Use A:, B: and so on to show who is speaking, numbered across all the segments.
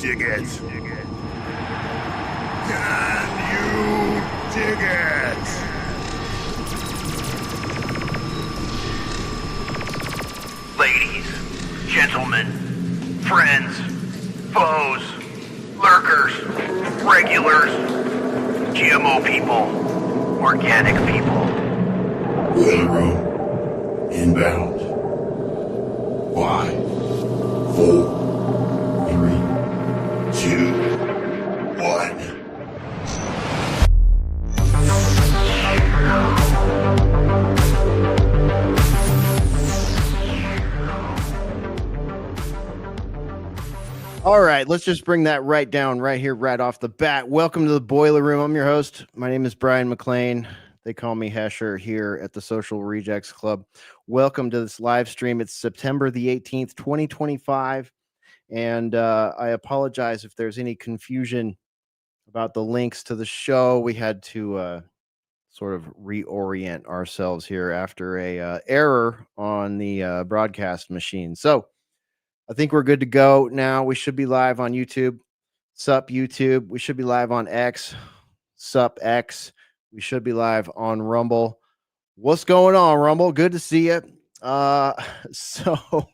A: dig it? Can you dig it?
B: Ladies, gentlemen, friends, foes, lurkers, regulars, GMO people, organic people.
A: Boiler room, inbound. 5, 4, 3, 2, 1.
C: All right, let's just bring that right down right here, right off the bat. Welcome to the Boiler Room. I'm your host. My name is Brian McLean. They call me Hesher here at the Social Rejects Club. Welcome to this live stream. It's September the 18th, 2025. And I apologize if there's any confusion about the links to the show. We had to sort of reorient ourselves here after a error on the broadcast machine. So I think we're good to go now. We should be live on YouTube. Sup, YouTube. We should be live on X. Sup, X. We should be live on Rumble. What's going on, Rumble? Good to see you. So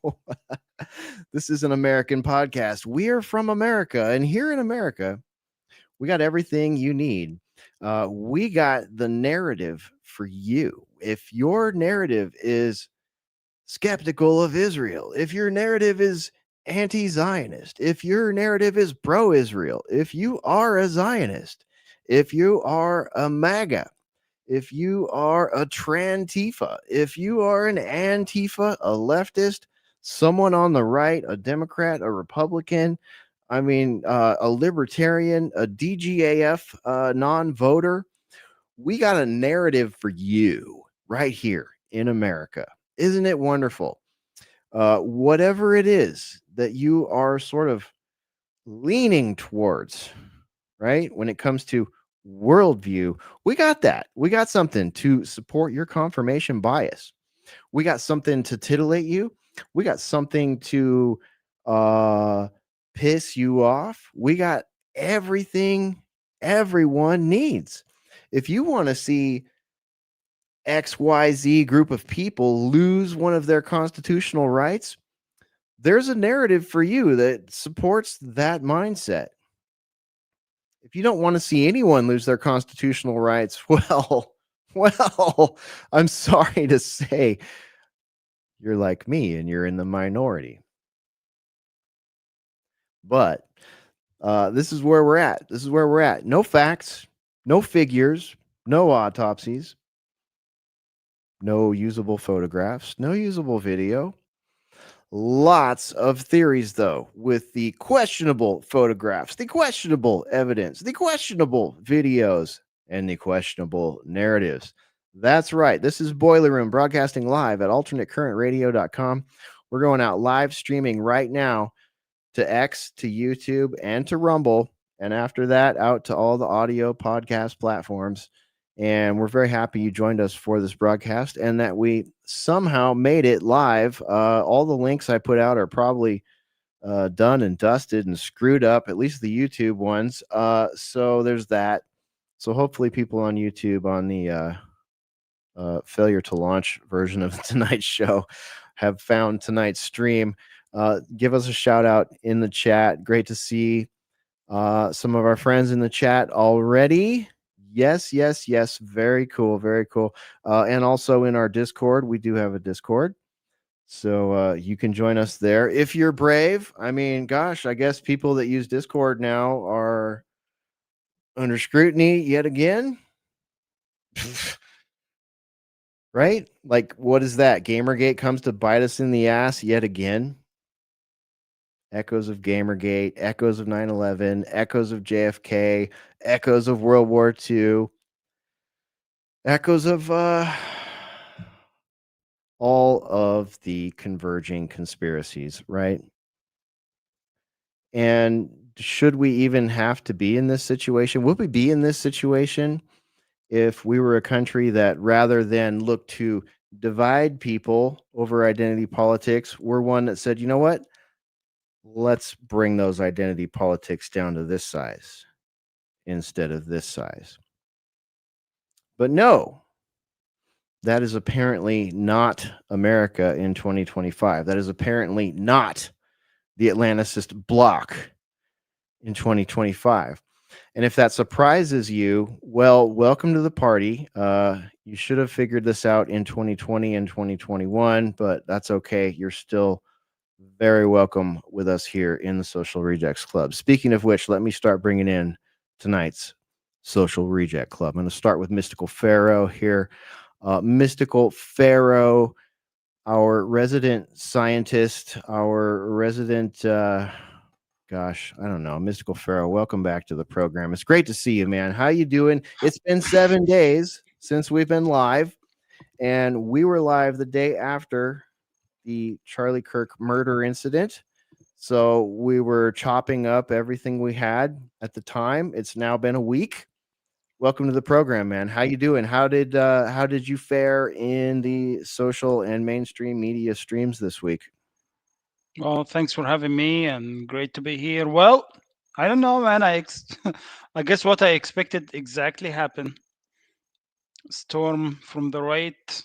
C: this is an American podcast. We are from America, and here in America, we got everything you need. We got the narrative for you. If your narrative is skeptical of Israel, if your narrative is anti-Zionist, if your narrative is pro-Israel, if you are a Zionist, if you are a MAGA, if you are a Trantifa, if you are an Antifa, a leftist, someone on the right, a Democrat, a Republican, a libertarian, a DGAF non-voter, we got a narrative for you right here in America. Isn't it wonderful? Whatever it is that you are sort of leaning towards, right? When it comes to worldview, we got that. We got something to support your confirmation bias. We got something to titillate you. We got something to piss you off. We got everything everyone needs. If you want to see XYZ group of people lose one of their constitutional rights, there's a narrative for you that supports that mindset. If you don't want to see anyone lose their constitutional rights, well, I'm sorry to say you're like me and you're in the minority. But this is where we're at. This is where we're at. No facts, no figures, no autopsies. No usable photographs, no usable video. Lots of theories, though, with the questionable photographs, the questionable evidence, the questionable videos, and the questionable narratives. That's right. This is Boiler Room, broadcasting live at alternatecurrentradio.com. We're going out live streaming right now to X, to YouTube, and to Rumble. And after that, out to all the audio podcast platforms. And we're very happy you joined us for this broadcast and that we somehow made it live. All the links I put out are probably done and dusted and screwed up, at least the YouTube ones. So there's that. So hopefully people on YouTube on the failure to launch version of tonight's show have found tonight's stream. Give us a shout out in the chat. Great to see some of our friends in the chat already. Yes. Very cool. Very cool. And also in our Discord, we do have a Discord. So you can join us there if you're brave. I mean, gosh, I guess people that use Discord now are under scrutiny yet again. Right? Like, what is that? Gamergate comes to bite us in the ass yet again. Echoes of Gamergate, echoes of 9/11, echoes of JFK, echoes of World War II, echoes of all of the converging conspiracies, right? And should we even have to be in this situation? Would we be in this situation if we were a country that, rather than look to divide people over identity politics, we're one that said, you know what? let's bring those identity politics down to this size instead of this size. But no, that is apparently not America in 2025. That is apparently not the Atlanticist bloc in 2025. And if that surprises you, well, welcome to the party. You should have figured this out in 2020 and 2021, but that's okay. You're still very welcome with us here in the Social Rejects Club. Speaking of which, let me start bringing in tonight's Social Reject Club. I'm going to start with Mystical Pharaoh here. Mystical Pharaoh, our resident scientist, our resident, gosh, I don't know, Mystical Pharaoh. Welcome back to the program. It's great to see you, man. How you doing? It's been 7 days since we've been live, and we were live the day after the Charlie Kirk murder incident. So we were chopping up everything we had at the time. It's now been a week. Welcome to the program, man. How you doing? How did you fare in the social and mainstream media streams this week?
D: Well, thanks for having me and great to be here. Well, I don't know, man. I guess what I expected exactly happened. Storm from the right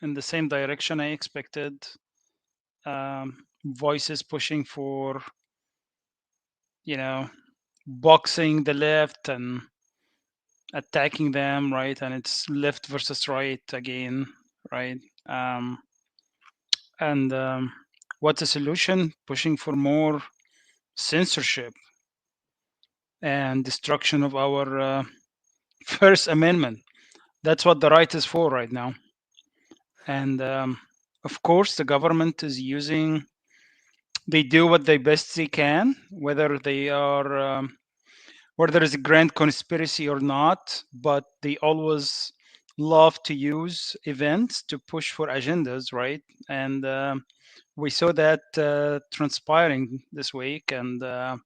D: in the same direction I expected. Voices pushing for, you know, boxing the left and attacking them, right? And it's left versus right again, right? Um, and what's the solution? Pushing for more censorship and destruction of our First Amendment. That's what the right is for right now. And of course, the government is using. They do what they best they can, whether they are whether there is a grand conspiracy or not. But they always love to use events to push for agendas, right? And we saw that transpiring this week. And I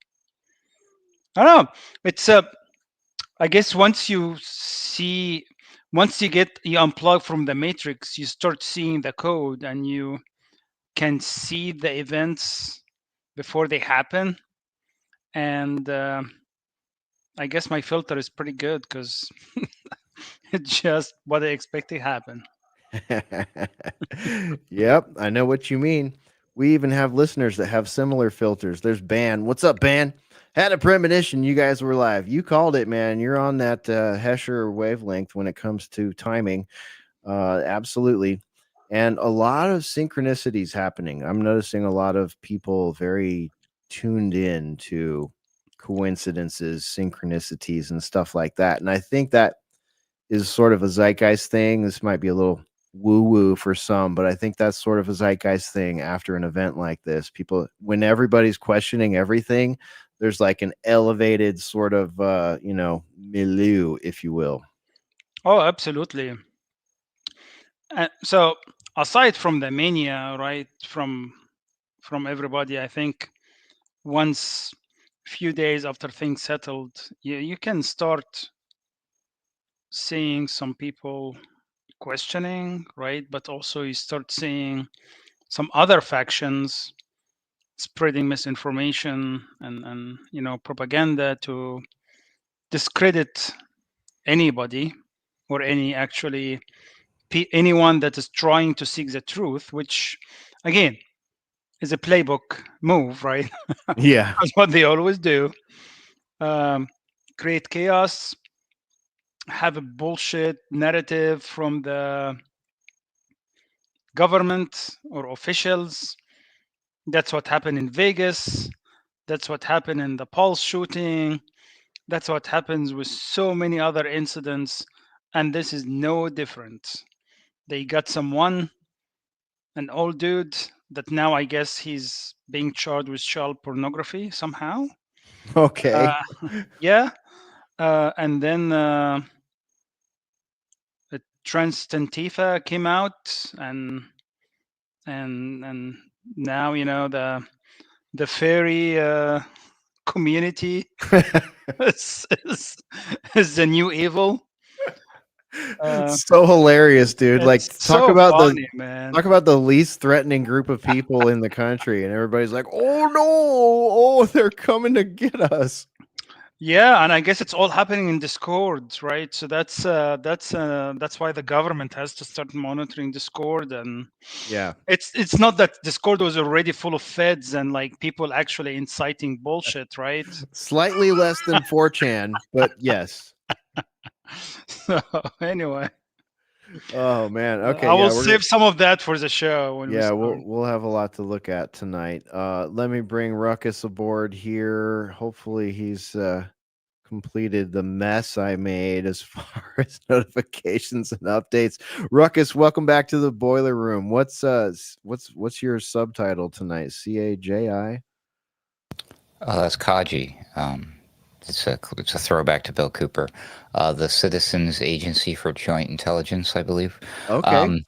D: don't know. It's I guess once you unplug from the matrix, you start seeing the code and you can see the events before they happen. And I guess my filter is pretty good because it's just what I expect to happen.
C: Yep, I know what you mean. We even have listeners that have similar filters. There's Ban. What's up, Ban? Had a premonition you guys were live. You called it, man. You're on that Hesher wavelength when it comes to timing. Absolutely. And a lot of synchronicities happening. I'm noticing a lot of people very tuned in to coincidences, synchronicities, and stuff like that. And I think that is sort of a zeitgeist thing. This might be a little woo woo for some, but I think that's sort of a zeitgeist thing after an event like this. People, when everybody's questioning everything, there's like an elevated sort of, milieu, if you will.
D: Oh, absolutely. So aside from the mania, right, from everybody, I think once few days after things settled, you can start seeing some people questioning, right? But also you start seeing some other factions spreading misinformation and propaganda to discredit anybody or anyone that is trying to seek the truth, which again is a playbook move, right?
C: Yeah.
D: That's what they always do. Um, create chaos, have a bullshit narrative from the government or officials. That's what happened in Vegas. That's what happened in the Pulse shooting. That's what happens with so many other incidents. And this is no different. They got an old dude that now I guess he's being charged with child pornography somehow.
C: Okay.
D: Uh, yeah. And then Transtantifa came out, and now the fairy community is, is, is the new evil.
C: So hilarious, dude.
D: It's
C: Like
D: so funny, man.
C: talk about the least threatening group of people in the country, and everybody's like, "Oh no! Oh, they're coming to get us."
D: Yeah, and I guess it's all happening in Discord, right? So that's why the government has to start monitoring Discord, and
C: Yeah,
D: it's not that Discord was already full of feds and like people actually inciting bullshit, right?
C: slightly less than 4chan, but yes.
D: So anyway,
C: Oh man.
D: I
C: Okay,
D: will
C: yeah, we're gonna
D: save some of that for the show when we
C: yeah,
D: start.
C: we'll have a lot to look at tonight. Let me bring Ruckus aboard here. Hopefully he's completed the mess I made as far as notifications and updates. Ruckus, welcome back to the boiler room. What's your subtitle tonight? CAJI?
E: Oh, that's Kaji. It's a throwback to Bill Cooper, the Citizens Agency for Joint Intelligence, I believe.
C: Okay.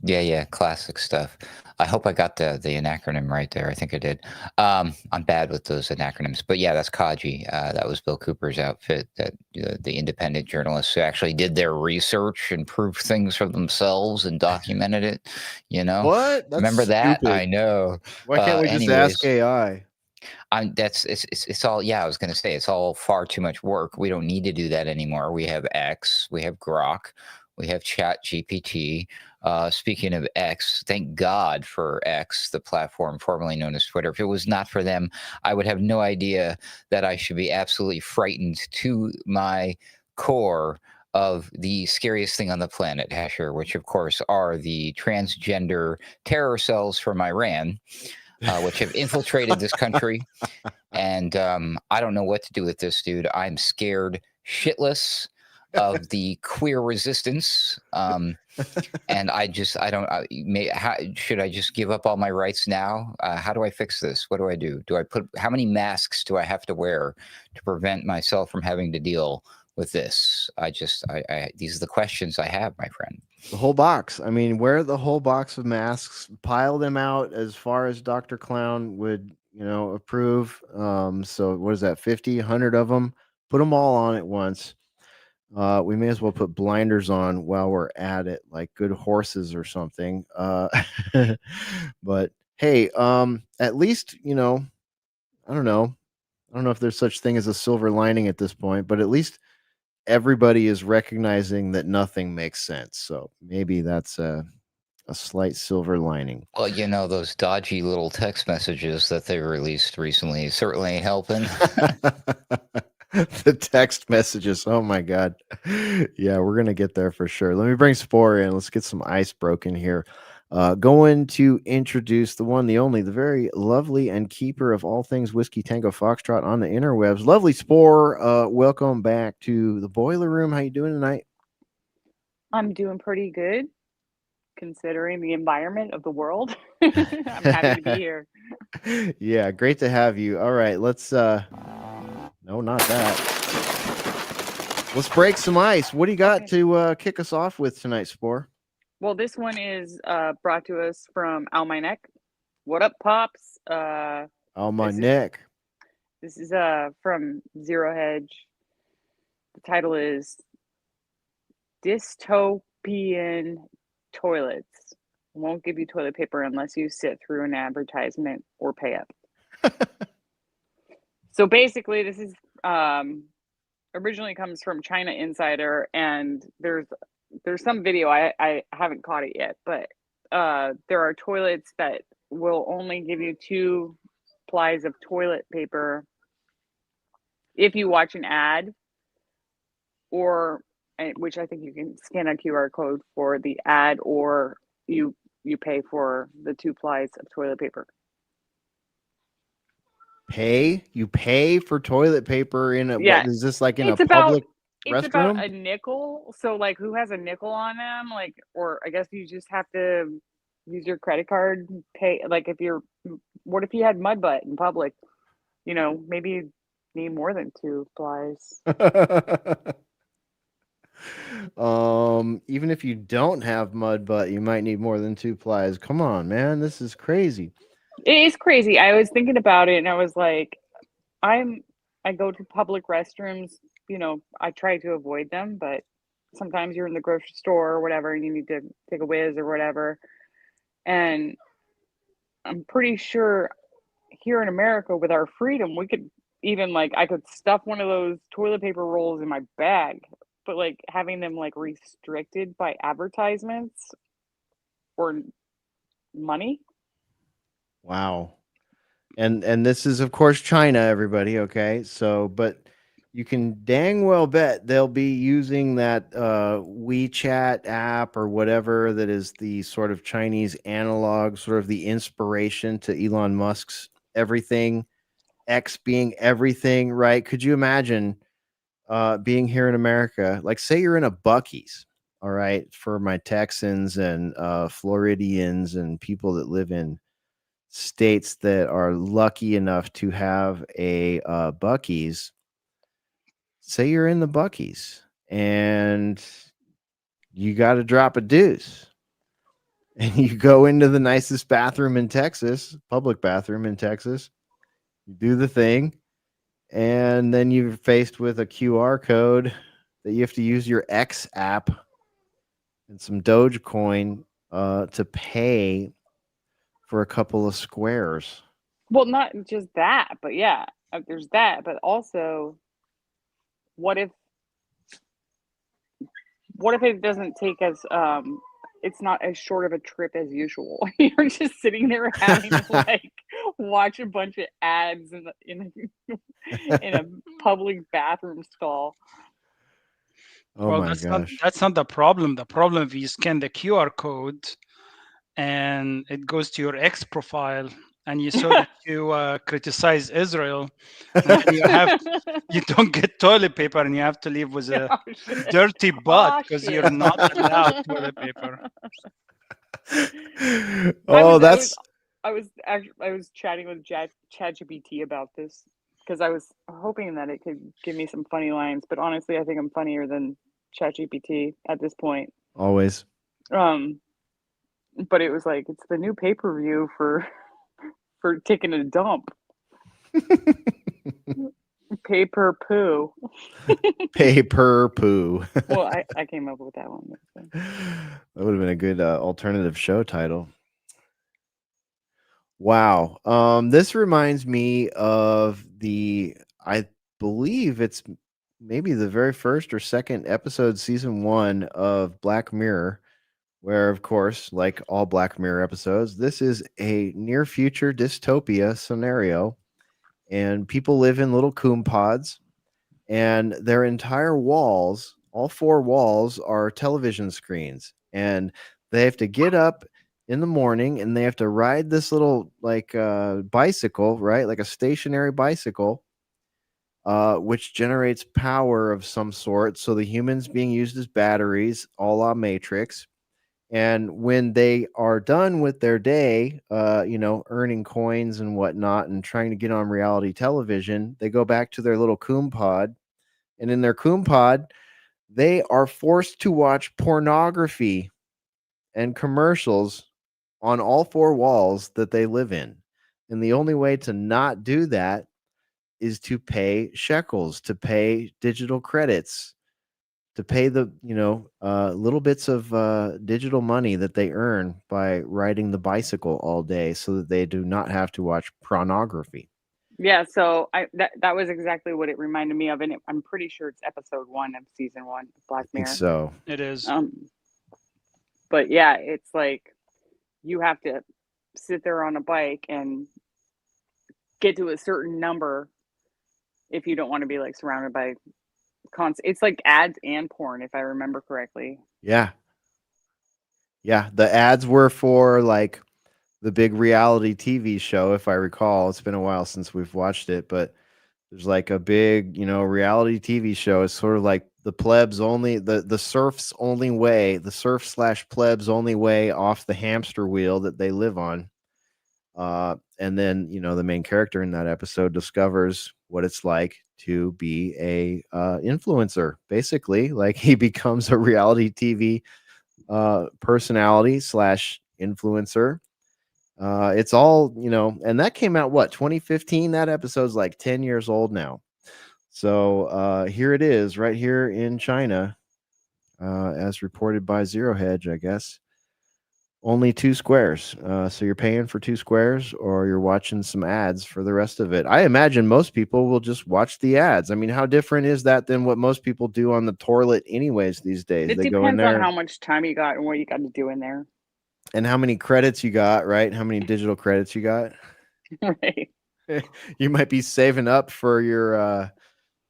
E: Yeah, classic stuff. I hope I got the acronym right there. I think I did. I'm bad with those acronyms, but yeah, that's Kaji. That was Bill Cooper's outfit. That the independent journalists who actually did their research and proved things for themselves and documented it.
C: What? That's
E: Remember that? I
C: stupid.
E: know.
C: Why can't we just ask
E: Anyways.
C: AI?
E: It's all, yeah, I was gonna say it's all far too much work. We don't need to do that anymore. We have X, we have Grok, we have Chat GPT. Speaking of X, thank God for X, the platform formerly known as Twitter. If it was not for them, I would have no idea that I should be absolutely frightened to my core of the scariest thing on the planet, Hesher, which of course are the transgender terror cells from Iran, which have infiltrated this country. And I don't know what to do with this, dude. I'm scared shitless of the queer resistance. And I don't, should I just give up all my rights now? How do I fix this? What do I do? How many masks do I have to wear to prevent myself from having to deal with this? These are the questions I have, my friend.
C: The whole box. I mean, wear the whole box of masks, pile them out as far as Dr. Clown would, approve. So what is that, 50, 100 of them? Put them all on at once. We may as well put blinders on while we're at it, like good horses or something. But hey, at least, I don't know. I don't know if there's such thing as a silver lining at this point, but at least everybody is recognizing that nothing makes sense. So maybe that's a slight silver lining.
E: Well, those dodgy little text messages that they released recently certainly ain't helping.
C: The text messages. Oh my God. Yeah, we're going to get there for sure. Let me bring Spore in. Let's get some ice broken here. Going to introduce the one, the only, the very lovely and keeper of all things Whiskey Tango Foxtrot on the interwebs. Lovely Spore. Welcome back to the boiler room. How you doing tonight?
F: I'm doing pretty good, considering the environment of the world. I'm happy to be here.
C: Yeah, great to have you. All right, let's no, not that. Let's break some ice. What do you got to kick us off with tonight, Spore?
F: Well, this one is brought to us from Al My Neck. What up, Pops?
C: Al My Neck.
F: This is from Zero Hedge. The title is Dystopian Toilets. Won't give you toilet paper unless you sit through an advertisement or pay up. So basically, this is originally comes from China Insider, and there's some video, I haven't caught it yet, but there are toilets that will only give you 2 plies of toilet paper if you watch an ad, or which I think you can scan a QR code for the ad, or you pay for the 2 plies of toilet paper.
C: You pay for toilet paper in a,
F: Yeah.
C: what is this, like in
F: It's
C: a public
F: It's
C: restroom?
F: about a nickel. So like, who has a nickel on them? Like, or I guess you just have to use your credit card, pay. Like what if you had mud butt in public? Maybe you need more than 2 plies.
C: Even if you don't have mud butt, you might need more than 2 plies. Come on, man. This is crazy.
F: It is crazy. I was thinking about it and I was like, I go to public restrooms, I try to avoid them, but sometimes you're in the grocery store or whatever, and you need to take a whiz or whatever. And I'm pretty sure here in America, with our freedom, we could even like I could stuff one of those toilet paper rolls in my bag, but like having them like restricted by advertisements or money.
C: Wow. And this is of course China, everybody, okay? So but you can dang well bet they'll be using that WeChat app or whatever that is the sort of Chinese analog, sort of the inspiration to Elon Musk's everything, X being everything, right? Could you imagine being here in America? Like, say you're in a Buc-ee's, all right, for my Texans and Floridians and people that live in states that are lucky enough to have a Buc-ee's. Say you're in the Buc-ee's and you got to drop a deuce, and you go into the nicest bathroom in Texas, public bathroom in Texas. You do the thing, and then you're faced with a QR code that you have to use your X app and some Dogecoin to pay for a couple of squares.
F: Well, not just that, but yeah, there's that. But also, what if it doesn't take as it's not as short of a trip as usual? You're just sitting there having to like watch a bunch of ads in a public bathroom stall.
C: Oh
D: Well,
C: my gosh.
D: that's not the problem. The problem is you scan the QR code and it goes to your X profile, and you saw that you criticize Israel, and then you don't get toilet paper, and you have to leave with a dirty butt because you're not allowed toilet paper.
C: Oh, that's
F: I was chatting with ChatGPT about this because I was hoping that it could give me some funny lines, but honestly, I think I'm funnier than ChatGPT at this point.
C: always.
F: But it was like it's the new pay-per-view for taking a dump. Paper poo.
C: Paper poo.
F: Well, I came up with that one.
C: That would have been a good alternative show title. Wow. This reminds me of I believe it's maybe the very first or second episode, season 1 of Black Mirror, where, of course, like all Black Mirror episodes, this is a near future dystopia scenario, and people live in little coom pods, and their entire walls, all 4 walls, are television screens, and they have to get up in the morning and they have to ride this little like bicycle, right? Like a stationary bicycle, which generates power of some sort. So the humans being used as batteries, a la Matrix. And when they are done with their day, earning coins and whatnot and trying to get on reality television, they go back to their little coom pod. And in their coom pod, they are forced to watch pornography and commercials on all 4 walls that they live in. And the only way to not do that is to pay shekels, to pay digital credits, to pay the little bits of digital money that they earn by riding the bicycle all day, so that they do not have to watch pornography.
F: Yeah, so that was exactly what it reminded me of, and I'm pretty sure it's episode 1 of season 1 of Black
C: I think
F: Mirror.
C: so.
D: It is.
F: But yeah, it's like you have to sit there on a bike and get to a certain number if you don't want to be like surrounded by it's like ads and porn, if I remember correctly.
C: Yeah. The ads were for like the big reality TV show, if I recall. It's been a while since we've watched it, but there's like a big, reality TV show. It's sort of like the plebs only, the serfs only way, the serf/plebs only way off the hamster wheel that they live on. And then, the main character in that episode discovers what it's like to be a influencer. Basically, like he becomes a reality TV personality/influencer. It's all, and that came out 2015. That episode's like 10 years old now. So here it is right here in China. as reported by Zero Hedge, I guess. Only 2 squares. So you're paying for 2 squares, or you're watching some ads for the rest of it. I imagine most people will just watch the ads. I mean, how different is that than what most people do on the toilet anyways these days?
F: It
C: They go in
F: depends on
C: there
F: how much time you got and what you got to do in there.
C: and how many credits you got, right? How many digital credits you got?
F: Right.
C: You might be saving up for your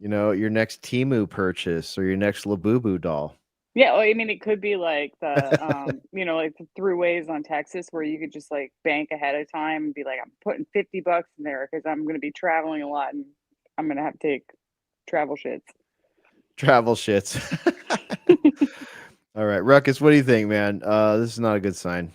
C: your next Temu purchase or your next Labubu doll.
F: Yeah, well, I mean, it could be like the, like the throughways on Texas where you could just like bank ahead of time and be like, I'm putting $50 in there because I'm going to be traveling a lot and I'm going to have to take travel shits.
C: Travel shits. All right, Ruckus, what do you think, man? This is not a good sign.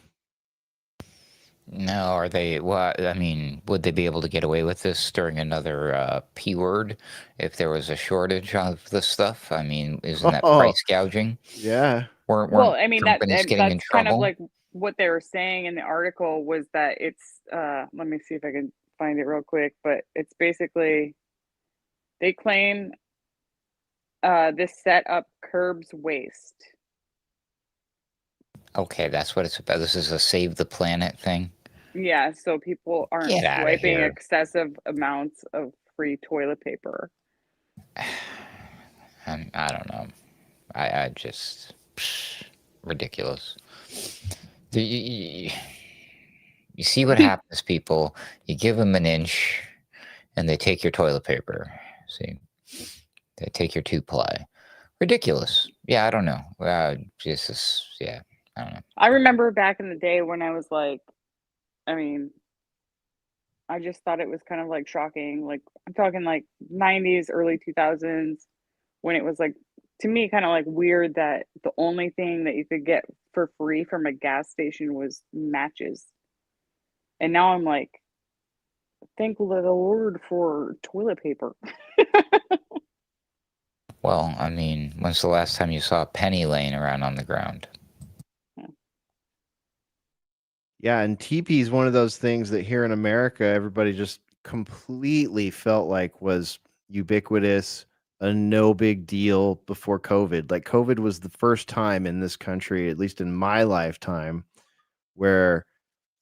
E: No, are they? Well, I mean, would they be able to get away with this during another P word if there was a shortage of this stuff? I mean, isn't that price gouging?
C: Yeah.
F: Well, I mean,
E: companies getting in
F: that's kind of
E: trouble?
F: like what they were saying in the article was that it's, let me see if I can find it real quick, but it's basically, they claim this setup curbs waste.
E: Okay, that's what it's about. This is a save the planet thing.
F: Yeah, so people aren't
E: Get outta
F: swiping
E: here.
F: excessive amounts of free toilet paper.
E: I don't know. I just ridiculous. You see what happens, people. You give them an inch, and they take your toilet paper. See, they take your 2-ply. Ridiculous. Yeah, I don't know. Jesus. Yeah, I don't know.
F: I remember back in the day when I was like, I mean, I just thought it was kind of like shocking. Like, I'm talking like 90s, early 2000s, when it was like, to me, kind of like weird that the only thing that you could get for free from a gas station was matches. And now I'm like, thank the Lord for toilet paper.
E: Well, I mean, when's the last time you saw a penny laying around on the ground?
C: Yeah, and TP is one of those things that here in America, everybody just completely felt like was ubiquitous, a no big deal before COVID. Like COVID was the first time in this country, at least in my lifetime, where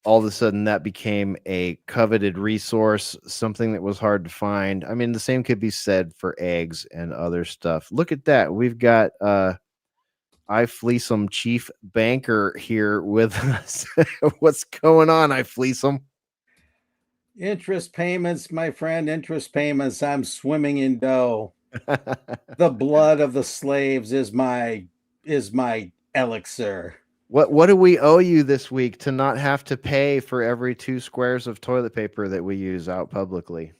C: all of a sudden that became a coveted resource, something that was hard to find. I mean, the same could be said for eggs and other stuff. Look at that. We've got I Fleecem chief banker here with us. What's going on? I Fleecem.
G: Interest payments, my friend, interest payments. I'm swimming in dough. The blood of the slaves is my elixir.
C: What do we owe you this week to not have to pay for every 2 squares of toilet paper that we use out publicly?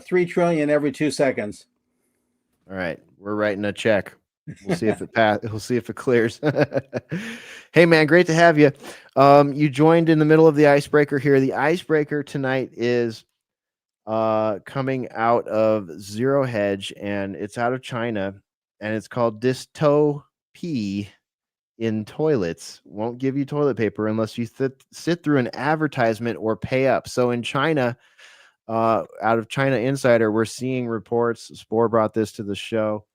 G: 3 trillion every 2 seconds.
C: All right, we're writing a check. We'll see if it we'll see if it clears. Hey man, great to have you. You joined in the middle of the icebreaker here. The icebreaker tonight is coming out of Zero Hedge, and it's out of China, and it's called Dystopian in toilets. Won't give you toilet paper unless you sit through an advertisement or pay up. So in China, out of China Insider, we're seeing reports. Spore brought this to the show.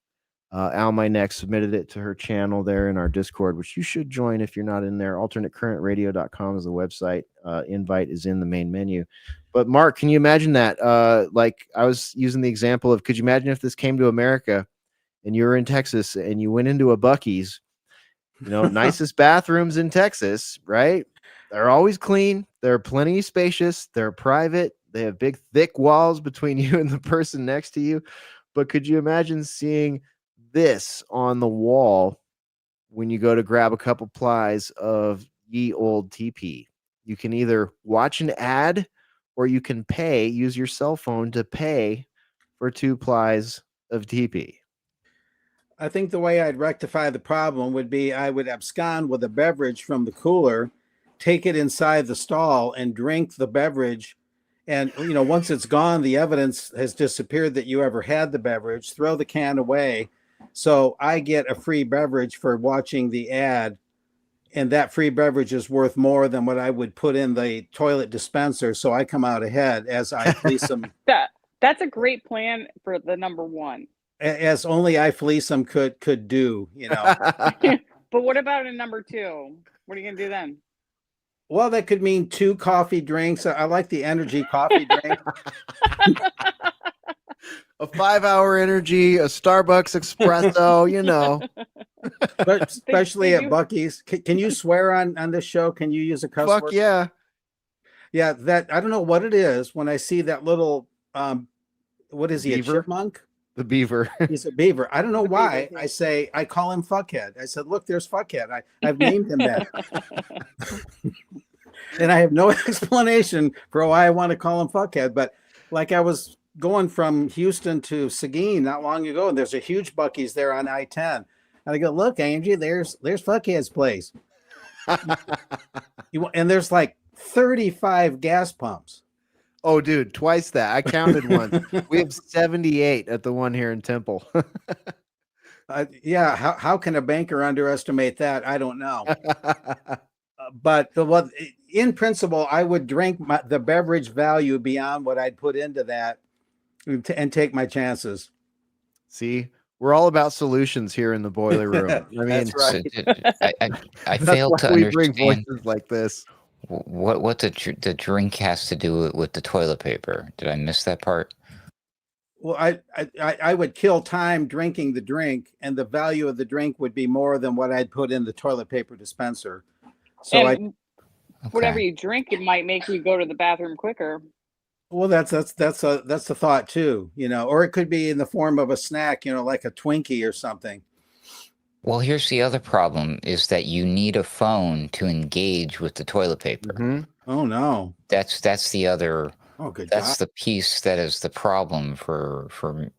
C: Al My Neck submitted it to her channel there in our Discord, which you should join if you're not in there. AlternateCurrentRadio.com is the website. Invite is in the main menu. But Mark, can you imagine that? Like I was using the example of, could you imagine if this came to America and you were in Texas and you went into a Buc-ee's, nicest bathrooms in Texas, right? They're always clean. They're plenty spacious. They're private. They have big, thick walls between you and the person next to you. But could you imagine seeing this on the wall when you go to grab a couple plies of ye old TP? You can either watch an ad or you can use your cell phone to pay for 2 plies of TP.
G: I think the way I'd rectify the problem would be I would abscond with a beverage from the cooler, take it inside the stall and drink the beverage. And, once it's gone, the evidence has disappeared that you ever had the beverage, throw the can away. So I get a free beverage for watching the ad. And that free beverage is worth more than what I would put in the toilet dispenser. So I come out ahead as I fleece them.
F: That's a great plan for the number one.
G: as only I fleece them could do, you know.
F: But what about a number 2? What are you gonna do then?
G: Well, that could mean 2 coffee drinks. I like the energy coffee drink.
C: A 5-hour energy, a Starbucks espresso, you know.
G: But especially
F: they
G: at
F: do-
G: Buc-ee's. Can you swear on this show? Can you use a cuss
C: Fuck
G: word?
C: yeah.
G: Yeah, that I don't know what it is when I see that little what is he,
C: Beaver?
G: a chipmunk?
C: The beaver.
G: He's a beaver. I don't know
F: The
G: why.
F: beaver,
G: I call him Fuckhead. I said, look, there's Fuckhead. I've named him that. And I have no explanation for why I want to call him Fuckhead. But like I was going from Houston to Seguin not long ago, and there's a huge Buc-ee's there on I-10. And I go, look, Angie, there's Fuckhead's place. And there's like 35 gas pumps.
C: Oh, dude, twice that. I counted once. We have 78 at the one here in Temple.
G: Yeah, how can a banker underestimate that? I don't know. But in principle, I would drink the beverage value beyond what I'd put into that and take my chances.
C: See, we're all about solutions here in the boiler room. I mean,
G: That's right.
E: I
C: that's
E: failed
C: why
E: to
C: we bring
E: understand
C: voices like this.
E: what the drink has to do with the toilet paper. Did I miss that part?
G: Well, I would kill time drinking the drink, and the value of the drink would be more than what I'd put in the toilet paper dispenser. So
F: and whatever you drink, it might make you go to the bathroom quicker.
G: well, that's a thought too, you know, or it could be in the form of a snack, you know, like a Twinkie or something.
E: Well, here's the other problem is that you need a phone to engage with the toilet paper.
C: Mhm.
G: Oh no.
E: That's the other
G: Oh, good
E: that's
G: God.
E: the piece that is the problem for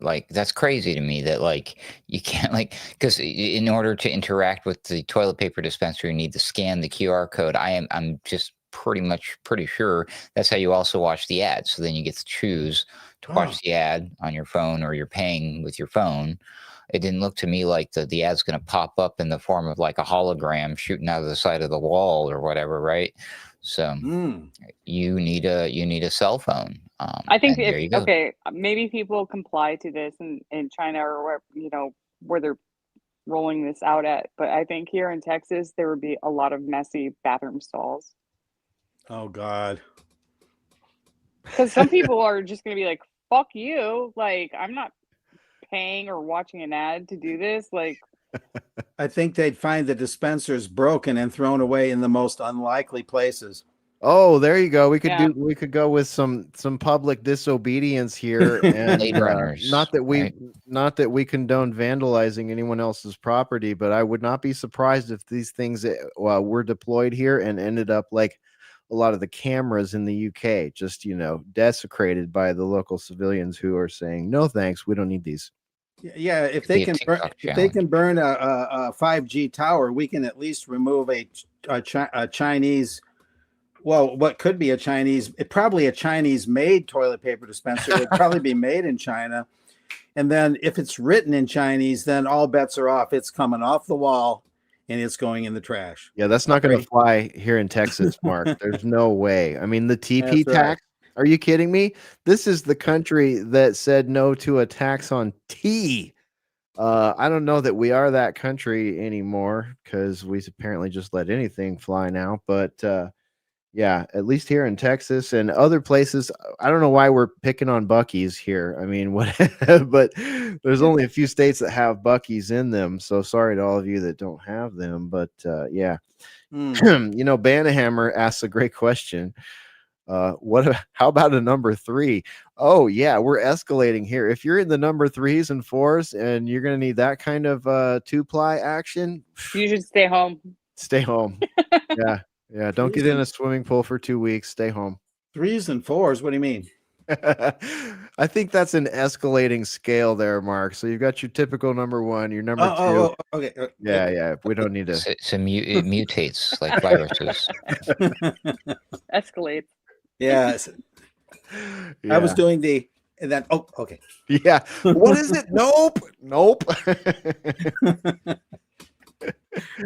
E: like that's crazy to me that like you can't like because in order to interact with the toilet paper dispenser you need to scan the QR code. I'm just pretty sure that's how you also watch the ad. So then you get to choose to watch the ad on your phone or you're paying with your phone. It didn't look to me like the ad's going to pop up in the form of like a hologram shooting out of the side of the wall or whatever, right? So you need a cell phone.
F: I think
E: and there you go.
F: okay, maybe people comply to this in China or where where they're rolling this out at, but I think here in Texas there would be a lot of messy bathroom stalls
G: Oh God.
F: because some people are just going to be like, "Fuck you!" Like I'm not paying or watching an ad to do this. Like
G: I think they'd find the dispensers broken and thrown away in the most unlikely places.
C: Oh, there you go. We could
F: Yeah.
C: we could go with some public disobedience here, and
E: Blade Runners,
C: not that we
E: right?
C: not that we condone vandalizing anyone else's property, but I would not be surprised if these things were deployed here and ended up like a lot of the cameras in the UK, just desecrated by the local civilians who are saying no thanks, we don't need these.
G: Yeah, if
E: Could
G: they
E: be a
G: can burn,
E: TikTok
G: if they
E: challenge.
G: can burn a 5G tower, we can at least remove a Chinese, well, what could be probably a Chinese made toilet paper dispenser. It would probably be made in China. And then if it's written in Chinese, then all bets are off. It's coming off the wall and it's going in the trash.
C: Yeah, that's not going to
G: Agree.
C: fly here in Texas, Mark. There's no way. I mean, the TP
G: That's right.
C: tax. Are you kidding me? This is the country that said no to a tax on tea. I don't know that we are that country anymore because we apparently just let anything fly now. But yeah, at least here in Texas and other places, I don't know why we're picking on Buc-ee's here. I mean, what? But there's only a few states that have Buc-ee's in them. So sorry to all of you that don't have them. But yeah, Bannahammer asks a great question. How about a number 3? Oh yeah, we're escalating here. If you're in the number 3s and 4s and you're gonna need that kind of 2-ply action,
F: you should stay home.
C: stay home. Yeah, don't get in a swimming pool for 2 weeks. Stay home.
G: 3s and 4s. What do you mean?
C: I think that's an escalating scale there, Mark. So you've got your typical number 1, your number 2.
G: Oh, okay.
C: Yeah. We don't need to.
E: So it mutates like viruses.
F: Escalate.
G: Yes. I was doing and then, okay.
C: Yeah. What is it? Nope.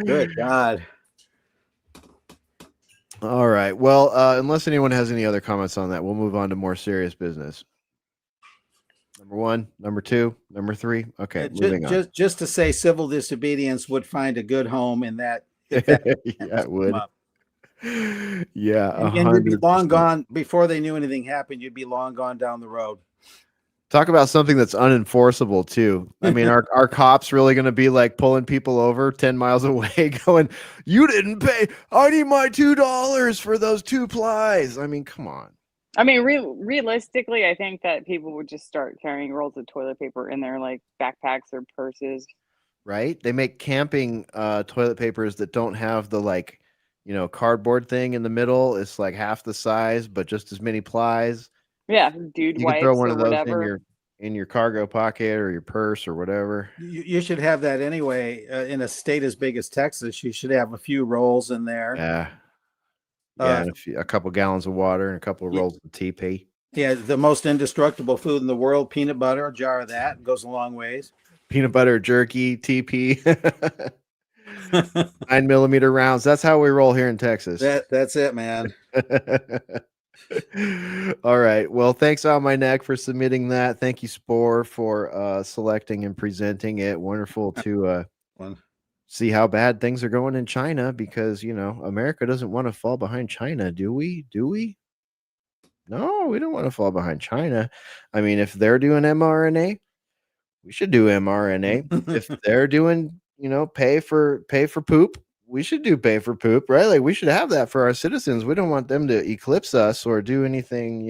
G: Good God.
C: All right. Well, unless anyone has any other comments on that, we'll move on to more serious business. Number Number 1, number 2, number 3. Okay, moving on.
G: Just to say, civil disobedience would find a good home in that. If that
C: Yeah, it would.
G: up.
C: Yeah,
G: And you'd be long
C: 100%.
G: gone before they knew anything happened. You'd be long gone down the road.
C: Talk about something that's unenforceable too. I mean, are cops really going to be like pulling people over 10 miles away going, you didn't pay. I need my $2 for those 2 plies. I mean, come on.
F: I mean, realistically, I think that people would just start carrying rolls of toilet paper in their like backpacks or purses.
C: Right? They make camping toilet papers that don't have the like, cardboard thing in the middle. It's like half the size, but just as many plies.
F: Yeah, dude
C: You can throw
F: wipes
C: one
F: or
C: of those
F: whatever.
C: in your cargo pocket or your purse or whatever.
G: You should have that anyway. In a state as big as Texas, you should have a few rolls in there.
C: Yeah. Yeah, and a couple gallons of water and a couple of rolls of TP.
G: Yeah, the most indestructible food in the world, peanut butter, a jar of that goes a long ways.
C: Peanut butter, jerky, TP, 9mm rounds. That's how we roll here in Texas.
G: That's it, man.
C: All right. Well, thanks on my neck for submitting that. Thank you, Spore, for selecting and presenting it. Wonderful to see how bad things are going in China, because America doesn't want to fall behind China, do we? No, we don't want to fall behind China. I mean, if they're doing mRNA, we should do mRNA. If they're doing, pay for poop, we should do pay for poop, right? Like, we should have that for our citizens. We don't want them to eclipse us or do anything,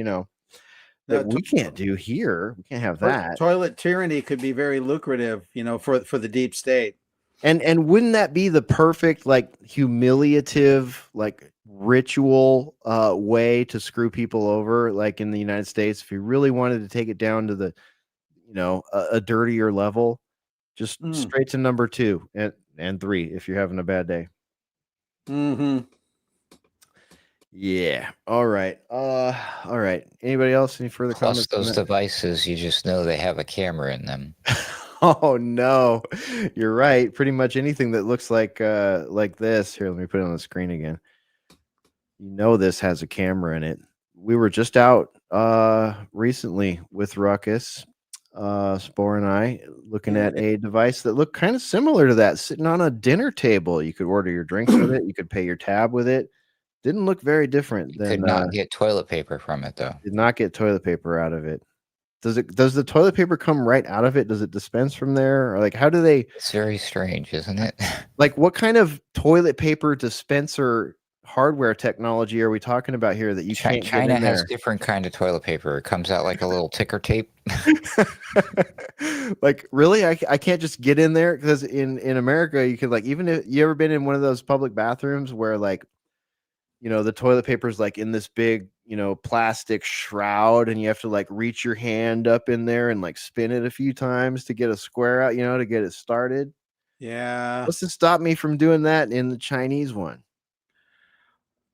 C: that we can't do here. We can't have that.
G: Toilet tyranny could be very lucrative, for the deep state.
C: And wouldn't that be the perfect, like, humiliative, like, ritual way to screw people over, like in the United States? If you really wanted to take it down to the, a dirtier level, just straight to number 2 and 3 if you're having a bad day.
G: Mm-hmm.
C: Yeah. All right. All right. Anybody else? Any further comments?
E: Plus those devices, you just know they have a camera in them.
C: Oh no, you're right. Pretty much anything that looks like this. Here, let me put it on the screen again. This has a camera in it. We were just out recently with Ruckus, Spore and I, looking at a device that looked kind of similar to that, sitting on a dinner table. You could order your drinks with it. You could pay your tab with it. Didn't look very different.
E: You could not get toilet paper from it, though.
C: Did not get toilet paper out of it. Does the toilet paper come right out of it? Does it dispense from there? Or like, how do they?
E: It's very strange, isn't it?
C: Like, what kind of toilet paper dispenser hardware technology are we talking about here that you can't
E: China
C: get in
E: has
C: there?
E: different kind of toilet paper. It comes out like a little ticker tape.
C: Like, really? I can't just get in there? Because in America, you could, like, even if you ever been in one of those public bathrooms where, like, the toilet paper is like in this big, plastic shroud, and you have to like reach your hand up in there and like spin it a few times to get a square out, to get it started.
G: Yeah.
C: What's to stop me from doing that in the Chinese one?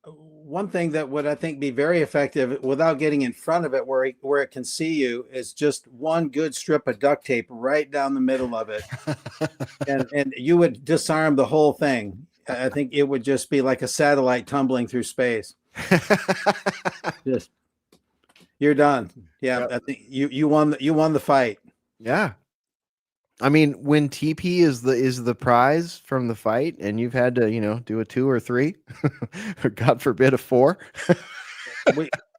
G: One thing that would, I think, be very effective without getting in front of it where it can see you is just one good strip of duct tape right down the middle of it. and you would disarm the whole thing. I think it would just be like a satellite tumbling through space. Just, you're done. Yeah, yep. I think you won the fight.
C: Yeah. I mean, when TP is the prize from the fight, and you've had to, do a 2 or 3, or God forbid a 4.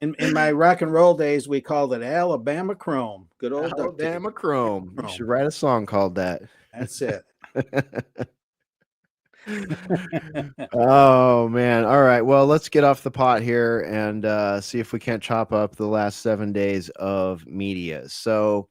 G: In my rock and roll days, we called it Alabama Chrome. Good old
C: Alabama Chrome. You should write a song called that.
G: That's it.
C: Oh man. All right. Well, let's get off the pot here and see if we can't chop up the last 7 days of media. So,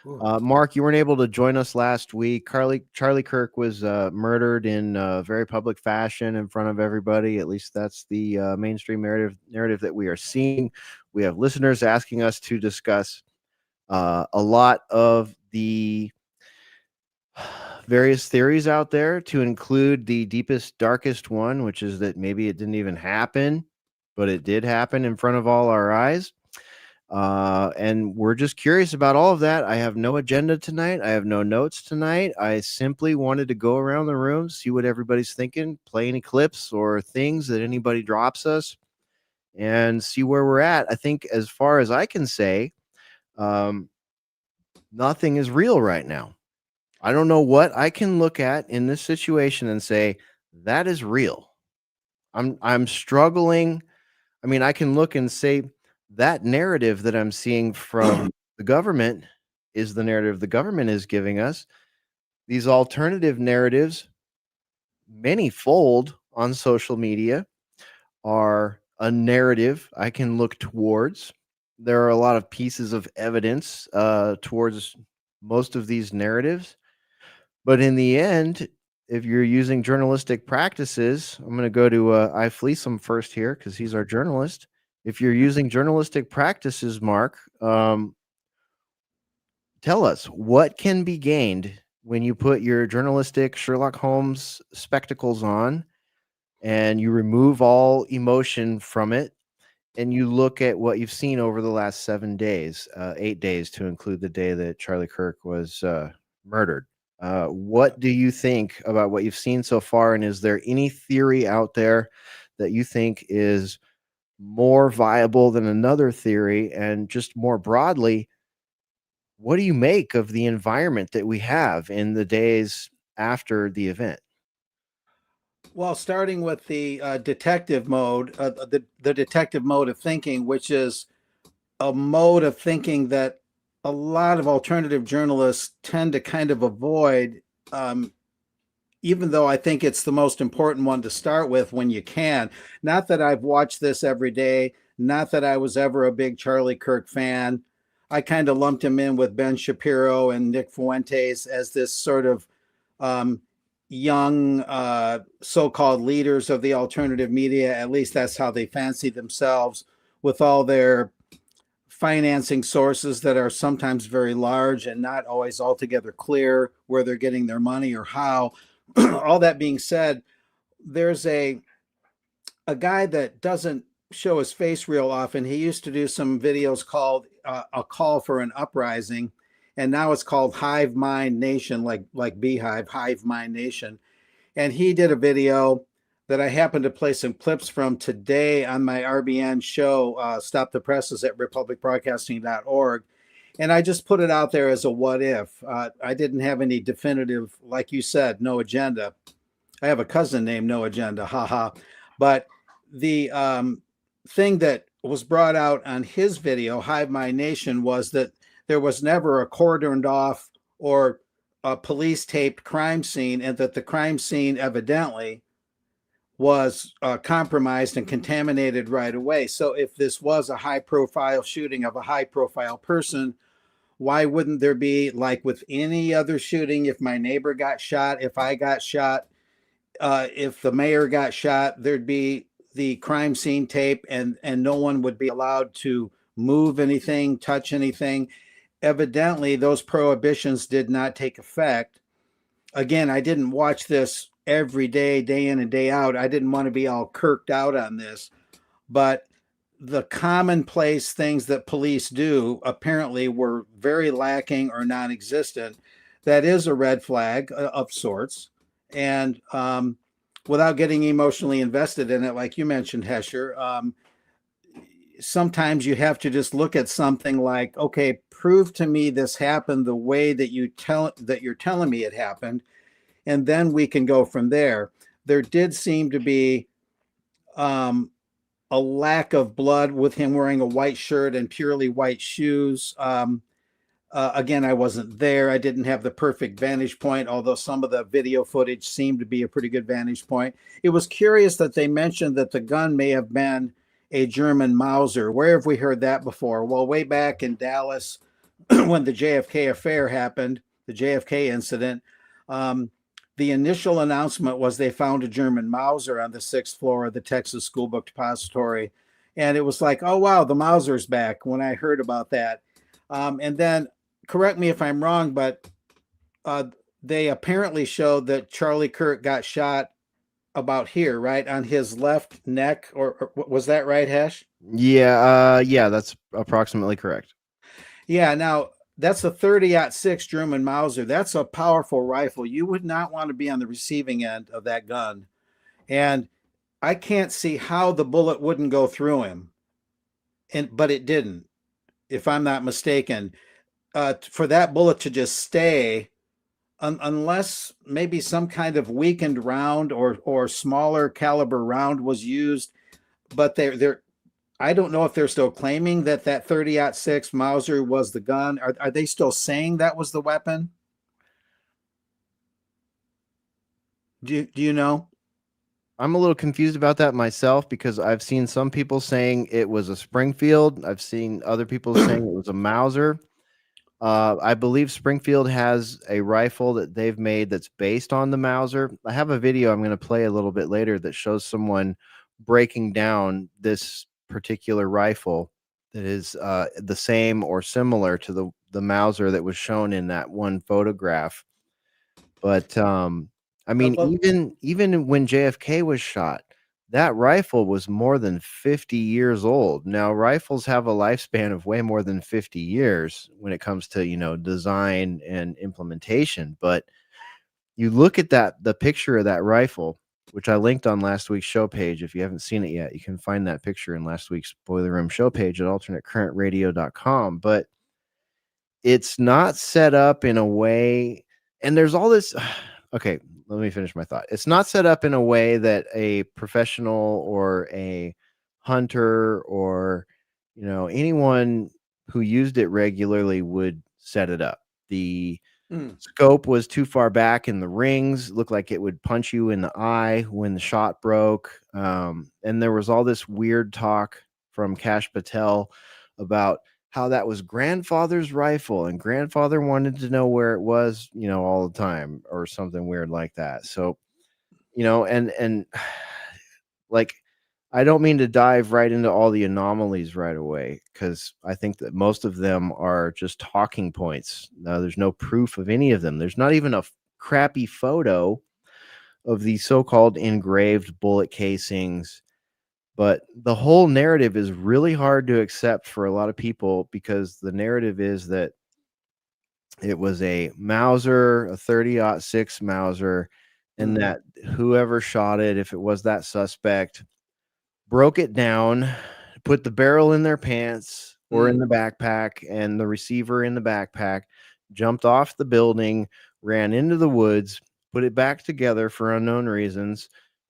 C: Mark, you weren't able to join us last week. Charlie Kirk was murdered in very public fashion in front of everybody. At least that's the mainstream narrative that we are seeing. We have listeners asking us to discuss a lot of the various theories out there, to include the deepest, darkest one, which is that maybe it didn't even happen, but it did happen in front of all our eyes. And we're just curious about all of that. I have no agenda tonight. I have no notes tonight. I simply wanted to go around the room, see what everybody's thinking, play any clips or things that anybody drops us, and see where we're at. I think, as far as I can say, nothing is real right now. I don't know what I can look at in this situation and say that is real. I'm struggling. I mean, I can look and say that narrative that I'm seeing from the government is the narrative the government is giving us. These alternative narratives, many fold on social media, are a narrative I can look towards. There are a lot of pieces of evidence towards most of these narratives. But in the end, if you're using journalistic practices, I'm going to go to I Fleecem first here because he's our journalist. If you're using journalistic practices, Mark, tell us what can be gained when you put your journalistic Sherlock Holmes spectacles on and you remove all emotion from it and you look at what you've seen over the last 7 days, 8 days to include the day that Charlie Kirk was murdered. What do you think about what you've seen so far? And is there any theory out there that you think is more viable than another theory? And just more broadly, what do you make of the environment that we have in the days after the event?
G: Well, starting with the detective mode, the detective mode of thinking, which is a mode of thinking that a lot of alternative journalists tend to kind of avoid, even though I think it's the most important one to start with when you can. Not that I've watched this every day, not that I was ever a big Charlie Kirk fan. I kind of lumped him in with Ben Shapiro and Nick Fuentes as this sort of young so-called leaders of the alternative media. At least that's how they fancy themselves, with all their financing sources that are sometimes very large and not always altogether clear where they're getting their money or how. All that being said, there's a guy that doesn't show his face real often. He used to do some videos called A Call for an Uprising, and now it's called Hive Mind Nation, like Beehive, Hive Mind Nation. And he did a video that I happened to play some clips from today on my RBN show, Stop the Presses at republicbroadcasting.org. And I just put it out there as a what if. I didn't have any definitive, like you said, no agenda. I have a cousin named No Agenda, haha. But the thing that was brought out on his video, Hive My Nation, was that there was never a cordoned off or a police taped crime scene, and that the crime scene evidently was compromised and contaminated right away. So if this was a high profile shooting of a high profile person, why wouldn't there be, like with any other shooting, if my neighbor got shot, if I got shot, if the mayor got shot, there'd be the crime scene tape, and no one would be allowed to move anything, touch anything. Evidently, those prohibitions did not take effect. Again, I didn't watch this every day, day in and day out. I didn't want to be all kirked out on this, but the commonplace things that police do apparently were very lacking or non-existent. That is a red flag of sorts. And without getting emotionally invested in it, like you mentioned, Hesher, sometimes you have to just look at something like, okay, prove to me this happened the way that you're telling me it happened, and then we can go from there. There did seem to be a lack of blood with him wearing a white shirt and purely white shoes. Again, I wasn't there. I didn't have the perfect vantage point, although some of the video footage seemed to be a pretty good vantage point. It was curious that they mentioned that the gun may have been a German Mauser. Where have we heard that before? Well, way back in Dallas, when the JFK affair happened, the JFK incident, the initial announcement was they found a German Mauser on the 6th floor of the Texas School Book Depository. And it was like, oh, wow, the Mauser's back when I heard about that. And then, correct me if I'm wrong, but they apparently showed that Charlie Kirk got shot about here, right? On his left neck, or was that right, Hesh?
C: Yeah, that's approximately correct.
G: Yeah, now that's a 30-06 German Mauser. That's a powerful rifle. You would not want to be on the receiving end of that gun. And I can't see how the bullet wouldn't go through him. But it didn't, if I'm not mistaken. for that bullet to just stay, unless maybe some kind of weakened round or smaller caliber round was used. But they're I don't know if they're still claiming that 30-06 Mauser was the gun. Are they still saying that was the weapon? Do you know?
C: I'm a little confused about that myself because I've seen some people saying it was a Springfield. I've seen other people saying it was a Mauser. I believe Springfield has a rifle that they've made that's based on the Mauser. I have a video I'm going to play a little bit later that shows someone breaking down this particular rifle that is the same or similar to the Mauser that was shown in that one photograph. But I mean, even when JFK was shot, that rifle was more than 50 years old. Now, rifles have a lifespan of way more than 50 years when it comes to, design and implementation. But you look at the picture of that rifle, which I linked on last week's show page. If you haven't seen it yet, you can find that picture in last week's Boiler Room show page at alternatecurrentradio.com. But it's not set up in a way, and there's all this. Okay, let me finish my thought. It's not set up in a way that a professional or a hunter or, anyone who used it regularly would set it up. The scope was too far back in the rings, looked like it would punch you in the eye when the shot broke. And there was all this weird talk from Kash Patel about how that was grandfather's rifle and grandfather wanted to know where it was, all the time or something weird like that. So, and like, I don't mean to dive right into all the anomalies right away, because I think that most of them are just talking points. Now, there's no proof of any of them. There's not even a crappy photo of the so-called engraved bullet casings. But the whole narrative is really hard to accept for a lot of people, because the narrative is that it was a Mauser, a 30-06 Mauser, and that whoever shot it, if it was that suspect, broke it down, put the barrel in their pants or in the backpack and the receiver in the backpack, jumped off the building, ran into the woods, put it back together for unknown reasons,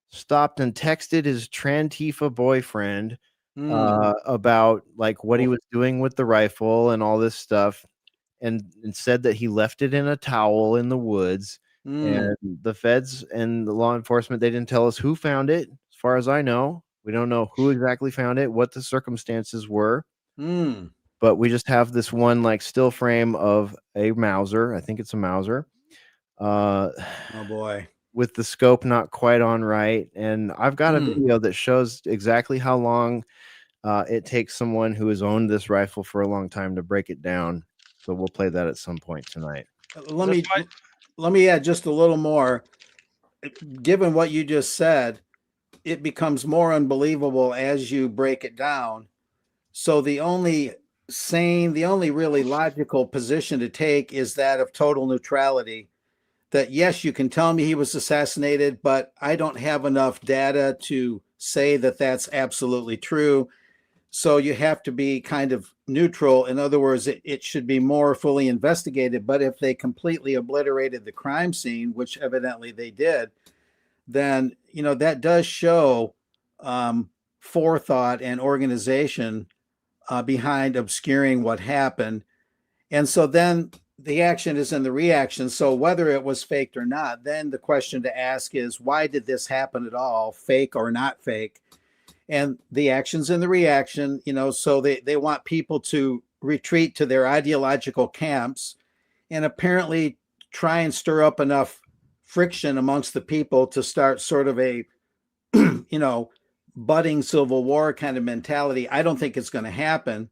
C: stopped and texted his Trantifa boyfriend about like what he was doing with the rifle and all this stuff, and said that he left it in a towel in the woods. And the feds and the law enforcement, they didn't tell us who found it. As far as I know, we don't know who exactly found it, what the circumstances were. But we just have this one like still frame of a Mauser. I think it's a Mauser.
G: Oh boy.
C: With the scope not quite on right. And I've got a video that shows exactly how long it takes someone who has owned this rifle for a long time to break it down. So we'll play that at some point tonight.
G: Let me add just a little more. Given what you just said, it becomes more unbelievable as you break it down. So the only really logical position to take is that of total neutrality. That yes, you can tell me he was assassinated, but I don't have enough data to say that that's absolutely true. So you have to be kind of neutral. In other words, it should be more fully investigated. But if they completely obliterated the crime scene, which evidently they did, then, that does show forethought and organization behind obscuring what happened. And so then the action is in the reaction. So whether it was faked or not, then the question to ask is, why did this happen at all, fake or not fake? And the action's in the reaction, so they want people to retreat to their ideological camps and apparently try and stir up enough friction amongst the people to start sort of a, budding civil war kind of mentality. I don't think it's going to happen,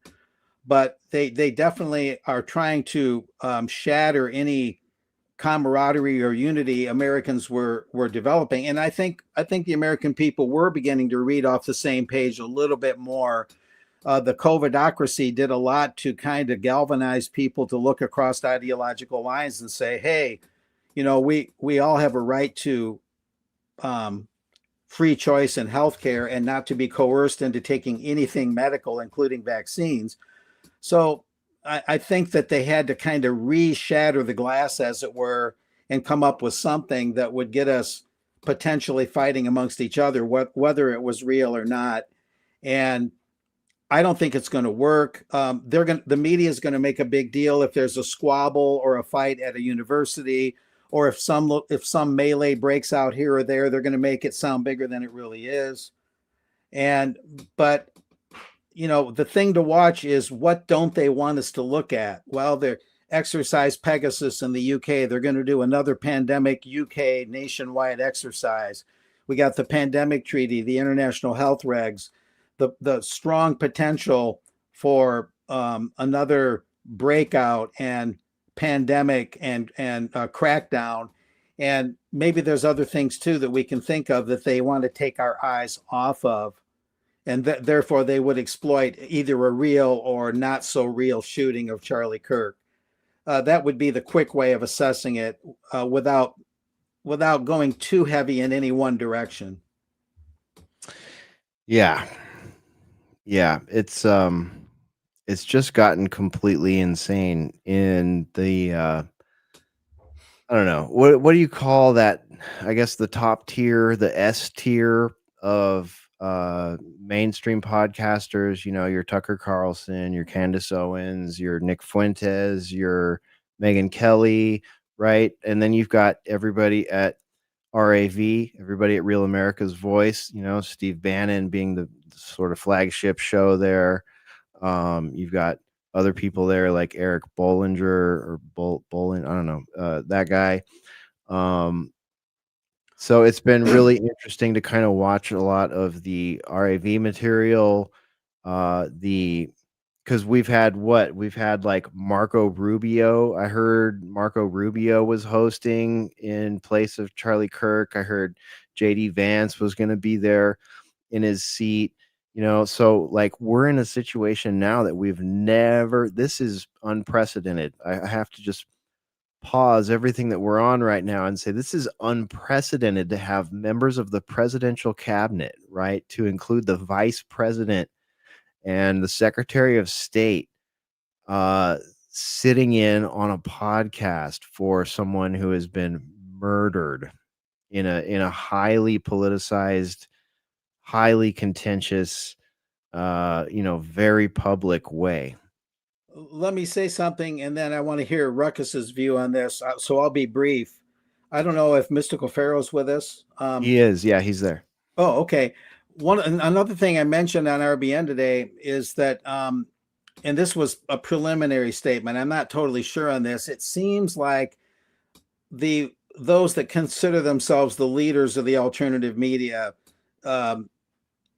G: but they definitely are trying to shatter any camaraderie or unity Americans were developing. And I think the American people were beginning to read off the same page a little bit more. The COVIDocracy did a lot to kind of galvanize people to look across ideological lines and say, hey, we all have a right to free choice in healthcare and not to be coerced into taking anything medical, including vaccines. So I think that they had to kind of re-shatter the glass, as it were, and come up with something that would get us potentially fighting amongst each other, whether it was real or not. And I don't think it's going to work. The media is going to make a big deal if there's a squabble or a fight at a university, or if some melee breaks out here or there. They're going to make it sound bigger than it really is. But the thing to watch is, what don't they want us to look at? Well, they're exercise Pegasus in the UK. They're going to do another pandemic UK nationwide exercise. We got the pandemic treaty, the international health regs, the strong potential for another breakout and pandemic and crackdown. And maybe there's other things too that we can think of that they want to take our eyes off of. And therefore they would exploit either a real or not so real shooting of Charlie Kirk. That would be the quick way of assessing it, without going too heavy in any one direction.
C: Yeah. It's just gotten completely insane in the I don't know, what do you call that? I guess the top tier, the S tier of mainstream podcasters. Your Tucker Carlson, your Candace Owens, your Nick Fuentes, your Megyn Kelly, right? And then you've got everybody at RAV, everybody at Real America's Voice, Steve Bannon being the sort of flagship show there. You've got other people there like Eric Bollinger or Bolin, I don't know, that guy. So it's been really interesting to kind of watch a lot of the RAV material. Because we've had like Marco Rubio. I heard Marco Rubio was hosting in place of Charlie Kirk. I heard JD Vance was going to be there in his seat. So like we're in a situation now that this is unprecedented. I have to just pause everything that we're on right now and say this is unprecedented to have members of the presidential cabinet, right, to include the vice president and the secretary of state, sitting in on a podcast for someone who has been murdered in a highly politicized, highly contentious, very public way.
G: Let me say something, and then I want to hear Ruckus's view on this. So I'll be brief. I don't know if Mystical Pharaoh's with us.
C: He is. Yeah, he's there.
G: Oh, okay. Another thing I mentioned on RBN today is that, and this was a preliminary statement, I'm not totally sure on this. It seems like those that consider themselves the leaders of the alternative media, and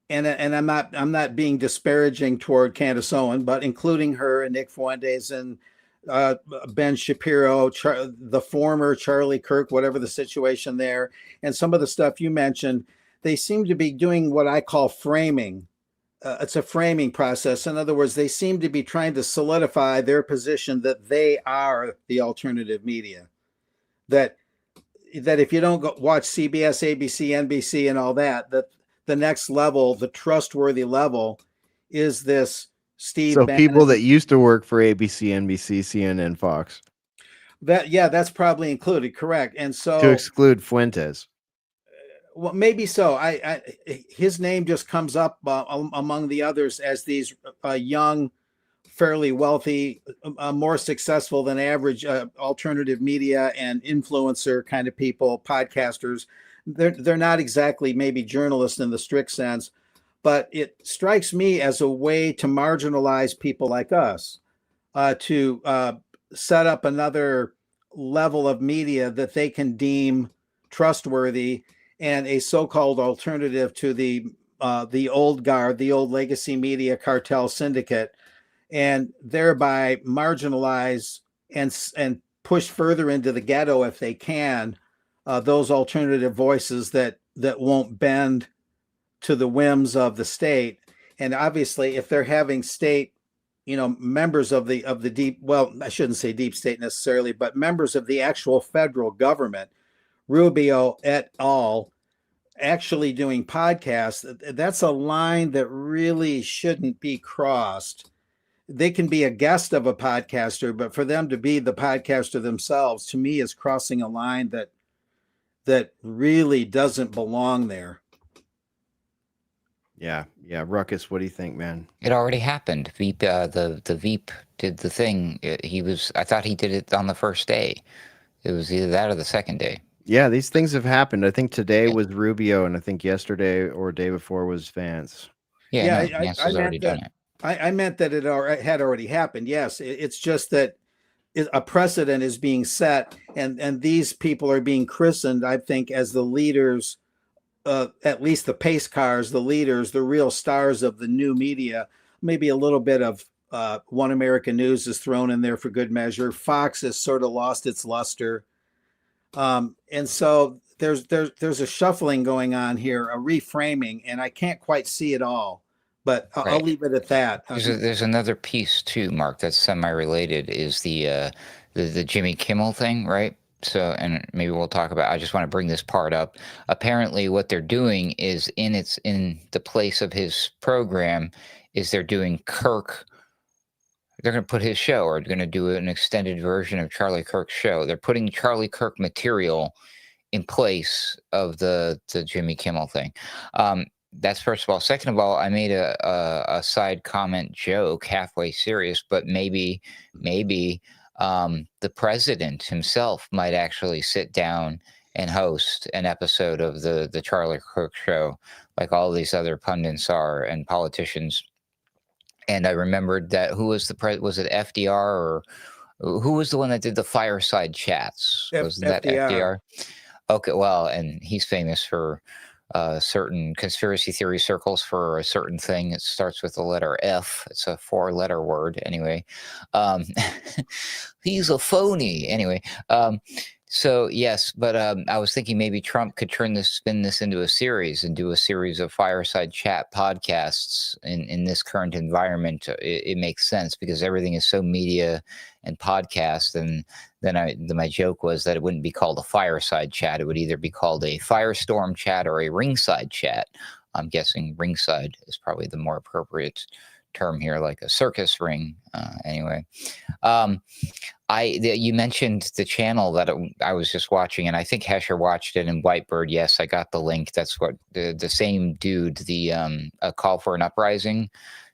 G: I'm not being disparaging toward Candace Owen, but including her and Nick Fuentes and Ben Shapiro, the former Charlie Kirk, whatever the situation there, and some of the stuff you mentioned, they seem to be doing what I call framing. It's a framing process. In other words, they seem to be trying to solidify their position that they are the alternative media. That if you don't watch CBS, ABC, NBC, and all that, that the next level, the trustworthy level, is this Steve.
C: So
G: Bannon.
C: People that used to work for ABC, NBC, CNN, Fox.
G: That's probably included, correct. And so
C: to exclude Fuentes.
G: Well, maybe so. His name just comes up among the others as these young, fairly wealthy, more successful than average alternative media and influencer kind of people, podcasters. They're not exactly maybe journalists in the strict sense, but it strikes me as a way to marginalize people like us, to set up another level of media that they can deem trustworthy and a so-called alternative to the old guard, the old legacy media cartel syndicate, and thereby marginalize and push further into the ghetto if they can, those alternative voices that won't bend to the whims of the state. And obviously, if they're having state, members of the deep, well, I shouldn't say deep state necessarily, but members of the actual federal government, Rubio et al., actually doing podcasts, that's a line that really shouldn't be crossed. they can be a guest of a podcaster, but for them to be the podcaster themselves, to me, is crossing a line that really doesn't belong there.
C: Yeah. Ruckus, what do you think, man?
E: It already happened. Veep, the Veep did the thing. I thought he did it on the first day. It was either that or the second day.
C: Yeah, these things have happened. I think today was Rubio, and I think yesterday or day before was Vance.
E: Yeah, no, Vance has already done it.
G: I meant that it had already happened. Yes, it's just that a precedent is being set, and these people are being christened, I think, as the leaders, at least the pace cars, the leaders, the real stars of the new media. Maybe a little bit of One American News is thrown in there for good measure. Fox has sort of lost its luster, and so there's a shuffling going on here, a reframing, and I can't quite see it all. But I'll leave it at that.
E: There's another piece too, Mark, that's semi-related, is the Jimmy Kimmel thing, right? So, and maybe we'll talk about. I just want to bring this part up. Apparently, what they're doing is in the place of his program, is they're doing Kirk. They're going to put his show, or going to do an extended version of Charlie Kirk's show. They're putting Charlie Kirk material in place of the Jimmy Kimmel thing. That's first of all. Second of all, I made a side comment joke, halfway serious, but maybe the president himself might actually sit down and host an episode of the Charlie Kirk show, like all these other pundits are and politicians. And I remembered that who was was it FDR, or who was the one that did the fireside chats? Wasn't that FDR? Okay, well, and he's famous for certain conspiracy theory circles for a certain thing. It starts with the letter F. It's a 4-letter word. Anyway, he's a phony. Anyway, so yes, but I was thinking maybe Trump could spin this into a series and do a series of fireside chat podcasts in this current environment. It makes sense because everything is so media and podcast. And then my joke was that it wouldn't be called a fireside chat. It would either be called a firestorm chat or a ringside chat. I'm guessing ringside is probably the more appropriate term here, like a circus ring. Anyway, you mentioned the channel that I was just watching, and I think Hesher watched it in Whitebird. Yes, I got the link. That's what the same dude, the A Call for an Uprising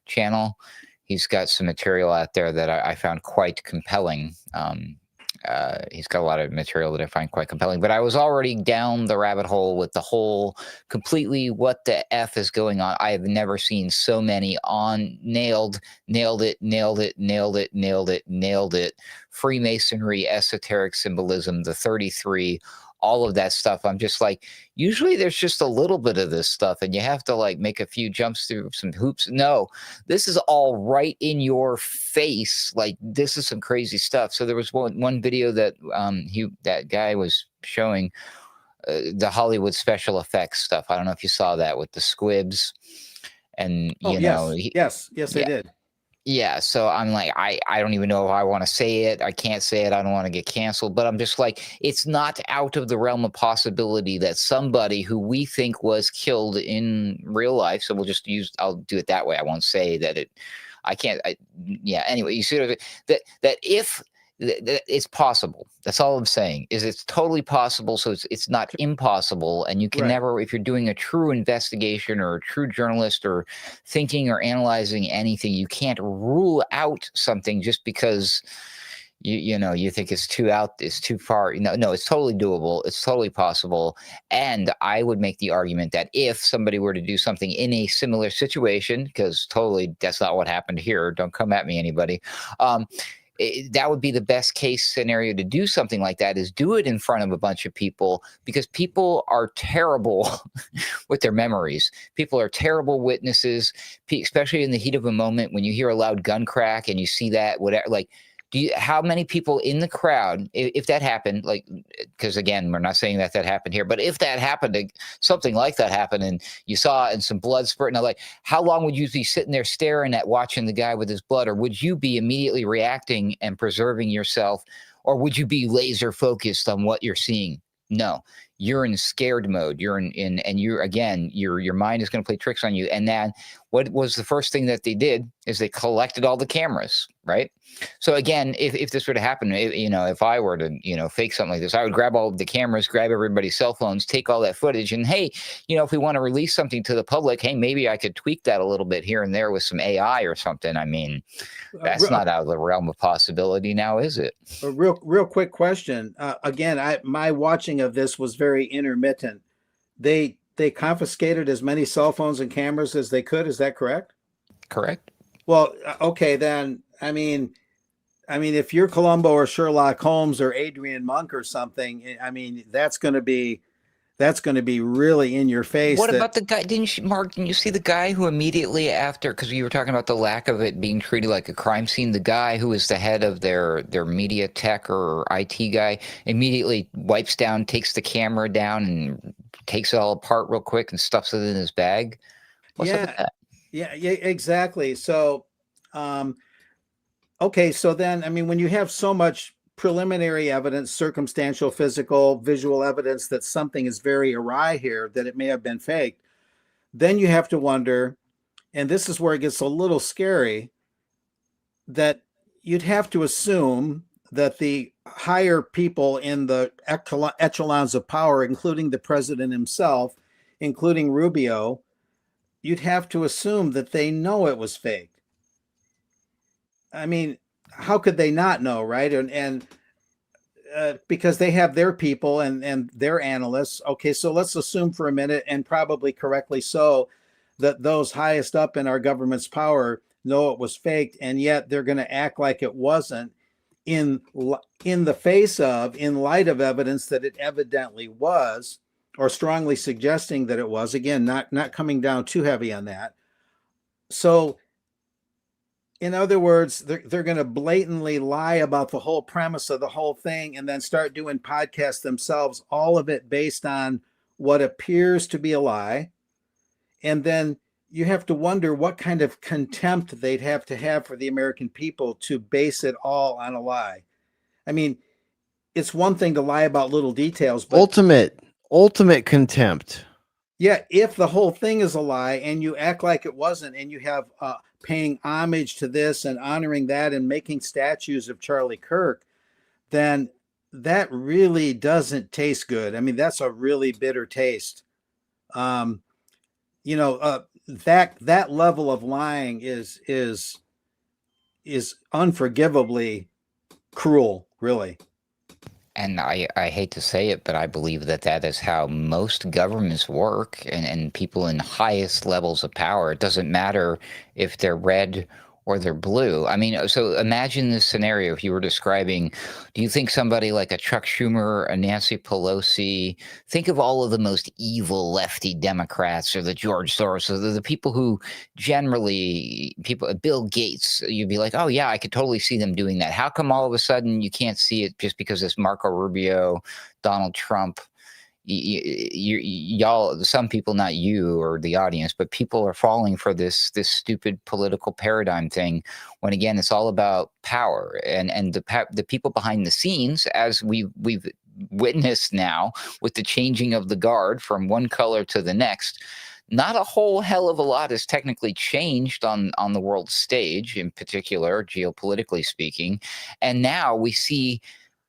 E: channel. He's got some material out there that I found quite compelling. He's got a lot of material that I find quite compelling, but I was already down the rabbit hole with the whole completely what the F is going on. I have never seen so many nailed it. Freemasonry, esoteric symbolism, the 33, all of that stuff. I'm just like, usually there's just a little bit of this stuff and you have to like make a few jumps through some hoops. No, this is all right in your face. Like, this is some crazy stuff. So there was one video that that guy was showing the Hollywood special effects stuff. I don't know if you saw that with the squibs and
G: yes, I did.
E: Yeah, so I'm like, I don't even know if I want to say it. I can't say it. I don't want to get canceled. But I'm just like, it's not out of the realm of possibility that somebody who we think was killed in real life, so I'll do it that way. I won't say that anyway, you see what that if it's possible. That's all I'm saying, is it's totally possible. So it's not impossible. And you can never, if you're doing a true investigation or a true journalist or thinking or analyzing anything, you can't rule out something just because you think it's too far. No, it's totally doable. It's totally possible. And I would make the argument that if somebody were to do something in a similar situation, because totally that's not what happened here. Don't come at me, anybody. That would be the best case scenario to do something like that, is do it in front of a bunch of people, because people are terrible with their memories. People are terrible witnesses, especially in the heat of a moment when you hear a loud gun crack and you see that, whatever, like, how many people in the crowd, if that happened, like, because again, we're not saying that happened here, but if that happened, something like that happened, and you saw and some blood spurting, like, how long would you be sitting there staring at watching the guy with his blood, or would you be immediately reacting and preserving yourself, or would you be laser focused on what you're seeing? No, you're in scared mode. You're in and you're again, your mind is going to play tricks on you. And then what was the first thing that they did is they collected all the cameras, right? So again, if this were to happen, if I were to, fake something like this, I would grab all of the cameras, grab everybody's cell phones, take all that footage, and hey, if we want to release something to the public, hey, maybe I could tweak that a little bit here and there with some AI or something. I mean, that's not out of the realm of possibility now, is it?
G: A real quick question. Again, my watching of this was very intermittent. They confiscated as many cell phones and cameras as they could. Is that correct?
E: Correct.
G: Well, okay, then. I mean, if you're Columbo or Sherlock Holmes or Adrian Monk or something, I mean, that's going to be really in your face.
E: What about the guy? Didn't you see the guy who immediately after, because you were talking about the lack of it being treated like a crime scene, the guy who is the head of their media tech or IT guy immediately wipes down, takes the camera down and takes it all apart real quick and stuffs it in his bag? What's up with that?
G: Yeah, exactly. So, okay, so then, I mean, when you have so much preliminary evidence, circumstantial, physical, visual evidence that something is very awry here, that it may have been faked, then you have to wonder, and this is where it gets a little scary, that you'd have to assume that the higher people in the echelons of power, including the president himself, including Rubio, you'd have to assume that they know it was fake. I mean, how could they not know, right? And because they have their people and their analysts. Okay, so let's assume for a minute, and probably correctly so, that those highest up in our government's power know it was faked, and yet they're going to act like it wasn't in the face of, in light of evidence that it evidently was, or strongly suggesting that it was. Again, not coming down too heavy on that. So, in other words, they're going to blatantly lie about the whole premise of the whole thing and then start doing podcasts themselves, all of it based on what appears to be a lie. And then you have to wonder what kind of contempt they'd have to have for the American people to base it all on a lie. I mean, it's one thing to lie about little details, but
C: ultimate contempt.
G: Yeah, if the whole thing is a lie and you act like it wasn't, and you have paying homage to this and honoring that and making statues of Charlie Kirk, then that really doesn't taste good. I mean, that's a really bitter taste. That level of lying is unforgivably cruel, really.
E: And I hate to say it, but I believe that is how most governments work, and people in highest levels of power. It doesn't matter if they're red or they're blue. I mean, so imagine this scenario if you were describing, do you think somebody like a Chuck Schumer, a Nancy Pelosi, think of all of the most evil lefty Democrats, or the George Soros, or the people who generally, Bill Gates, you'd be like, oh yeah, I could totally see them doing that. How come all of a sudden you can't see it just because it's Marco Rubio, Donald Trump? Y'all, some people, not you or the audience, but people are falling for this stupid political paradigm thing, when again it's all about power and the people behind the scenes, as we've witnessed now with the changing of the guard from one color to the next. Not a whole hell of a lot has technically changed on the world stage, in particular geopolitically speaking, and now we see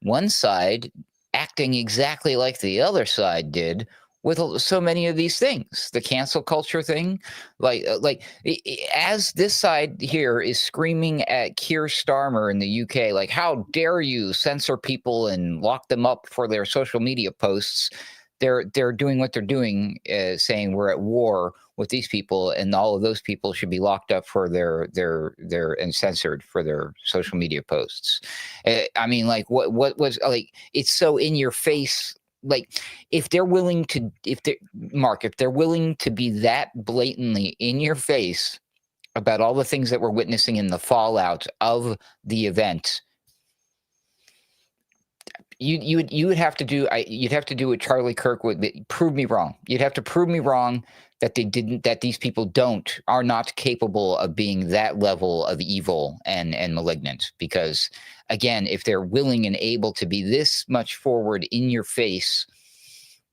E: one side acting exactly like the other side did with so many of these things. The cancel culture thing, as this side here is screaming at Keir Starmer in the UK, like, how dare you censor people and lock them up for their social media posts? They're doing what they're doing, saying we're at war with these people, and all of those people should be locked up for their and censored for their social media posts. I mean, like, what was, like, it's so in your face. Like, if they're willing to be that blatantly in your face about all the things that we're witnessing in the fallout of the event, you would have to do what Charlie Kirk would prove me wrong. You'd have to prove me wrong that these people are not capable of being that level of evil and malignant. Because again, if they're willing and able to be this much forward in your face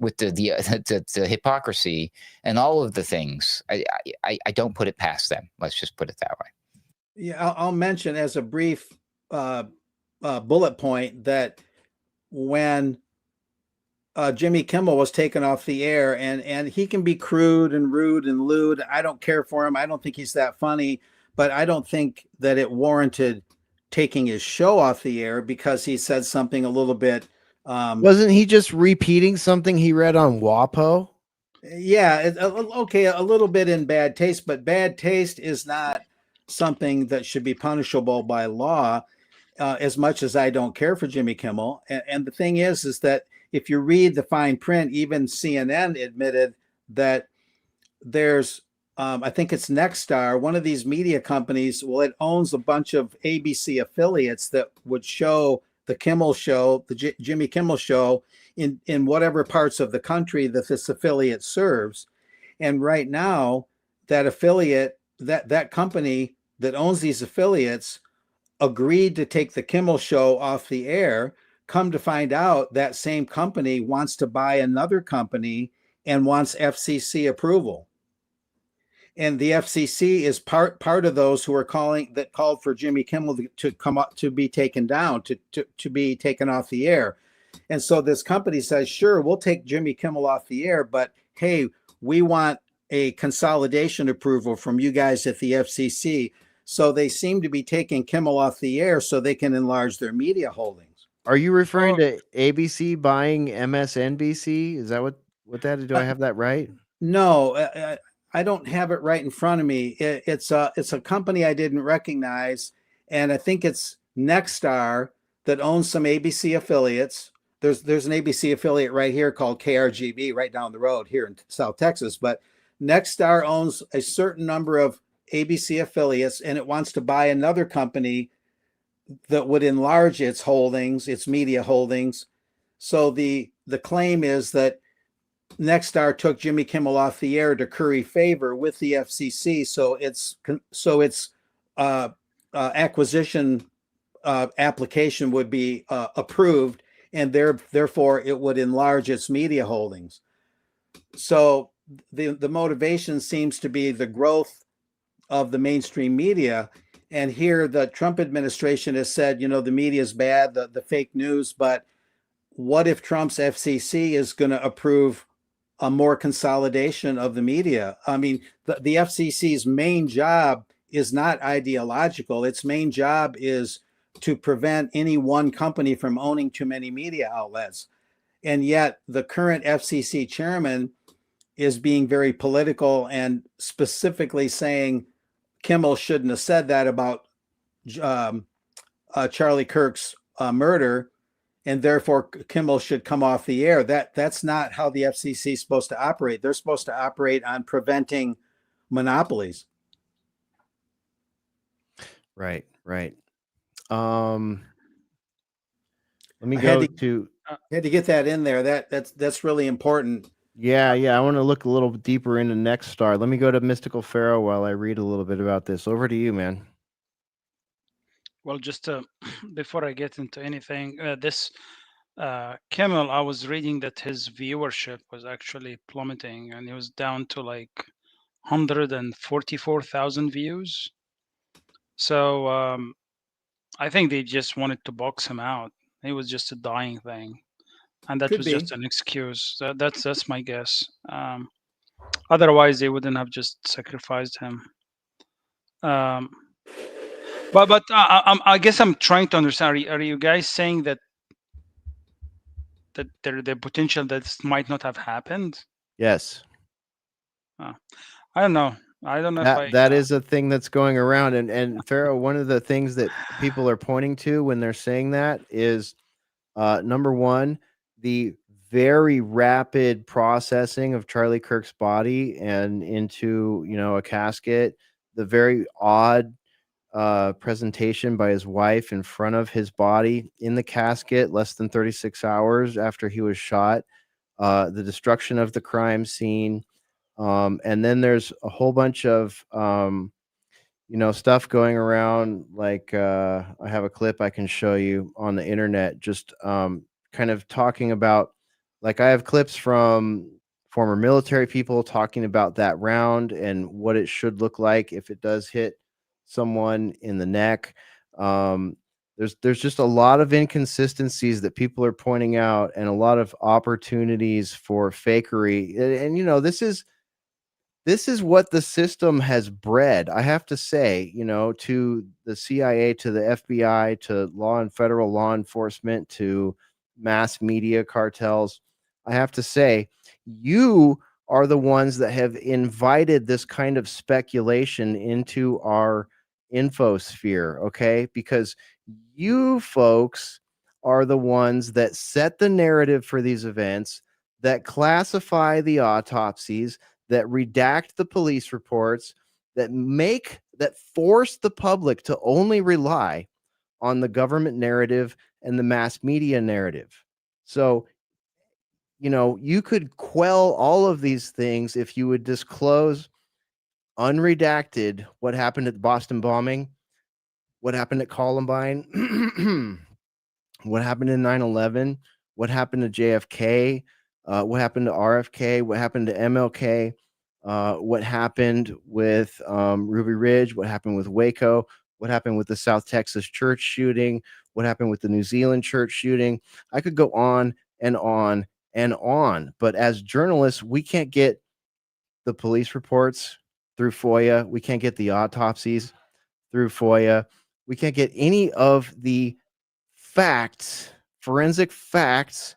E: with the hypocrisy and all of the things. I don't put it past them. Let's just put it that way.
G: Yeah, I'll mention as a brief bullet point that when Jimmy Kimmel was taken off the air, and he can be crude and rude and lewd. I don't care for him. I don't think he's that funny, but I don't think that it warranted taking his show off the air because he said something a little bit.
C: Wasn't he just repeating something he read on WAPO?
G: Yeah, okay, a little bit in bad taste, but bad taste is not something that should be punishable by law. As much as I don't care for Jimmy Kimmel, and the thing is that if you read the fine print, even CNN admitted that there's, I think it's Nexstar, one of these media companies. Well, it owns a bunch of ABC affiliates that would show the Kimmel show, the Jimmy Kimmel show, in whatever parts of the country that this affiliate serves. And right now, that affiliate, that company that owns these affiliates, agreed to take the Kimmel show off the air. Come to find out, that same company wants to buy another company and wants FCC approval. And the FCC is part of those who are called for Jimmy Kimmel to come up, to be taken down, to be taken off the air. And so this company says, sure, we'll take Jimmy Kimmel off the air, but hey, we want a consolidation approval from you guys at the FCC. So they seem to be taking Kimmel off the air so they can enlarge their media holdings.
C: Are you referring to ABC buying MSNBC? Is that what that is? Do I have that right?
G: No, I don't have it right in front of me. It's a company I didn't recognize, and I think it's Nexstar that owns some ABC affiliates. There's an ABC affiliate right here called KRGB right down the road here in South Texas, but Nexstar owns a certain number of ABC affiliates, and it wants to buy another company that would enlarge its holdings, its media holdings. So the claim is that Nexstar took Jimmy Kimmel off the air to curry favor with the FCC, so its acquisition application would be approved, and therefore it would enlarge its media holdings. So the motivation seems to be the growth of the mainstream media. And here the Trump administration has said, the media is bad, the fake news, but what if Trump's FCC is going to approve a more consolidation of the media? I mean, the FCC's main job is not ideological. Its main job is to prevent any one company from owning too many media outlets. And yet the current FCC chairman is being very political and specifically saying Kimmel shouldn't have said that about Charlie Kirk's murder, and therefore Kimmel should come off the air. That's not how the FCC is supposed to operate. They're supposed to operate on preventing monopolies.
C: Right. Let me go to.
G: Had to get that in there. That's really important.
C: Yeah. I want to look a little deeper into Nexstar. Let me go to Mystical Pharaoh while I read a little bit about this. Over to you, man.
D: Well, just before I get into anything, this Kimmel, I was reading that his viewership was actually plummeting, and it was down to like 144,000 views. So I think they just wanted to box him out. It was just a dying thing, and that was just an excuse. That's my guess. Otherwise, they wouldn't have just sacrificed him. But I guess I'm trying to understand. Are you guys saying that there the potential that this might not have happened?
C: Yes.
D: I don't know. I don't know
C: that is a thing that's going around. And Pharaoh, one of the things that people are pointing to when they're saying that is, number one, the very rapid processing of Charlie Kirk's body and into, a casket, the very odd presentation by his wife in front of his body in the casket less than 36 hours after he was shot, the destruction of the crime scene. And then there's a whole bunch of, stuff going around. Like I have a clip I can show you on the internet, just kind of talking about Like I have clips from former military people talking about that round and what it should look like if it does hit someone in the neck. Um, there's just a lot of inconsistencies that people are pointing out and a lot of opportunities for fakery. And you know, this is what the system has bred. I have to say, you know, to the CIA, to the FBI, to federal law enforcement, to mass media cartels. I have to say, you are the ones that have invited this kind of speculation into our infosphere, okay? Because you folks are the ones that set the narrative for these events, that classify the autopsies, that redact the police reports, that force the public to only rely on the government narrative and the mass media narrative. So, you know, you could quell all of these things if you would disclose unredacted what happened at the Boston bombing, what happened at Columbine, what happened in 9/11, what happened to JFK, what happened to RFK, what happened to MLK, what happened with Ruby Ridge, what happened with Waco, what happened with the South Texas church shooting, what happened with the New Zealand church shooting. I could go on and on and on. But as journalists, we can't get the police reports through FOIA. We can't get the autopsies through FOIA. We can't get any of the facts, forensic facts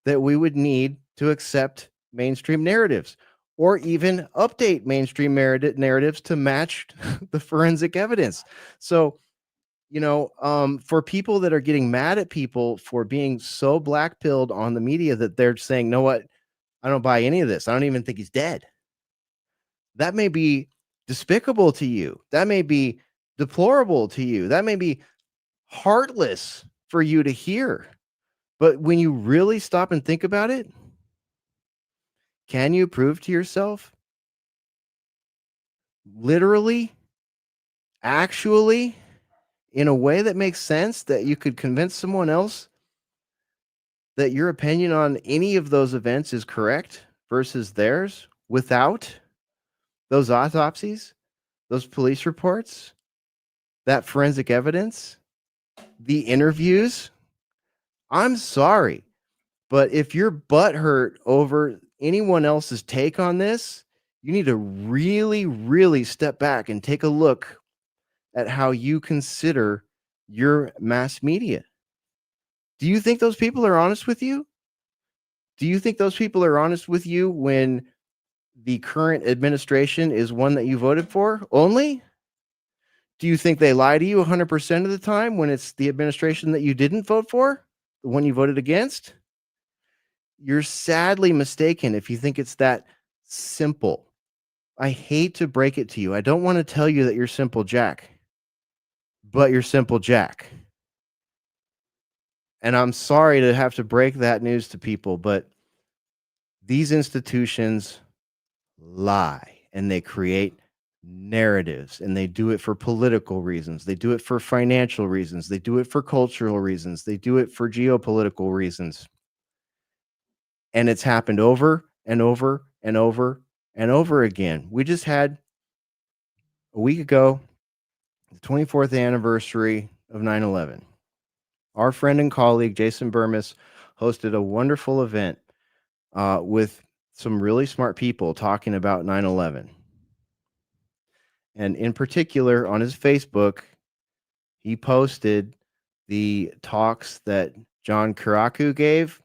C: that we would need to accept mainstream narratives or even update mainstream narratives to match the forensic evidence. So, you know, for people that are getting mad at people for being so black-pilled on the media that they're saying, "No, what? I don't buy any of this. I don't even think he's dead." That may be despicable to you. That may be deplorable to you. That may be heartless for you to hear. But when you really stop and think about it, can you prove to yourself, literally, actually, in a way that makes sense, that you could convince someone else that your opinion on any of those events is correct versus theirs without those autopsies, those police reports, that forensic evidence, the interviews? I'm sorry, but if you're butthurt over anyone else's take on this, you need to really, really step back and take a look at how you consider your mass media. Do you think those people are honest with you? Do you think those people are honest with you when the current administration is one that you voted for only? Do you think they lie to you 100% of the time when it's the administration that you didn't vote for, the one you voted against? You're sadly mistaken if you think it's that simple. I hate to break it to you. I don't want to tell you that you're simple Jack, but you're simple Jack. And I'm sorry to have to break that news to people, but these institutions lie and they create narratives, and they do it for political reasons. They do it for financial reasons. They do it for cultural reasons. They do it for geopolitical reasons. And it's happened over and over and over and over again. We just had a week ago, the 24th anniversary of 9/11. Our friend and colleague, Jason Burmis, hosted a wonderful event with some really smart people talking about 9/11. And in particular, on his Facebook, he posted the talks that John Kiraku gave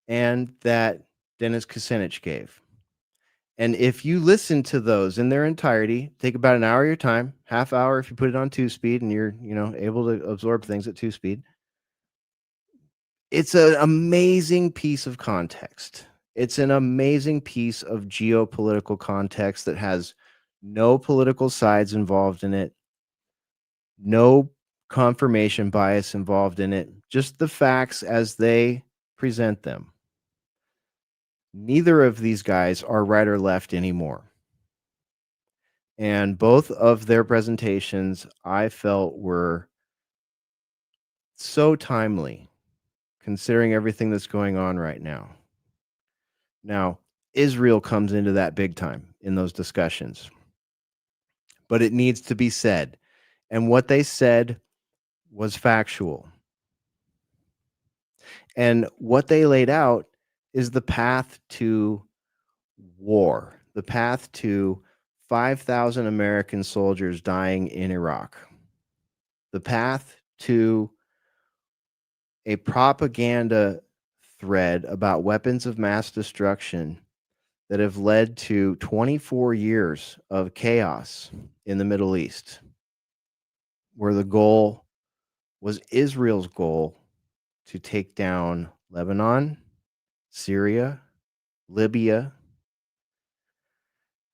C: and that Dennis Kucinich gave. And if you listen to those in their entirety, take about an hour of your time, half hour if you put it on 2-speed and you're, you know, able to absorb things at 2-speed. It's an amazing piece of context. It's an amazing piece of geopolitical context that has no political sides involved in it, no confirmation bias involved in it, just the facts as they present them. Neither of these guys are right or left anymore. And both of their presentations I felt were so timely, considering everything that's going on right now. Now, Israel comes into that big time in those discussions, but it needs to be said. And what they said was factual. And what they laid out is the path to war, the path to 5,000 American soldiers dying in Iraq, the path to a propaganda thread about weapons of mass destruction that have led to 24 years of chaos in the Middle East, where the goal was Israel's goal to take down Lebanon, Syria, Libya,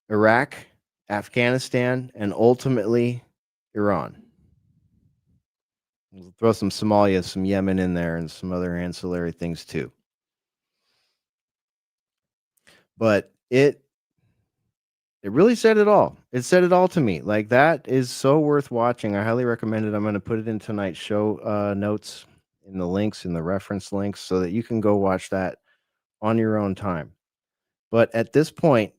C: Iraq, Afghanistan, and ultimately Iran. We'll throw some Somalia, some Yemen in there, and some other ancillary things too. But it really said it all. It said it all to me. Like, that is so worth watching. I highly recommend it. I'm going to put it in tonight's show notes, in the links, in the reference links, so that you can go watch that on your own time. But at this point,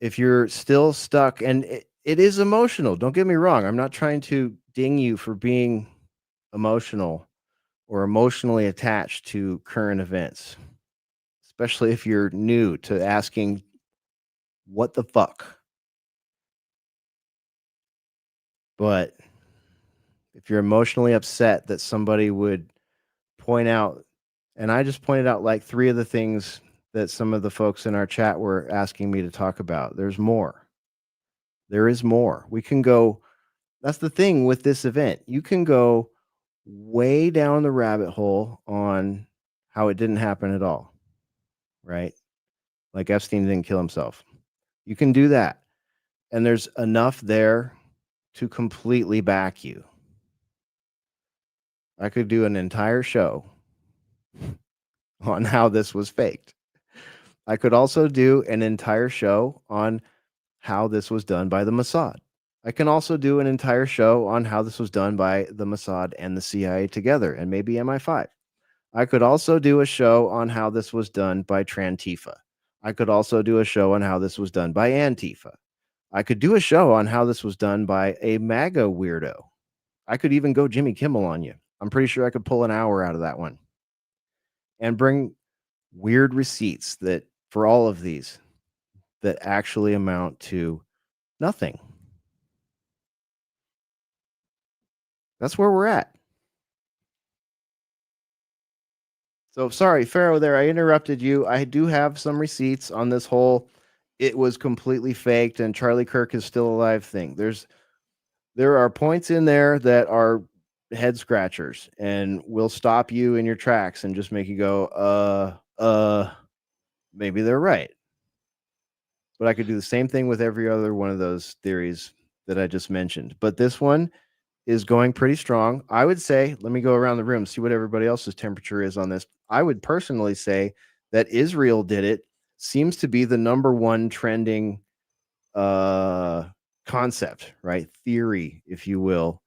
C: if you're still stuck, and it is emotional, don't get me wrong. I'm not trying to ding you for being emotional or emotionally attached to current events, especially if you're new to asking, what the fuck? But if you're emotionally upset that somebody would point out, and I just pointed out like 3 of the things that some of the folks in our chat were asking me to talk about. There's more. There is more. We can go. That's the thing with this event. You can go way down the rabbit hole on how it didn't happen at all, right? Like Epstein didn't kill himself. You can do that. And there's enough there to completely back you. I could do an entire show on how this was faked. I could also do an entire show on how this was done by the Mossad. I can also do an entire show on how this was done by the Mossad and the CIA together, and maybe MI5. I could also do a show on how this was done by Trantifa. I could also do a show on how this was done by Antifa. I could do a show on how this was done by a MAGA weirdo. I could even go Jimmy Kimmel on you. I'm pretty sure I could pull an hour out of that one and bring weird receipts that for all of these that actually amount to nothing. That's where we're at. So sorry, Pharaoh, there, I interrupted you. I do have some receipts on this whole it was completely faked and Charlie Kirk is still alive thing. There are points in there that are head scratchers and will stop you in your tracks and just make you go, maybe they're right. But I could do the same thing with every other one of those theories that I just mentioned. But this one is going pretty strong. I would say, let me go around the room, see what everybody else's temperature is on this. I would personally say that Israel did it seems to be the number one trending concept, right? Theory, if you will.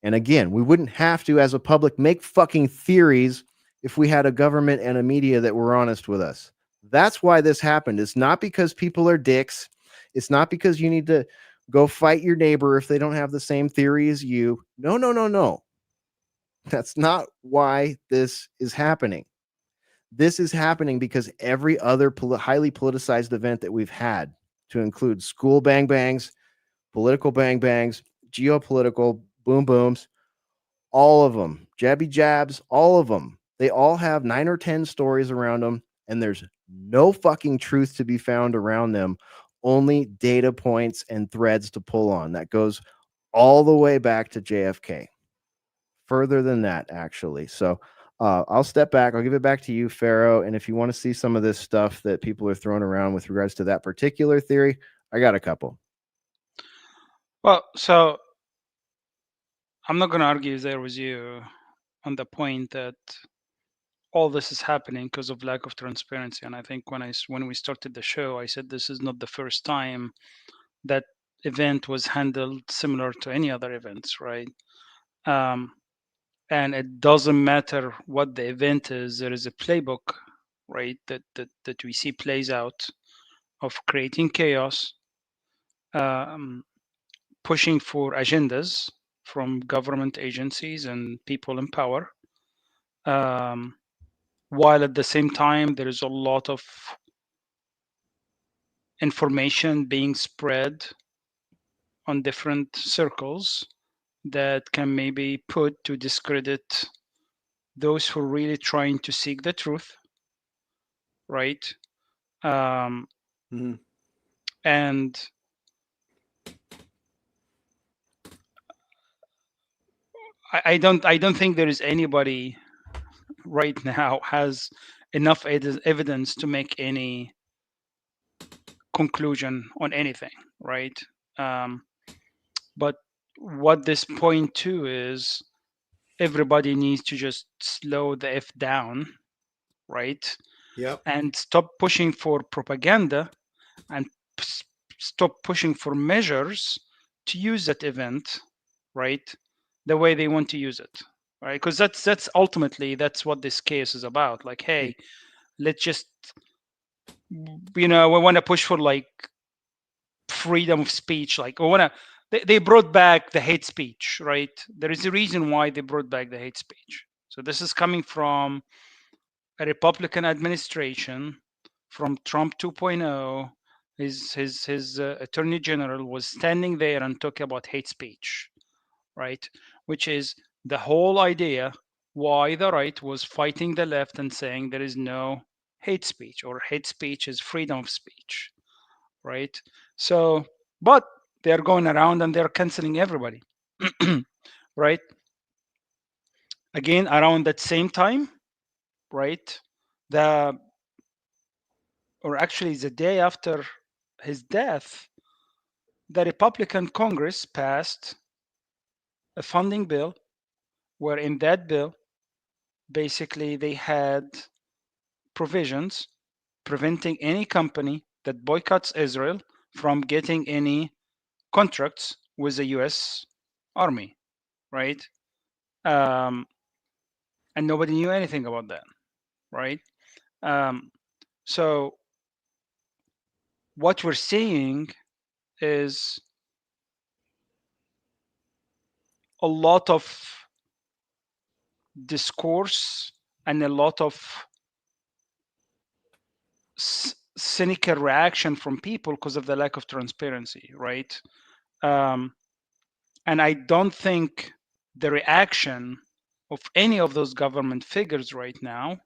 C: And again, we wouldn't have to, as a public, make fucking theories if we had a government and a media that were honest with us. That's why this happened. It's not because people are dicks. It's not because you need to go fight your neighbor if they don't have the same theory as you. No. That's not why this is happening. This is happening because every other highly politicized event that we've had, to include school bang bangs, political bang bangs, geopolitical boom booms, all of them, jabby jabs, all of them, they all have 9 or 10 stories around them, and there's no fucking truth to be found around them, only data points and threads to pull on. That goes all the way back to JFK. Further than that, actually. So I'll step back. I'll give it back to you, Pharaoh. And if you want to see some of this stuff that people are throwing around with regards to that particular theory, I got a couple.
D: Well, so I'm not going to argue there with you on the point that all this is happening because of lack of transparency. And I think when we started the show, I said this is not the first time that event was handled similar to any other events, right? And it doesn't matter what the event is. There is a playbook right, that we see plays out of creating chaos, pushing for agendas from government agencies and people in power, while at the same time there is a lot of information being spread on different circles that can maybe put to discredit those who are really trying to seek the truth, right? And I don't think there is anybody right now has enough evidence to make any conclusion on anything, right? But what this point to is everybody needs to just slow the F down, right?
G: Yep.
D: And stop pushing for propaganda and stop pushing for measures to use that event, right, the way they want to use it, right? Because that's ultimately that's what this case is about. Like, hey, let's just, we want to push for like freedom of speech. Like, we want to. They brought back the hate speech, right? There is a reason why they brought back the hate speech. So this is coming from a Republican administration, from Trump 2.0. His attorney general was standing there and talking about hate speech, right? Which is the whole idea why the right was fighting the left and saying there is no hate speech, or hate speech is freedom of speech, right? So, but they're going around and they're canceling everybody, right? Again, around that same time, right? Or actually the day after his death, the Republican Congress passed a funding bill where in that bill, basically they had provisions preventing any company that boycotts Israel from getting any contracts with the US Army, right? And nobody knew anything about that, right? So what we're seeing is a lot of discourse and a lot of cynical reaction from people because of the lack of transparency, right? And I don't think the reaction of any of those government figures right now,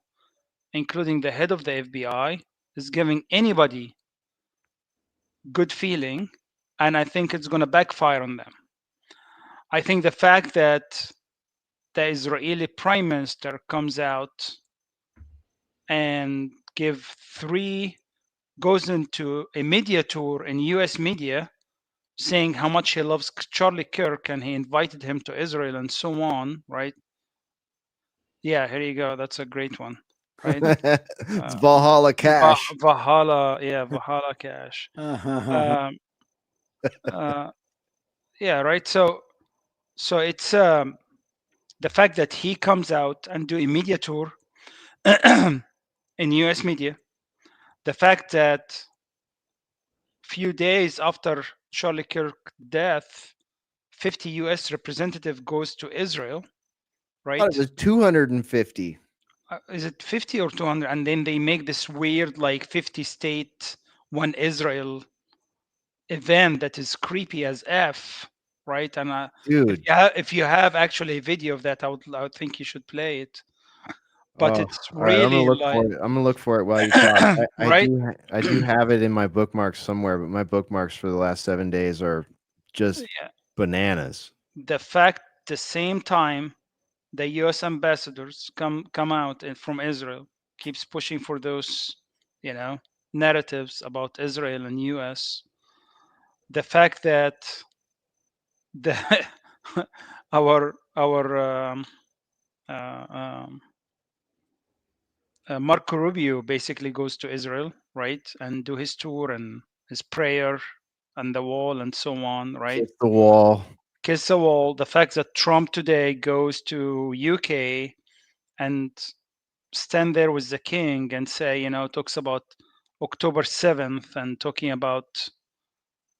D: including the head of the FBI, is giving anybody good feeling, and I think it's going to backfire on them. I think the fact that the Israeli prime minister comes out and goes into a media tour in US media saying how much he loves Charlie Kirk and he invited him to Israel and so on, right? Yeah, here you go. That's a great one, right?
C: It's Valhalla Cash.
D: Valhalla, yeah, Valhalla Cash. Yeah, right. So it's the fact that he comes out and do a media tour in US media, the fact that few days after Charlie Kirk's death, 50 US representative goes to Israel, right?
C: It was 250.
D: Is it 50 or 200? And then they make this weird like 50 state, one Israel event that is creepy as F, right? And
C: Dude,
D: if you have actually a video of that, I would think you should play it. But it's
C: all right, I'm
D: really
C: gonna look
D: like,
C: for it. I'm gonna look for it while you talk.
D: right?
C: I do have it in my bookmarks somewhere, but my bookmarks for the last 7 days are just bananas.
D: The fact, the same time, the U.S. ambassadors come out from Israel, keeps pushing for those, narratives about Israel and U.S. The fact that the our Marco Rubio basically goes to Israel, right, and do his tour and his prayer and the wall and so on, right?
C: Kiss the wall.
D: Kiss the wall. The fact that Trump today goes to UK and stand there with the king and say, talks about October 7th and talking about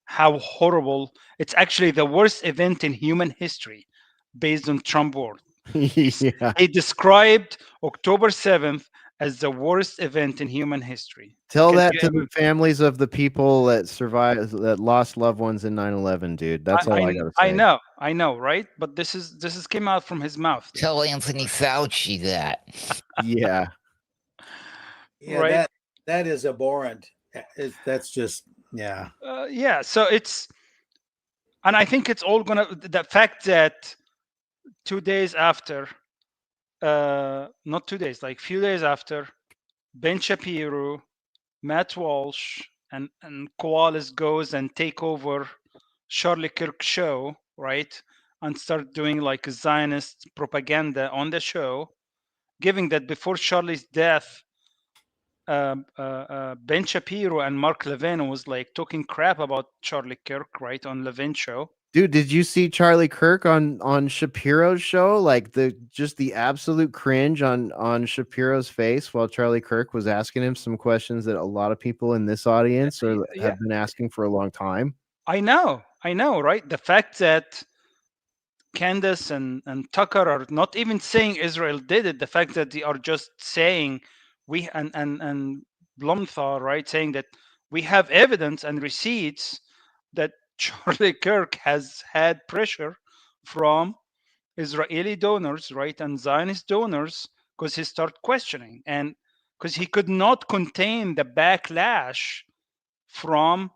D: how horrible it's actually the worst event in human history based on Trump word.
C: Yeah.
D: He described October 7th as the worst event in human history.
C: Tell
D: Can
C: that
D: you
C: to the families of the people that survived, that lost loved ones in 9/11, dude. That's all I gotta say.
D: I know, right? But this is came out from his mouth,
E: Tell Anthony Fauci that.
C: Yeah.
G: Yeah,
D: right?
G: that is abhorrent. That's just yeah.
D: Yeah. So and I think it's all gonna the fact that 2 days after, not 2 days, like few days after, Ben Shapiro, Matt Walsh, and Koalas goes and take over Charlie Kirk show, right? And start doing like Zionist propaganda on the show, giving that before Charlie's death, Ben Shapiro and Mark Levin was like talking crap about Charlie Kirk, right, on Levin show.
C: Dude, did you see Charlie Kirk on Shapiro's show? Like the absolute cringe on Shapiro's face while Charlie Kirk was asking him some questions that a lot of people in this audience or
D: Yeah,
C: have been asking for a long time.
D: I know, right? The fact that Candace and Tucker are not even saying Israel did it. The fact that they are just saying we and Blomthal, right, saying that we have evidence and receipts that Charlie Kirk has had pressure from Israeli donors, right, and Zionist donors, because he started questioning and because he could not contain the backlash from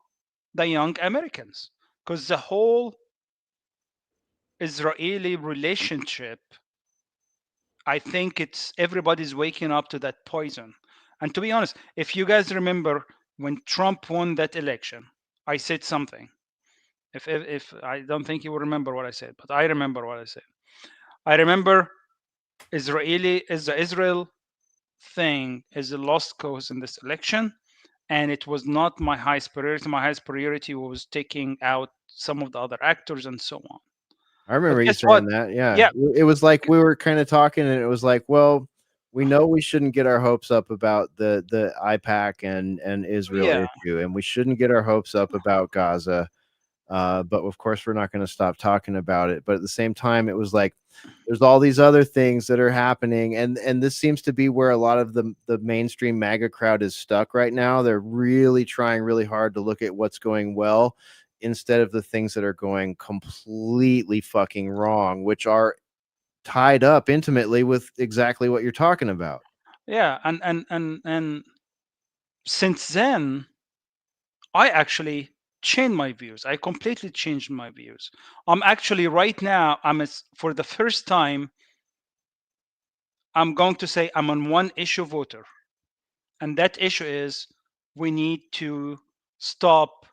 D: the young Americans, because the whole Israeli relationship, I think it's everybody's waking up to that poison. And to be honest, if you guys remember when Trump won that election, I said something. If I don't think you will remember what I said, but I remember what I said. I remember the Israel thing is a lost cause in this election, and it was not my highest priority. My highest priority was taking out some of the other actors and so on.
C: I
D: But
C: remember you
D: guess what?
C: saying that. Yeah.
D: Yeah,
C: It was like we were kind of talking and it was like, well, we know we shouldn't get our hopes up about the IPAC and Israel
D: yeah,
C: issue, and we shouldn't get our hopes up about Gaza. But of course, we're not going to stop talking about it. But at the same time, it was like there's all these other things that are happening, and this seems to be where a lot of the mainstream MAGA crowd is stuck right now. They're really trying really hard to look at what's going well instead of the things that are going completely fucking wrong, which are tied up intimately with exactly what you're talking about.
D: yeah, and since then, I actually changed my views. I completely changed my views. I'm actually right now. For the first time, I'm going to say I'm on one issue voter, and that issue is we need to stop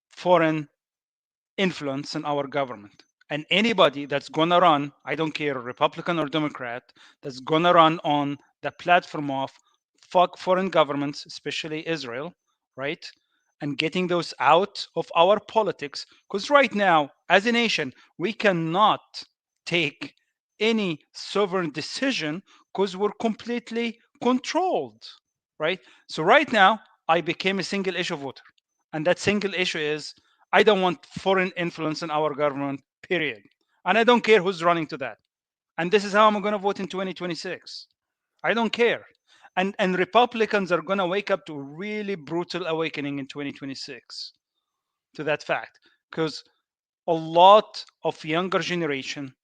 D: foreign influence in our government. And anybody that's going to run, I don't care, Republican or Democrat, that's going to run on the platform of fuck foreign governments, especially Israel, right? And getting those out of our politics. Because right now, as a nation, we cannot take any sovereign decision because we're completely controlled, right? So right now, I became a single issue voter. And that single issue is I don't want foreign influence in our government, period. And I don't care who's running to that. And this is how I'm going to vote in 2026. I don't care. And Republicans are going to wake up to a really brutal awakening in 2026 to that fact, because a lot of younger generation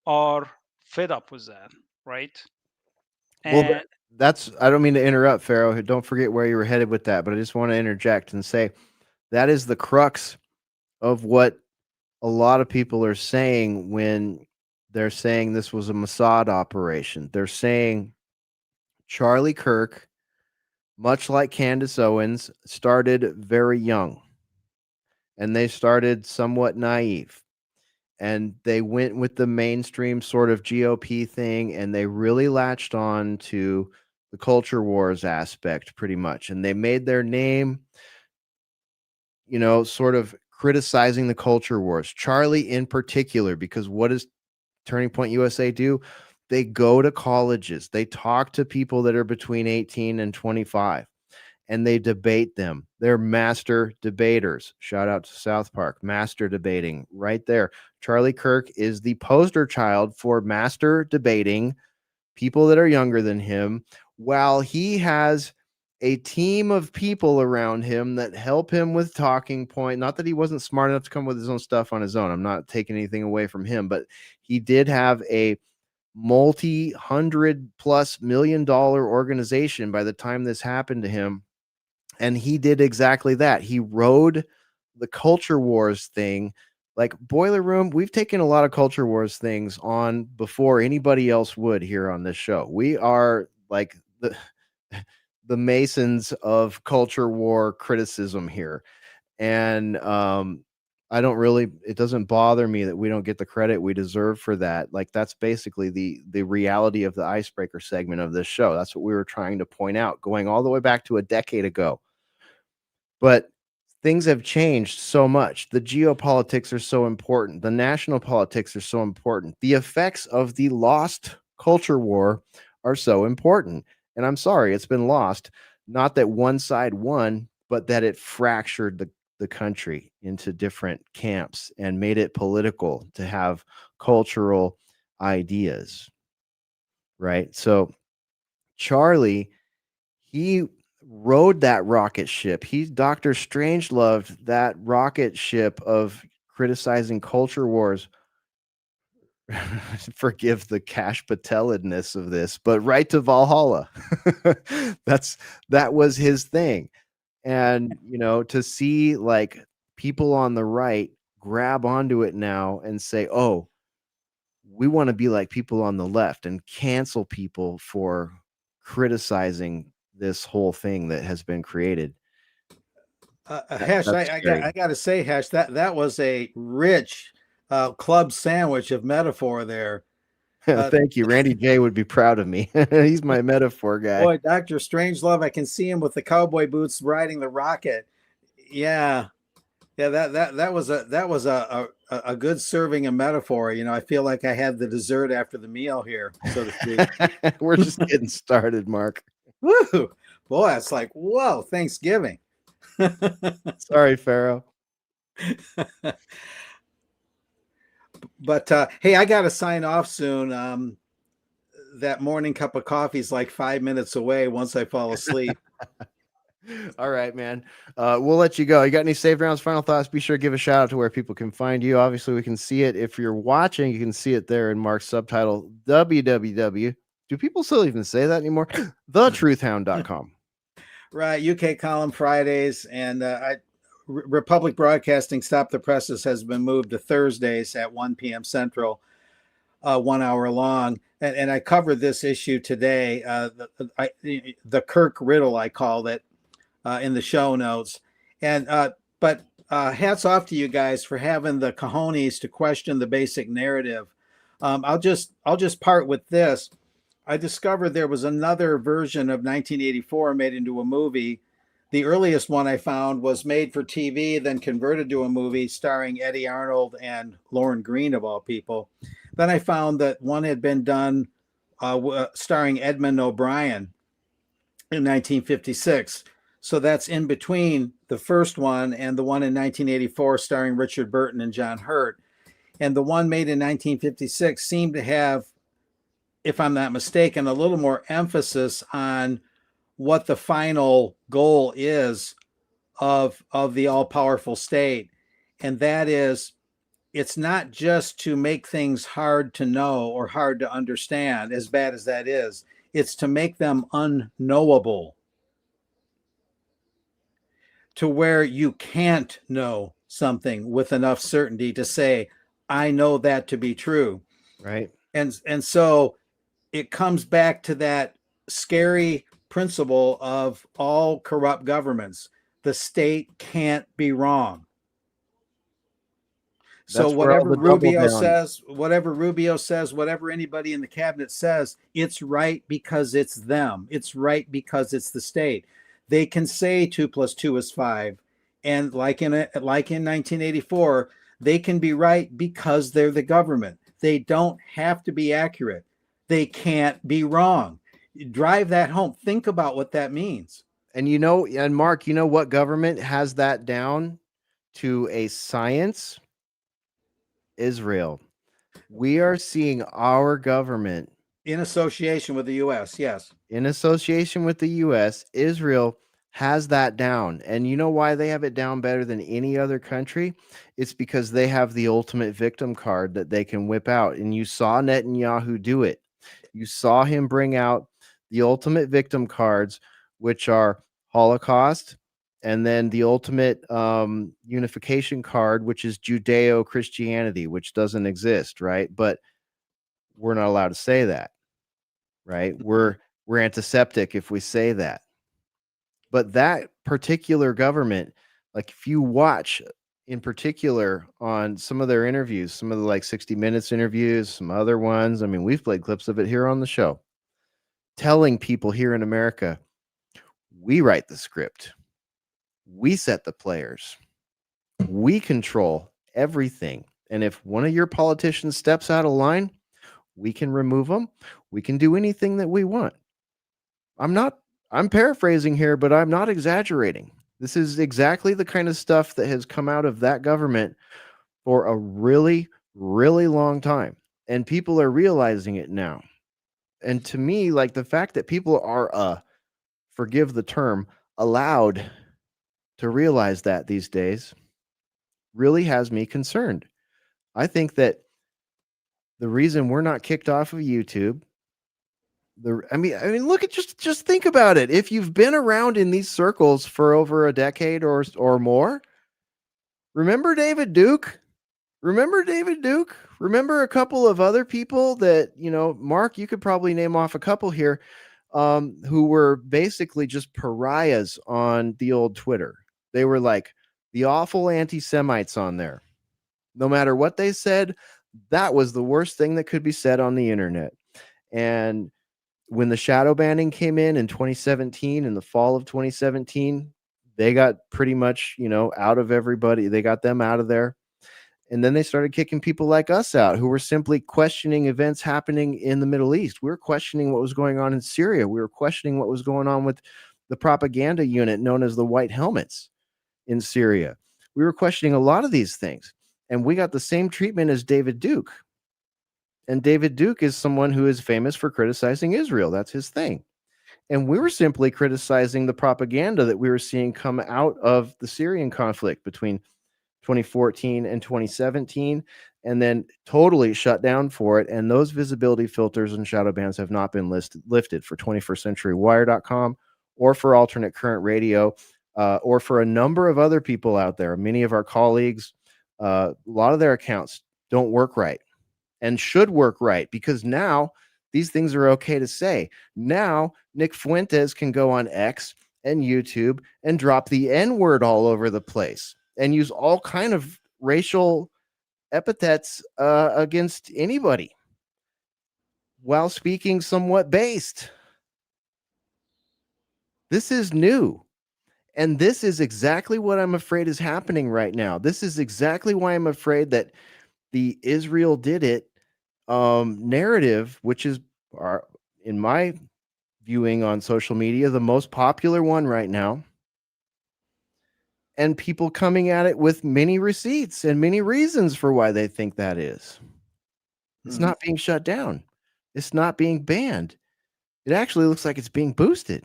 D: are fed up with that, right?
C: Well,
D: And
C: that's, I don't mean to interrupt, Pharaoh. Don't forget where you were headed with that, but I just want to interject and say that is the crux of what a lot of people are saying when they're saying this was a Mossad operation. They're saying Charlie Kirk, much like Candace Owens, started very young and they started somewhat naive. And they went with the mainstream sort of GOP thing and they really latched on to the culture wars aspect pretty much. And they made their name, sort of criticizing the culture wars. Charlie in particular, because what does Turning Point USA do? They go to colleges. They talk to people that are between 18 and 25, and they debate them. They're master debaters. Shout out to South Park, master debating right there. Charlie Kirk is the poster child for master debating people that are younger than him, while he has a team of people around him that help him with talking point. Not that he wasn't smart enough to come with his own stuff on his own. I'm not taking anything away from him, but he did have a multi-$100+ million organization by the time this happened to him. And he did exactly that. He rode the culture wars thing. Like Boiler Room, we've taken a lot of culture wars things on before anybody else would here on this show. We are like the Masons of culture war criticism here. And it doesn't bother me that we don't get the credit we deserve for that. Like, that's basically the reality of the icebreaker segment of this show. That's what we were trying to point out, going all the way back to a decade ago. But things have changed so much. The geopolitics are so important. The national politics are so important. The effects of the lost culture war are so important. And I'm sorry, it's been lost. Not that one side won, but that it fractured the country into different camps and made it political to have cultural ideas. Right? So Charlie, he rode that rocket ship. Dr. Strangeloved that rocket ship of criticizing culture wars. Forgive the Cash Pateledness of this, but right to Valhalla. That was his thing. And, to see like people on the right grab onto it now and say, oh, we want to be like people on the left, and cancel people for criticizing this whole thing that has been created.
G: Hesh, I got to say, Hesh, that was a rich club sandwich of metaphor there.
C: Thank you. Randy J would be proud of me. He's my metaphor guy.
G: Boy, Dr. Strangelove, I can see him with the cowboy boots riding the rocket. Yeah. That was a good serving of metaphor. I feel like I had the dessert after the meal here, so to speak.
C: We're just getting started, Mark.
G: Woo! Boy, it's like, whoa, Thanksgiving.
C: Sorry, Pharaoh.
G: But hey, I got to sign off soon. That morning cup of coffee is like 5 minutes away once I fall asleep.
C: All right, man. We'll let you go. You got any save rounds, final thoughts? Be sure to give a shout out to where people can find you. Obviously, we can see it. If you're watching, you can see it there in Mark's subtitle, www. Do people still even say that anymore? thetruthhound.com.
G: Right. UK column Fridays, and Republic Broadcasting Stop the Presses has been moved to Thursdays at 1 p.m. Central, 1 hour long. And I covered this issue today, the Kirk riddle, I called it, in the show notes. But hats off to you guys for having the cojones to question the basic narrative. I'll just part with this. I discovered there was another version of 1984 made into a movie. The earliest one I found was made for TV, then converted to a movie starring Eddie Arnold and Lauren Green, of all people. Then I found that one had been done starring Edmund O'Brien in 1956. So that's in between the first one and the one in 1984 starring Richard Burton and John Hurt. And the one made in 1956 seemed to have, if I'm not mistaken, a little more emphasis on what the final goal is of the all-powerful state. And that is, it's not just to make things hard to know or hard to understand, as bad as that is. It's to make them unknowable, to where you can't know something with enough certainty to say, I know that to be true.
C: Right.
G: And so it comes back to that scary principle of all corrupt governments. The state can't be wrong. So whatever Rubio says, whatever anybody in the cabinet says, it's right because it's them. It's right because it's the state. They can say 2 + 2 is 5. And like in 1984, they can be right because they're the government. They don't have to be accurate. They can't be wrong. Drive that home. Think about what that means.
C: And and Mark, you know what government has that down to a science? Israel. We are seeing our government
G: In association with the U.S., yes.
C: in association with the US, Israel has that down. And you know why they have it down better than any other country? It's because they have the ultimate victim card that they can whip out. And you saw Netanyahu do it. You saw him bring out the ultimate victim cards, which are Holocaust, and then the ultimate unification card, which is Judeo Christianity, which doesn't exist, right? But we're not allowed to say that, right? We're antiseptic if we say that. But that particular government, like if you watch in particular on some of their interviews, some of the like 60 Minutes interviews, some other ones, I mean, we've played clips of it here on the show, telling people here in America, we write the script, we set the players, we control everything. And if one of your politicians steps out of line, we can remove them. We can do anything that we want. I'm paraphrasing here, but I'm not exaggerating. This is exactly the kind of stuff that has come out of that government for a really, really long time. And people are realizing it now. And to me, like the fact that people are, forgive the term, allowed to realize that these days really has me concerned. I think that the reason we're not kicked off of YouTube, I mean, look at just think about it. If you've been around in these circles for over a decade or more, remember David Duke? Remember David Duke? Remember a couple of other people that, Mark, you could probably name off a couple here, who were basically just pariahs on the old Twitter. They were like the awful anti-Semites on there. No matter what they said, that was the worst thing that could be said on the internet. And when the shadow banning came in 2017, in the fall of 2017, they got pretty much, out of everybody. They got them out of there. And then they started kicking people like us out who were simply questioning events happening in the Middle East. We were questioning what was going on in Syria. We were questioning what was going on with the propaganda unit known as the White Helmets in Syria. We were questioning a lot of these things. And we got the same treatment as David Duke. And David Duke is someone who is famous for criticizing Israel. That's his thing. And we were simply criticizing the propaganda that we were seeing come out of the Syrian conflict between 2014 and 2017, and then totally shut down for it. And those visibility filters and shadow bans have not been lifted for 21stCenturyWire.com or for Alternate Current Radio, or for a number of other people out there. Many of our colleagues, a lot of their accounts don't work right and should work right, because now these things are okay to say. Now Nick Fuentes can go on X and YouTube and drop the N-word all over the place and use all kind of racial epithets against anybody while speaking somewhat based. This is new. And this is exactly what I'm afraid is happening right now. This is exactly why I'm afraid that the Israel did it narrative, which is, in my viewing on social media, the most popular one right now, and people coming at it with many receipts and many reasons for why they think that is. It's not being shut down. It's not being banned. It actually looks like it's being boosted.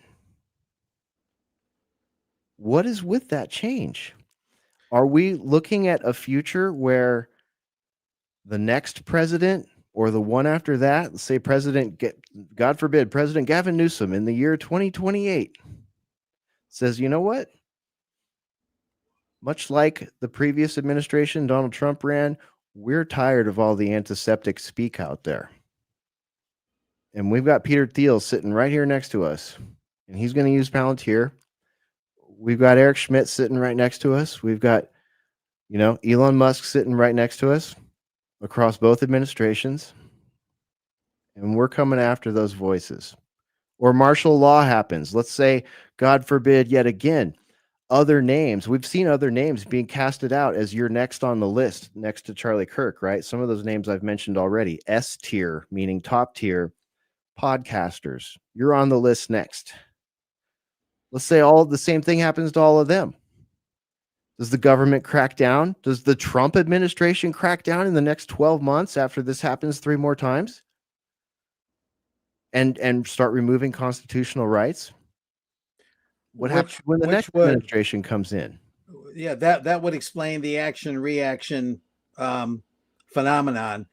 C: What is with that change? Are we looking at a future where the next president or the one after that, let's say God forbid, President Gavin Newsom in the year 2028 says, you know what? Much like the previous administration Donald Trump ran, we're tired of all the antiseptic speak out there. And we've got Peter Thiel sitting right here next to us, and he's going to use Palantir. We've got Eric Schmidt sitting right next to us. We've got, Elon Musk sitting right next to us across both administrations. And we're coming after those voices. Or martial law happens. Let's say, God forbid, yet again, other names. We've seen other names being casted out as you're next on the list, next to Charlie Kirk, right? Some of those names I've mentioned already. S tier, meaning top tier, podcasters. You're on the list next. Let's say all the same thing happens to all of them. Does the government crack down? Does the Trump administration crack down in the next 12 months after this happens 3 more times? And start removing constitutional rights? What happens when the next administration comes in?
G: Yeah, that would explain the action reaction phenomenon.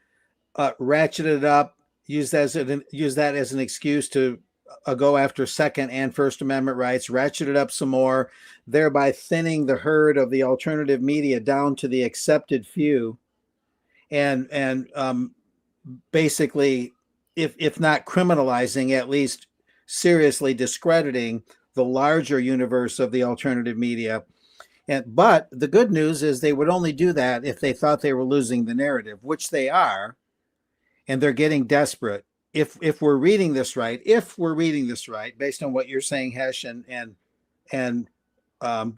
G: Ratchet it up, use that as an excuse to go after Second and First Amendment rights, ratchet it up some more, thereby thinning the herd of the alternative media down to the accepted few, and basically, if not criminalizing, at least seriously discrediting the larger universe of the alternative media. But the good news is they would only do that if they thought they were losing the narrative, which they are, and they're getting desperate. If we're reading this right, based on what you're saying, Hesh and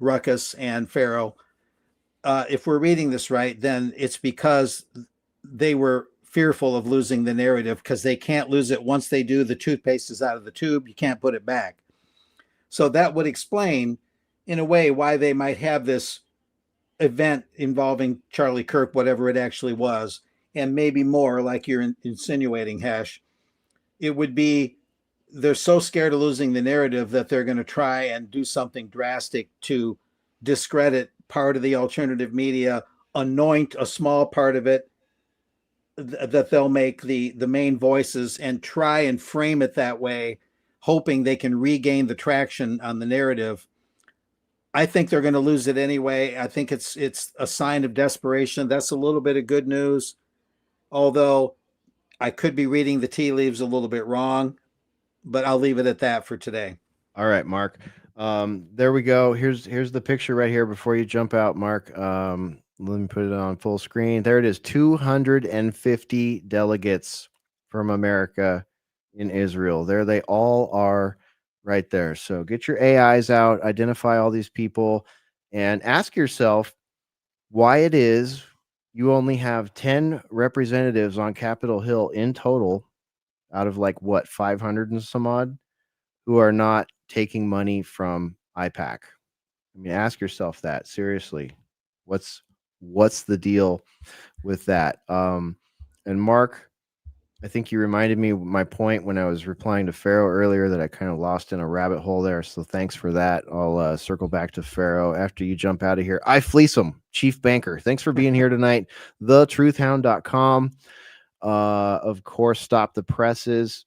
G: Ruckus and Pharaoh, if we're reading this right, then it's because they were fearful of losing the narrative, because they can't lose it. Once they do, the toothpaste is out of the tube. You can't put it back. So that would explain, in a way, why they might have this event involving Charlie Kirk, whatever it actually was, and maybe more, like you're insinuating, Hash. It would be they're so scared of losing the narrative that they're going to try and do something drastic to discredit part of the alternative media, anoint a small part of it that they'll make the main voices, and try and frame it that way, hoping they can regain the traction on the narrative. I think they're going to lose it anyway. I think it's a sign of desperation. That's a little bit of good news, although I could be reading the tea leaves a little bit wrong, but I'll leave it at that for today.
C: All right, Mark. There we go. Here's the picture right here before you jump out, Mark. Let me put it on full screen. There it is. 250 delegates from America in Israel. There they all are right there. So get your AIs out, identify all these people, and ask yourself why it is you only have 10 representatives on Capitol Hill in total out of 500 and some odd who are not taking money from IPAC. I mean, ask yourself that seriously. What's the deal with that? And Mark, I think you reminded me of my point when I was replying to Pharaoh earlier that I kind of lost in a rabbit hole there. So thanks for that. I'll circle back to Pharaoh after you jump out of here. I fleece him, Chief Banker. Thanks for being here tonight. thetruthhound.com. Of course, Stop the Presses.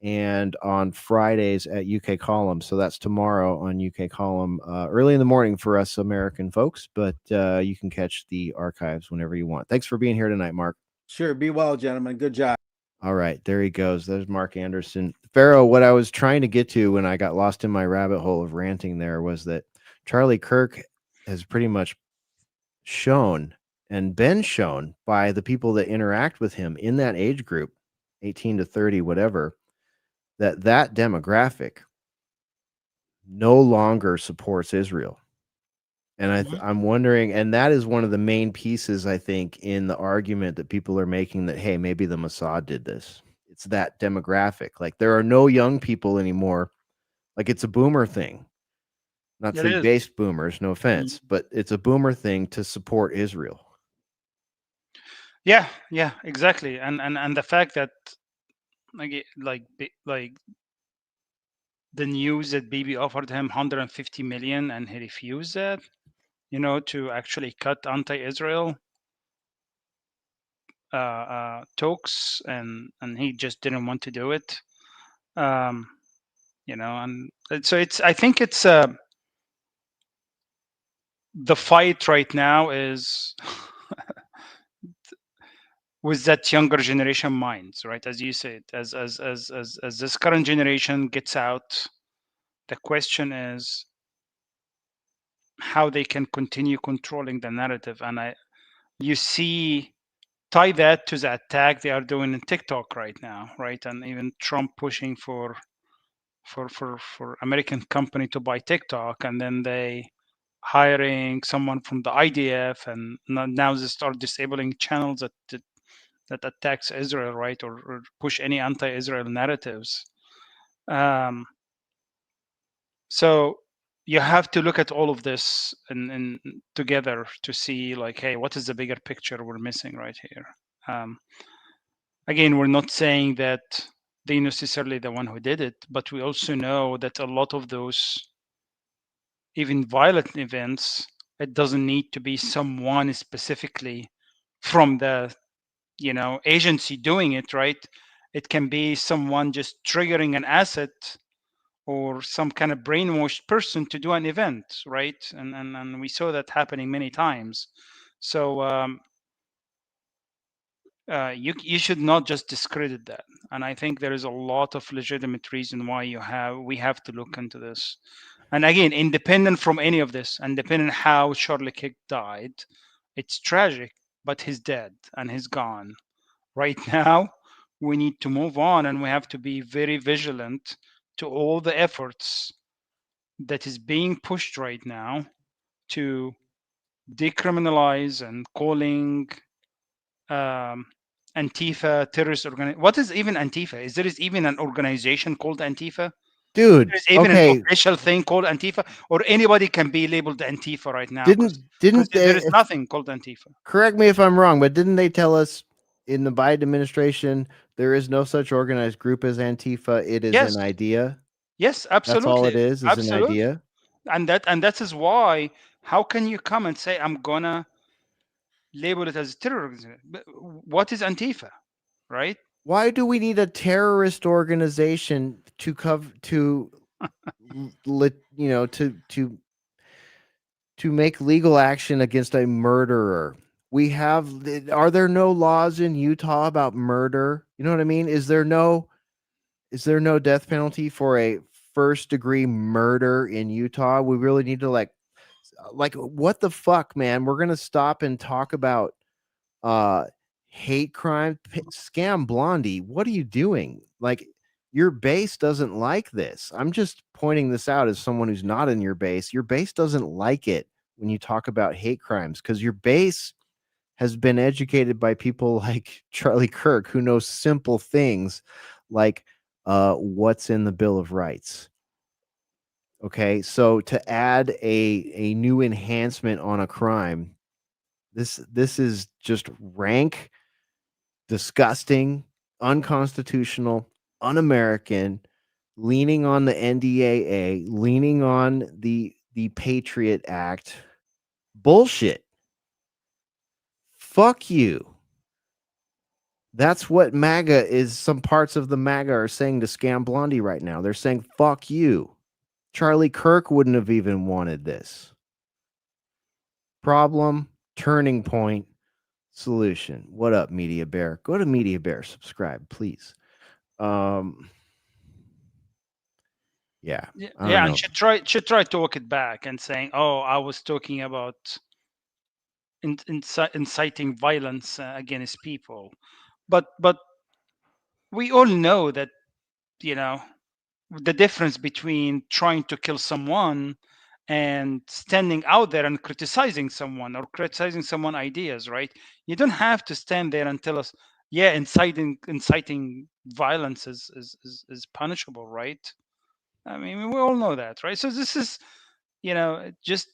C: And on Fridays at UK Column. So that's tomorrow on UK Column, early in the morning for us American folks, but you can catch the archives whenever you want. Thanks for being here tonight, Mark.
G: Sure. Be well, gentlemen. Good job.
C: All right. There he goes. There's Mark Anderson. Pharaoh, what I was trying to get to when I got lost in my rabbit hole of ranting there was that Charlie Kirk has pretty much shown and been shown by the people that interact with him in that age group, 18 to 30, whatever, that demographic no longer supports Israel. And I'm wondering, and that is one of the main pieces, I think, in the argument that people are making that, hey, maybe the Mossad did this. It's that demographic. Like, there are no young people anymore. Like, it's a boomer thing. Not say based boomers, no offense, but it's a boomer thing to support Israel.
D: Yeah, exactly. And the fact that like the news that Bibi offered him 150 million and he refused that, to actually cut anti-Israel talks, and he just didn't want to do it. And so I think it's the fight right now is with that younger generation minds, right? As you said, as this current generation gets out, the question is how they can continue controlling the narrative. And you see, tie that to the attack they are doing in TikTok right now, right? And even Trump pushing for American company to buy TikTok, and then they hiring someone from the IDF, and now they start disabling channels that that attacks Israel, right, or push any anti-Israel narratives. So you have to look at all of this and together to see, like, hey, what is the bigger picture we're missing right here? Again, we're not saying that they necessarily the one who did it, but we also know that a lot of those even violent events, it doesn't need to be someone specifically from the agency doing it, right? It can be someone just triggering an asset or some kind of brainwashed person to do an event, right? And we saw that happening many times. So you should not just discredit that. And I think there is a lot of legitimate reason why we have to look into this. And again, independent from any of this, and depending on how Charlie Kirk died, it's tragic, but he's dead and he's gone. Right now, we need to move on, and we have to be very vigilant to all the efforts that is being pushed right now to decriminalize and calling Antifa terrorist organization. What is even Antifa? Is there even an organization called Antifa?
C: Dude,
D: There's even an
C: okay.
D: official thing called Antifa, or anybody can be labeled Antifa right now? Because
C: Didn't
D: there
C: they,
D: is nothing called Antifa.
C: correct me if I'm wrong, but didn't they tell us in the Biden administration there is no such organized group as Antifa? It is
D: Yes,
C: an idea.
D: yes,
C: That's all it
D: absolutely,
C: is an
D: absolutely.
C: idea.
D: And that is why. How can you come and say I'm gonna label it as terrorism? What is Antifa, right?
C: Why do we need a terrorist organization to cover to to make legal action against a murderer? Are there no laws in Utah about murder? You know what I mean? Is there no death penalty for a first degree murder in Utah? We really need to like what the fuck, man? We're going to stop and talk about hate crime. Scam Blondie, what are you doing? Like, your base doesn't like this. I'm just pointing this out as someone who's not in your base. Your base doesn't like it when you talk about hate crimes because your base has been educated by people like Charlie Kirk who know simple things like what's in the Bill of Rights. Okay, so to add a new enhancement on a crime, this is just rank, disgusting, unconstitutional, un-American, leaning on the NDAA, leaning on the Patriot Act. Bullshit. Fuck you. That's what MAGA is. Some parts of the MAGA are saying to Scam Blondie right now. They're saying, fuck you. Charlie Kirk wouldn't have even wanted this. Problem, turning point, solution. What up, Media Bear? Go to Media Bear, subscribe, please. Yeah. I don't know.
D: And should try to walk it back and saying, oh, I was talking about inciting violence against people, but we all know that the difference between trying to kill someone and standing out there and criticizing someone or criticizing someone's ideas, right? You don't have to stand there and tell us, yeah, inciting violence is punishable, right? I mean, we all know that, right? So this is, just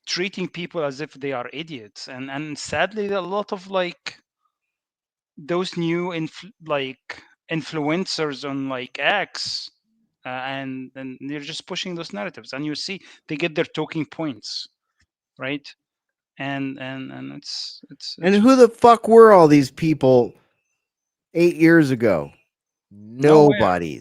D: treating people as if they are idiots, and sadly, a lot of like those new influencers on like X, and they're just pushing those narratives, and you see they get their talking points, right? And it's
C: And who the fuck were all these people 8 years ago?
D: nowhere,
C: Who the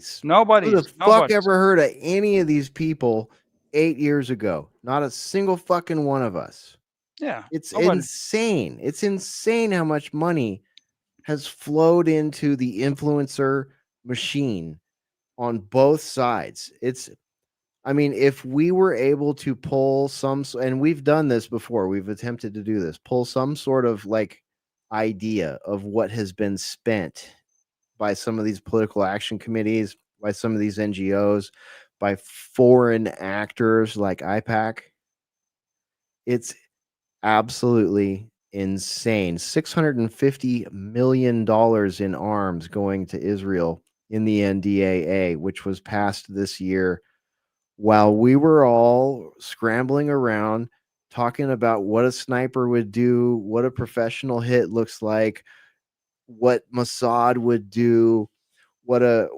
C: fuck
D: nobody's.
C: ever heard of any of these people 8 years ago? Not a single fucking one of us.
D: Yeah,
C: It's
D: nobody.
C: insane. It's insane how much money has flowed into the influencer machine on both sides. I mean, if we were able to pull and we've done this before, we've attempted to do this, pull some sort of like idea of what has been spent by some of these political action committees, by some of these NGOs, by foreign actors like IPAC, it's absolutely insane. $650 million in arms going to Israel in the NDAA, which was passed this year while we were all scrambling around talking about what a sniper would do, what a professional hit looks like, what Mossad would do, what a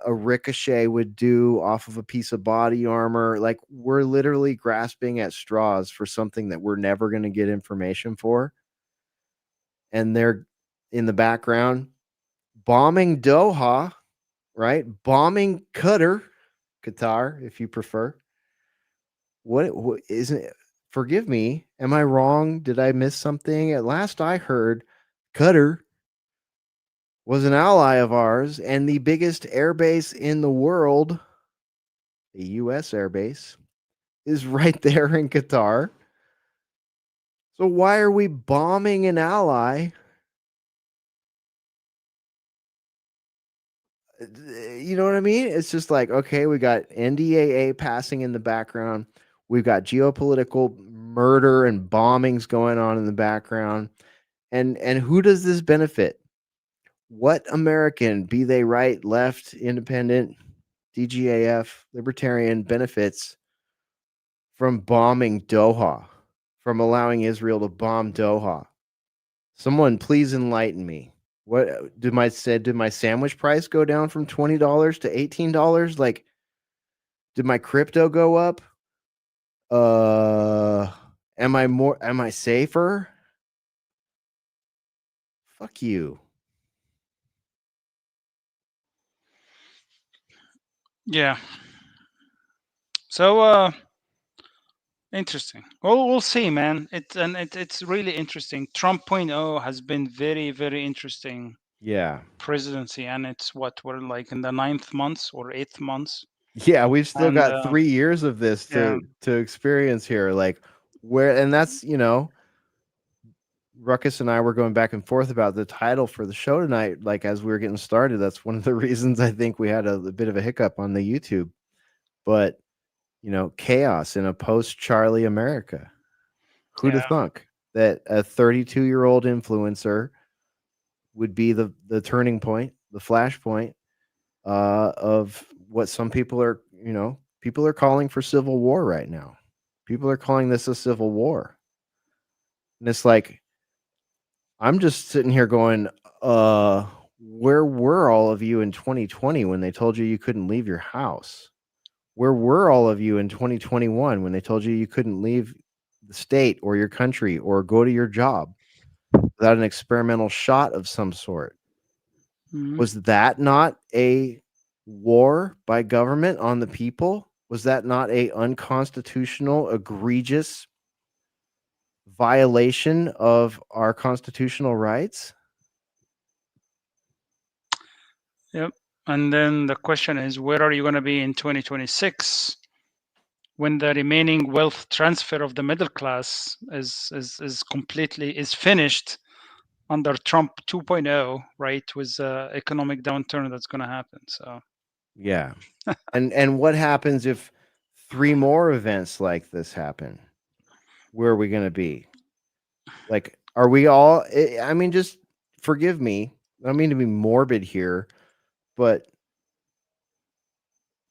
C: ricochet would do off of a piece of body armor. Like, we're literally grasping at straws for something that we're never going to get information for. And they're in the background bombing Doha, right? Bombing Qatar, if you prefer. What isn't it? Forgive me. Am I wrong? Did I miss something? At last I heard, Qatar was an ally of ours and the biggest airbase in the world, the U.S. airbase, is right there in Qatar. So why are we bombing an ally? You know what I mean? It's just like, okay, we got NDAA passing in the background. We've got geopolitical murder and bombings going on in the background. And who does this benefit? What American, be they right, left, independent, DGAF, libertarian, benefits from bombing Doha, from allowing Israel to bomb Doha? Someone please enlighten me. What did my sandwich price go down from $20 to $18? Like, did my crypto go up? Am I safer? Fuck you.
D: Yeah. So interesting. Well, we'll see, man. It's really interesting. Trump 0.0 has been very, very interesting
C: Yeah.
D: presidency, and it's what we're like in the 9th months or 8th months.
C: Yeah, we've still
D: And
C: got 3 years of this
D: yeah,
C: to experience here. Like, and that's, Ruckus and I were going back and forth about the title for the show tonight. Like, as we were getting started, that's one of the reasons I think we had a bit of a hiccup on the YouTube. But, chaos in a post-Charlie America. Who'd have
D: yeah,
C: thunk that a 32-year-old influencer would be the turning point, the flashpoint of what some people are, people are calling for civil war right now. People are calling this a civil war. And it's like, I'm just sitting here going, where were all of you in 2020 when they told you you couldn't leave your house? Where were all of you in 2021 when they told you you couldn't leave the state or your country or go to your job without an experimental shot of some sort?
D: Mhm.
C: Was that not a war by government on the people? Was that not a unconstitutional, egregious violation of our constitutional rights?
D: Yep. And then the question is, where are you going to be in 2026 when the remaining wealth transfer of the middle class is completely finished under Trump 2.0, right? With economic downturn that's going to happen. So
C: Yeah. And what happens if 3 more events like this happen? Where are we going to be? Like, are we all, I mean, just forgive me. I don't mean to be morbid here, but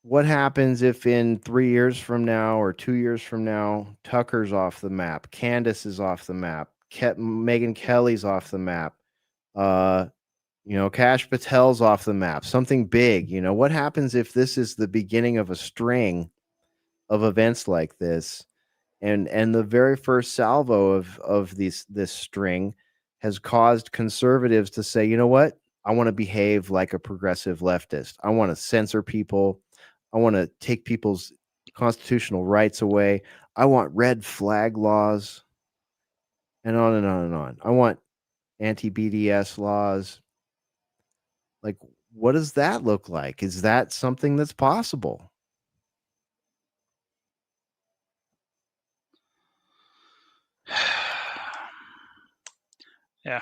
C: what happens if in 3 years from now or 2 years from now, Tucker's off the map, Candace is off the map, Megyn Kelly's off the map, Kash Patel's off the map, something big, what happens if this is the beginning of a string of events like this? And the very first salvo of this string has caused conservatives to say, you know what? I want to behave like a progressive leftist. I want to censor people. I want to take people's constitutional rights away. I want red flag laws, and on and on and on. I want anti-BDS laws. Like, what does that look like? Is that something that's possible?
D: yeah.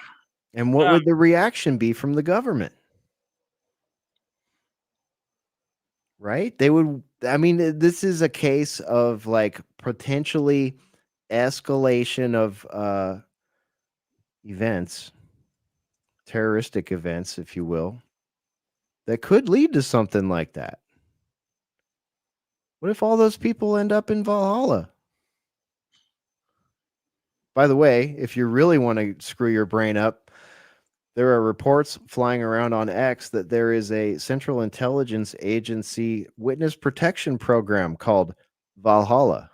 C: And what would the reaction be from the government? Right? They would, I mean, this is a case of like potentially escalation of events, terroristic events, if you will, that could lead to something like that. What if all those people end up in Valhalla? By the way, if you really want to screw your brain up, there are reports flying around on X that there is a Central Intelligence Agency witness protection program called Valhalla.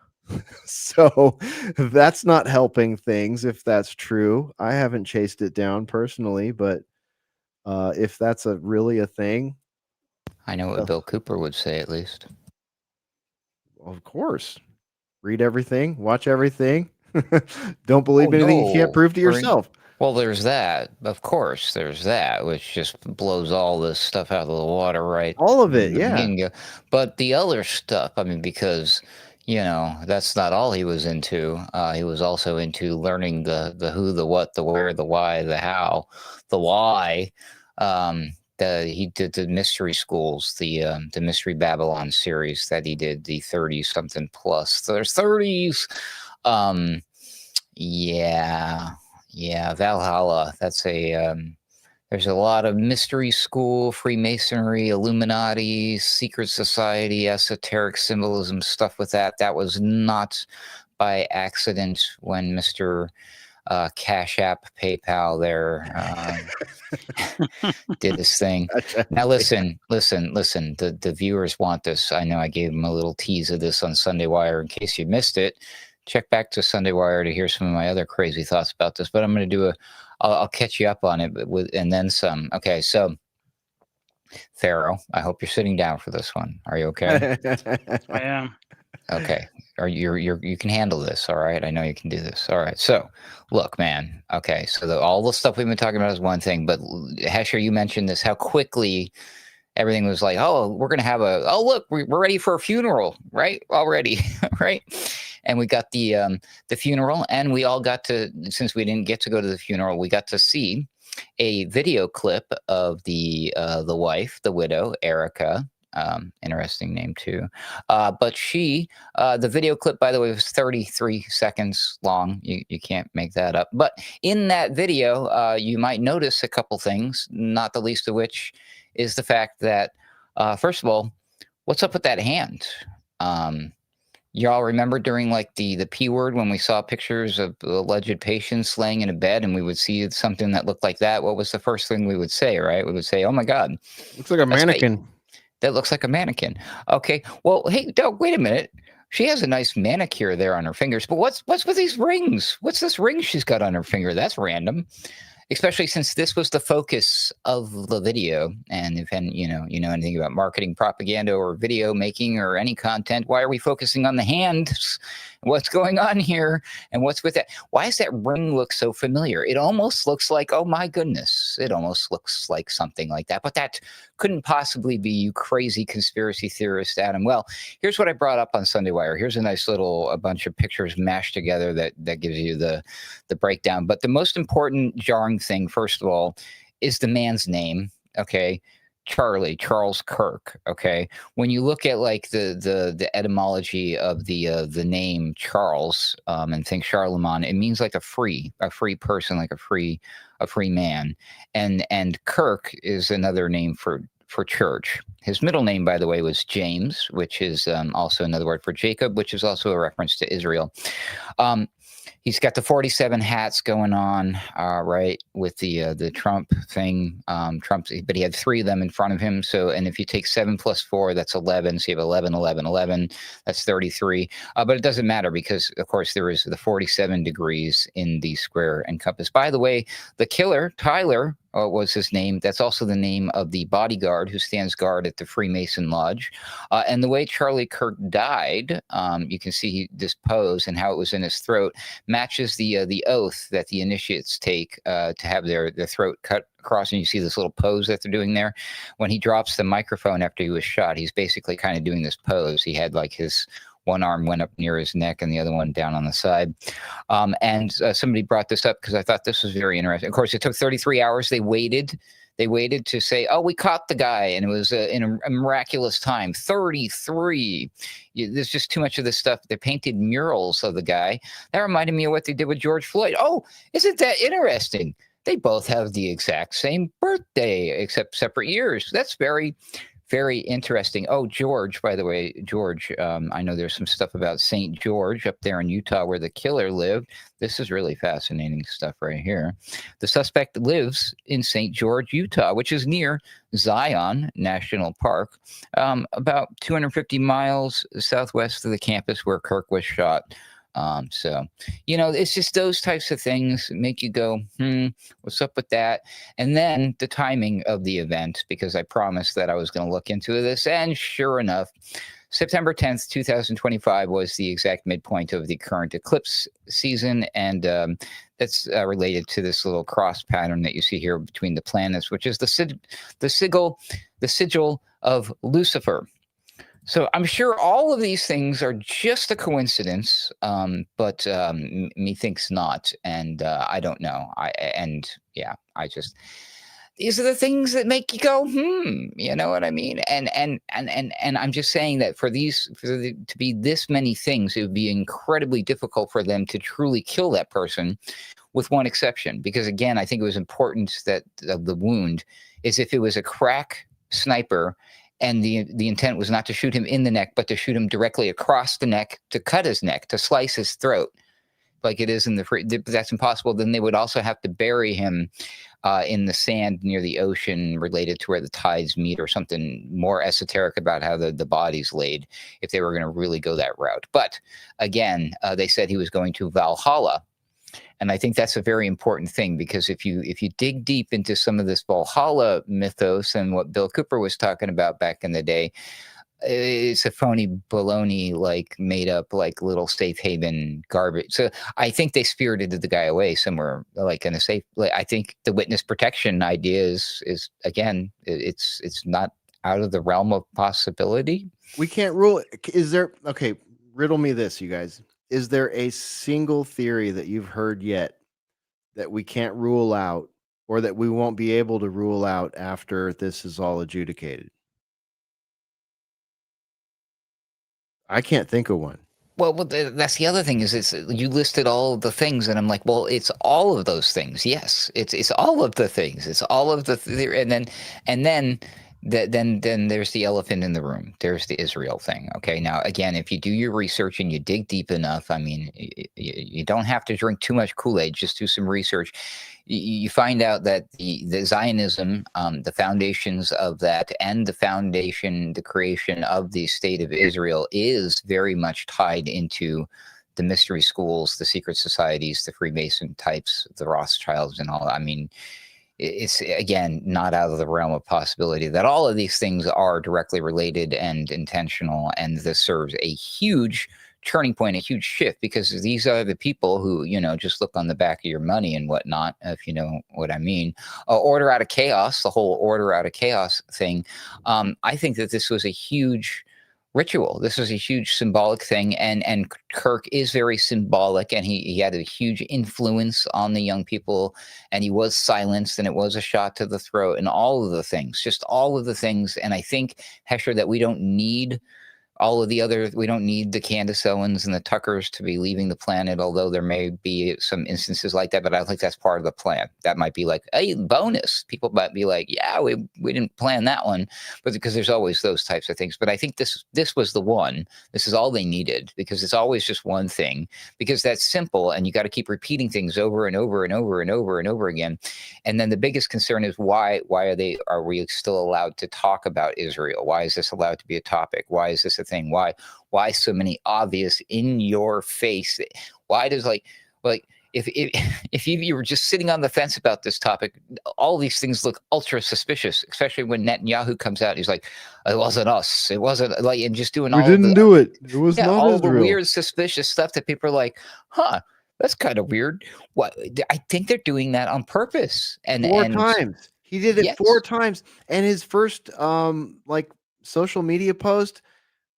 C: So that's not helping things if that's true. I haven't chased it down personally, but if that's really a thing,
E: I know what Bill Cooper would say, at least.
C: of course. Read everything, watch everything. Don't believe anything you can't prove to yourself.
E: Well, there's that. Of course, there's that, which just blows all this stuff out of the water, right?
C: All of it, yeah.
E: But the other stuff, I mean, because, you know, that's not all he was into. He was also into learning the who, the what, the where, the why, the how, the why. He did the mystery schools, the Mystery Babylon series that he did, the 30-something plus. There's 30s. Yeah, Valhalla. That's there's a lot of mystery school, Freemasonry, Illuminati, secret society, esoteric symbolism stuff with that. That was not by accident when Mr. Cash App, PayPal there did this thing. Now listen. The viewers want this. I know I gave them a little tease of this on Sunday Wire. In case you missed it, check back to Sunday Wire to hear some of my other crazy thoughts about this. But I'm going to do I'll catch you up on it and then some. Okay, so Pharaoh, I hope you're sitting down for this one. Are you okay?
D: I am.
E: Okay. You can handle this, all right? I know you can do this. All right. So, look, man. Okay. So all the stuff we've been talking about is one thing, but Hesher, you mentioned this, how quickly everything was like, oh, we're going to have look, we're ready for a funeral, right? Already, right? And we got the funeral, and we all got to, since we didn't get to go to the funeral, we got to see a video clip of the wife, the widow, Erica. Interesting name too. But she, the video clip, by the way, was 33 seconds long. You can't make that up. But in that video, you might notice a couple things, not the least of which is the fact that, first of all, what's up with that hand? Y'all remember during like the P word when we saw pictures of alleged patients laying in a bed and we would see something that looked like that? What was the first thing we would say, right? We would say, oh my God.
C: Looks like a mannequin.
E: Fake. That looks like a mannequin. Okay. Well, hey, Doug, wait a minute. She has a nice manicure there on her fingers, but what's with these rings? What's this ring she's got on her finger? That's random. Especially since this was the focus of the video. And if you know anything about marketing, propaganda, or video making or any content, why are we focusing on the hands? What's going on here? And what's with that? Why does that ring look so familiar? It almost looks like, oh my goodness, it almost looks like something like that. But that couldn't possibly be, you crazy conspiracy theorist, Adam. Well, here's what I brought up on Sunday Wire. Here's a nice a bunch of pictures mashed together that gives you the breakdown. But the most important jarring thing, first of all, is the man's name. Okay. Charles Kirk. Okay. When you look at like the etymology of the name Charles, and think Charlemagne, it means like a free person, like a free man. And Kirk is another name for church. His middle name, by the way, was James, which is also another word for Jacob, which is also a reference to Israel. He's got the 47 hats going on, right, with the Trump thing. Trump, but he had 3 of them in front of him. So, and if you take 7 plus 4, that's 11. So you have 11, 11, 11. That's 33. But it doesn't matter because, of course, there is the 47 degrees in the square and compass. By the way, the killer, Tyler, was his name. That's also the name of the bodyguard who stands guard at the Freemason Lodge. And the way Charlie Kirk died, you can see this pose and how it was in his throat matches the oath that the initiates take to have their throat cut across. And you see this little pose that they're doing there. When he drops the microphone after he was shot, he's basically kind of doing this pose. He had like his one arm went up near his neck and the other one down on the side. And somebody brought this up because I thought this was very interesting. Of course, it took 33 hours. They waited They waited to say, "Oh, we caught the guy," and it was in a miraculous time, 33. There's just too much of this stuff. They painted murals of the guy. That reminded me of what they did with George Floyd. Oh, isn't that interesting? They both have the exact same birthday, except separate years. That's very, very interesting. Oh, George, by the way, George, I know there's some stuff about St. George up there in Utah where the killer lived. This is really fascinating stuff right here. The suspect lives in St. George, Utah, which is near Zion National Park, about 250 miles southwest of the campus where Kirk was shot. So, it's just those types of things make you go, what's up with that? And then the timing of the event, because I promised that I was going to look into this. And sure enough, September 10th, 2025 was the exact midpoint of the current eclipse season. And that's related to this little cross pattern that you see here between the planets, which is the sigil of Lucifer. So I'm sure all of these things are just a coincidence, but methinks not, and I don't know. These are the things that make you go, you know what I mean? And I'm just saying that to be this many things, it would be incredibly difficult for them to truly kill that person, with one exception, because again, I think it was important that the wound is if it was a crack sniper. And the intent was not to shoot him in the neck, but to shoot him directly across the neck, to cut his neck, to slice his throat, like it is in that's impossible. Then they would also have to bury him in the sand near the ocean, related to where the tides meet, or something more esoteric about how the body's laid, if they were going to really go that route. But again, they said he was going to Valhalla. And I think that's a very important thing, because if you dig deep into some of this Valhalla mythos and what Bill Cooper was talking about back in the day, it's a phony baloney, like made up, like little safe haven garbage. So I think they spirited the guy away somewhere, like in a safe. Like, I think the witness protection idea is again, it's not out of the realm of possibility.
C: We can't rule. Is there? Okay, riddle me this, you guys. Is there a single theory that you've heard yet that we can't rule out, or that we won't be able to rule out after this is all adjudicated? I can't think of one.
E: Well, that's the other thing is you listed all of the things, and I'm like, well, it's all of those things. Yes, it's all of the things. It's all of the and then there's the elephant in the room. There's the Israel thing. Okay, now again, if you do your research and you dig deep enough, I mean, you don't have to drink too much Kool-Aid. Just do some research. You find out that the Zionism, the foundations of that, and the creation of the state of Israel is very much tied into the mystery schools, the secret societies, the Freemason types, the Rothschilds, and all. I mean, it's again not out of the realm of possibility that all of these things are directly related and intentional, and this serves a huge turning point, a huge shift, because these are the people who, just look on the back of your money and whatnot, if you know what I mean. Order out of chaos, the whole order out of chaos thing. I think that this was a huge ritual. This was a huge symbolic thing, and Kirk is very symbolic, and he had a huge influence on the young people, and he was silenced, and it was a shot to the throat, and all of the things, just all of the things. And I think, Hesher, that we don't need we don't need the Candace Owens and the Tuckers to be leaving the planet, although there may be some instances like that, but I don't think that's part of the plan. That might be like a bonus. People might be like, yeah, we didn't plan that one, but because there's always those types of things. But I think this was the one. This is all they needed, because it's always just one thing, because that's simple, and you got to keep repeating things over and over and over and over and over again. And then the biggest concern is why are we still allowed to talk about Israel? Why is this allowed to be a topic? Why is this a thing? Why so many obvious in your face? Why does if you were just sitting on the fence about this topic, all these things look ultra suspicious, especially when Netanyahu comes out. He's like, it wasn't us. It wasn't like, and just doing
C: We didn't do it. It was not
E: all
C: Israel.
E: The weird, suspicious stuff that people are like, huh, that's kind of weird. What? I think they're doing that on purpose. And
C: four times. He did it 4 times. And his first social media post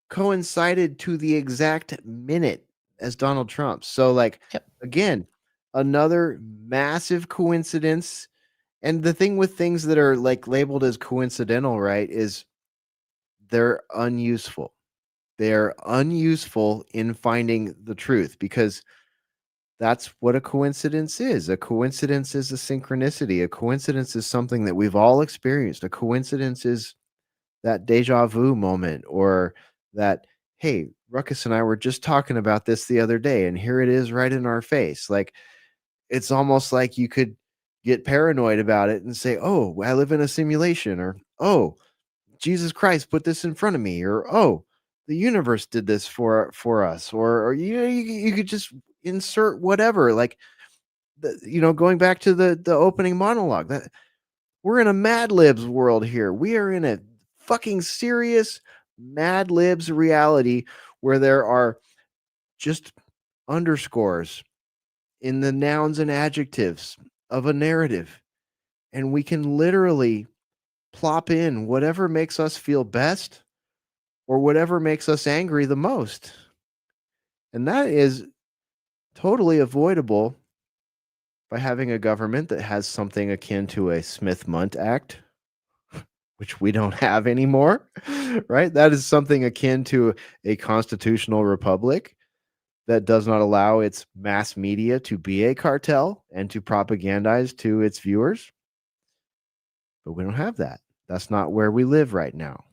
C: coincided to the exact minute as Donald Trump. So again, another massive coincidence. And the thing with things that are like labeled as coincidental, right, is they're unuseful. They're unuseful in finding the truth, because that's what a coincidence is. A coincidence is a synchronicity. A coincidence is something that we've all experienced. A coincidence is that deja vu moment, or that, hey, Ruckus and I were just talking about this the other day, and here it is right in our face. Like, it's almost like you could get paranoid about it and say, oh, I live in a simulation, or, oh, Jesus Christ put this in front of me, or, oh, the universe did this for us, or you could just insert whatever. Like, going back to the opening monologue, that we're in a Mad Libs world here. We are in a fucking serious Mad Libs reality where there are just underscores in the nouns and adjectives of a narrative, and we can literally plop in whatever makes us feel best or whatever makes us angry the most. And that is totally avoidable by having a government that has something akin to a Smith-Mundt Act, which we don't have anymore, right? That is something akin to a constitutional republic that does not allow its mass media to be a cartel and to propagandize to its viewers. But we don't have that. That's not where we live right now.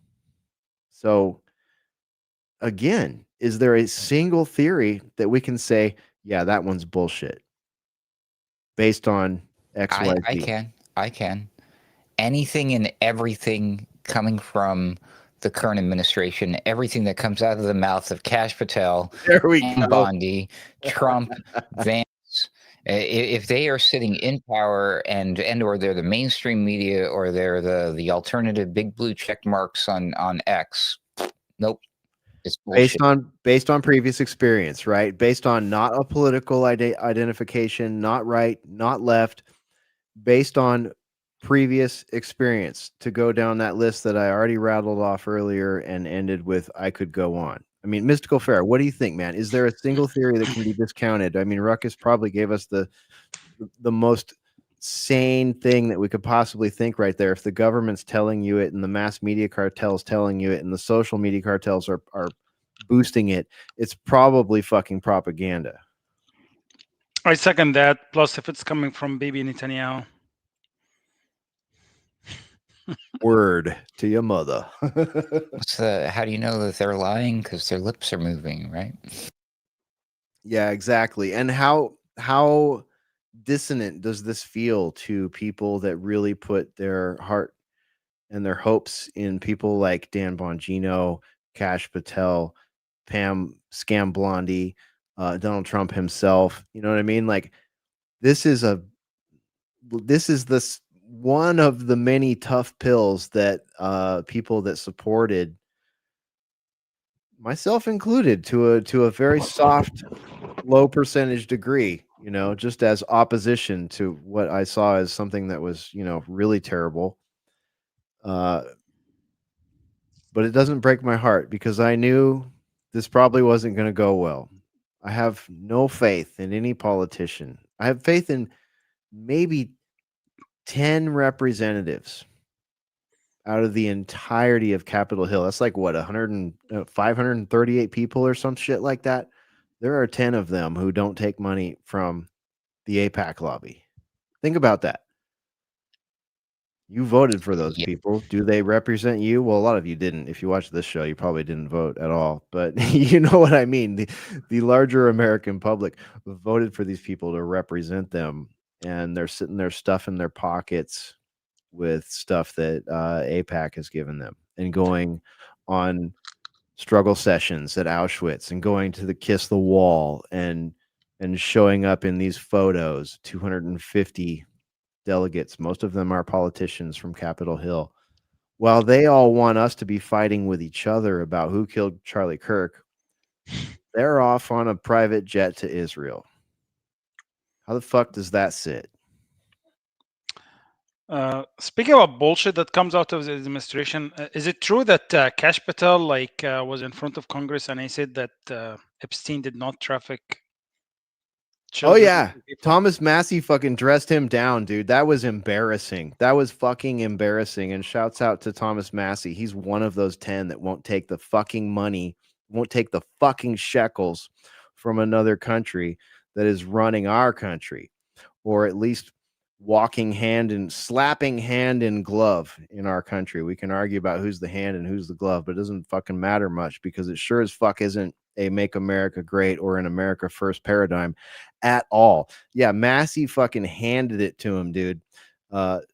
C: So, again, is there a single theory that we can say, yeah, that one's bullshit based on X, Y, Z?
E: I can. Anything and everything coming from the current administration, everything that comes out of the mouth of Kash Patel,
C: There we go.
E: Bondi, Trump, Vance, if they are sitting in power and or they're the mainstream media or they're the alternative big blue check marks on X, nope. It's bullshit.
C: Based on previous experience, right? Based on not a political identification, not right, not left, based on previous experience, to go down that list that I already rattled off earlier and ended with I could go on. I mean, Mystical Fair, what do you think, man? Is there a single theory that can be discounted? I mean, Ruckus probably gave us the most sane thing that we could possibly think right there. If the government's telling you it and the mass media cartels telling you it and the social media cartels are boosting it, it's probably fucking propaganda.
D: I second that. Plus, if it's coming from Bibi Netanyahu.
C: Word to your mother.
E: How do you know that they're lying? Because their lips are moving, right?
C: Yeah, exactly. And how dissonant does this feel to people that really put their heart and their hopes in people like Dan Bongino, Kash Patel, Pam Scam Blondie, Donald Trump himself? You know what I mean? Like, this is this one of the many tough pills that people that supported, myself included, to a very soft, low percentage degree, just as opposition to what I saw as something that was, really terrible. But it doesn't break my heart, because I knew this probably wasn't going to go well. I have no faith in any politician. I have faith in maybe 10 representatives out of the entirety of Capitol Hill. That's like what, 538 people or some shit like that. There are 10 of them who don't take money from the AIPAC lobby. Think about that. You voted for those people. Do they represent you? Well, a lot of you didn't. If you watch this show, you probably didn't vote at all. But you know what I mean. The larger American public voted for these people to represent them, and they're sitting there stuffing their pockets with stuff that AIPAC has given them, and going on struggle sessions at Auschwitz, and going to the Kiss the Wall, and showing up in these photos, 250 delegates, most of them are politicians from Capitol Hill. While they all want us to be fighting with each other about who killed Charlie Kirk, they're off on a private jet to Israel. How the fuck does that sit?
D: Speaking about bullshit that comes out of the administration, is it true that Kash Patel was in front of Congress and he said that Epstein did not traffic
C: Oh
D: children,
C: yeah,
D: and people.
C: Thomas Massey fucking dressed him down, dude. That was embarrassing. That was fucking embarrassing. And shouts out to Thomas Massey. He's one of those 10 that won't take the fucking money, won't take the fucking shekels from another country that is running our country, or at least walking hand and slapping hand in glove in our country. We can argue about who's the hand and who's the glove, but it doesn't fucking matter much because it sure as fuck isn't a make America great or an America first paradigm at all. Yeah, Massey fucking handed it to him, dude. And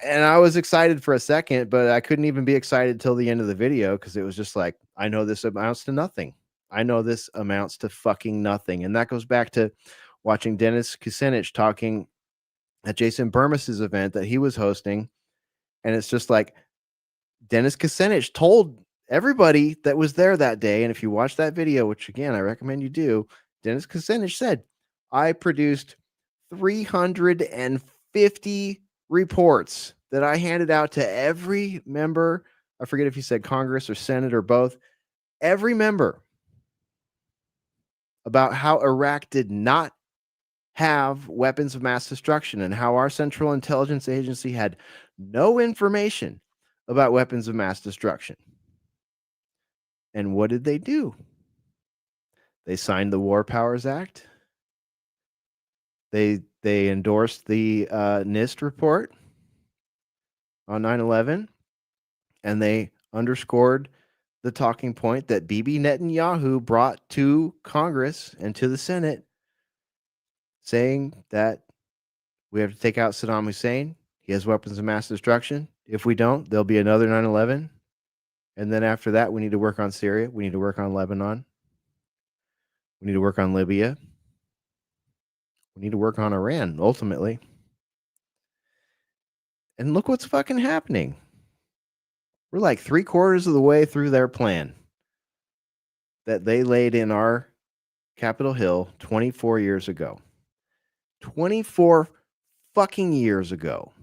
C: I was excited for a second, but I couldn't even be excited till the end of the video because it was just like, I know this amounts to nothing. I know this amounts to fucking nothing. And that goes back to watching Dennis Kucinich talking at Jason Burmes's event that he was hosting. And it's just like Dennis Kucinich told everybody that was there that day. And if you watch that video, which again, I recommend you do, Dennis Kucinich said, I produced 350 reports that I handed out to every member. I forget if he said Congress or Senate or both, every member, about how Iraq did not have weapons of mass destruction and how our Central Intelligence Agency had no information about weapons of mass destruction. And what did they do? They signed the War Powers Act. They endorsed the NIST report on 9/11, and they underscored the talking point that Bibi Netanyahu brought to Congress and to the Senate, saying that we have to take out Saddam Hussein. He has weapons of mass destruction. If we don't, there'll be another 9/11. And then after that, we need to work on Syria. We need to work on Lebanon. We need to work on Libya. We need to work on Iran, ultimately. And look what's fucking happening. We're like 3/4 of the way through their plan that they laid in our Capitol Hill 24 years ago. 24 fucking years ago.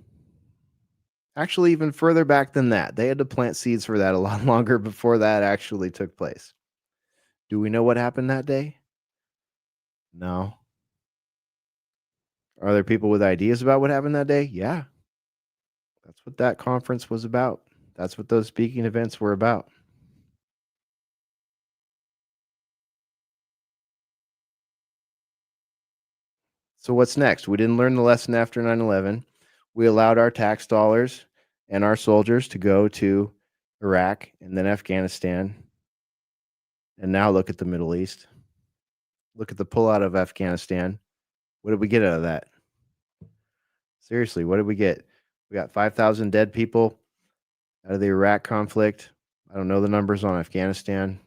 C: Actually, even further back than that. They had to plant seeds for that a lot longer before that actually took place. Do we know what happened that day? No. Are there people with ideas about what happened that day? Yeah. That's what that conference was about. That's what those speaking events were about. So what's next? We didn't learn the lesson after 9/11. We allowed our tax dollars and our soldiers to go to Iraq and then Afghanistan. And now look at the Middle East. Look at the pullout of Afghanistan. What did we get out of that? Seriously, what did we get? We got 5,000 dead people out of the Iraq conflict. I don't know the numbers on Afghanistan,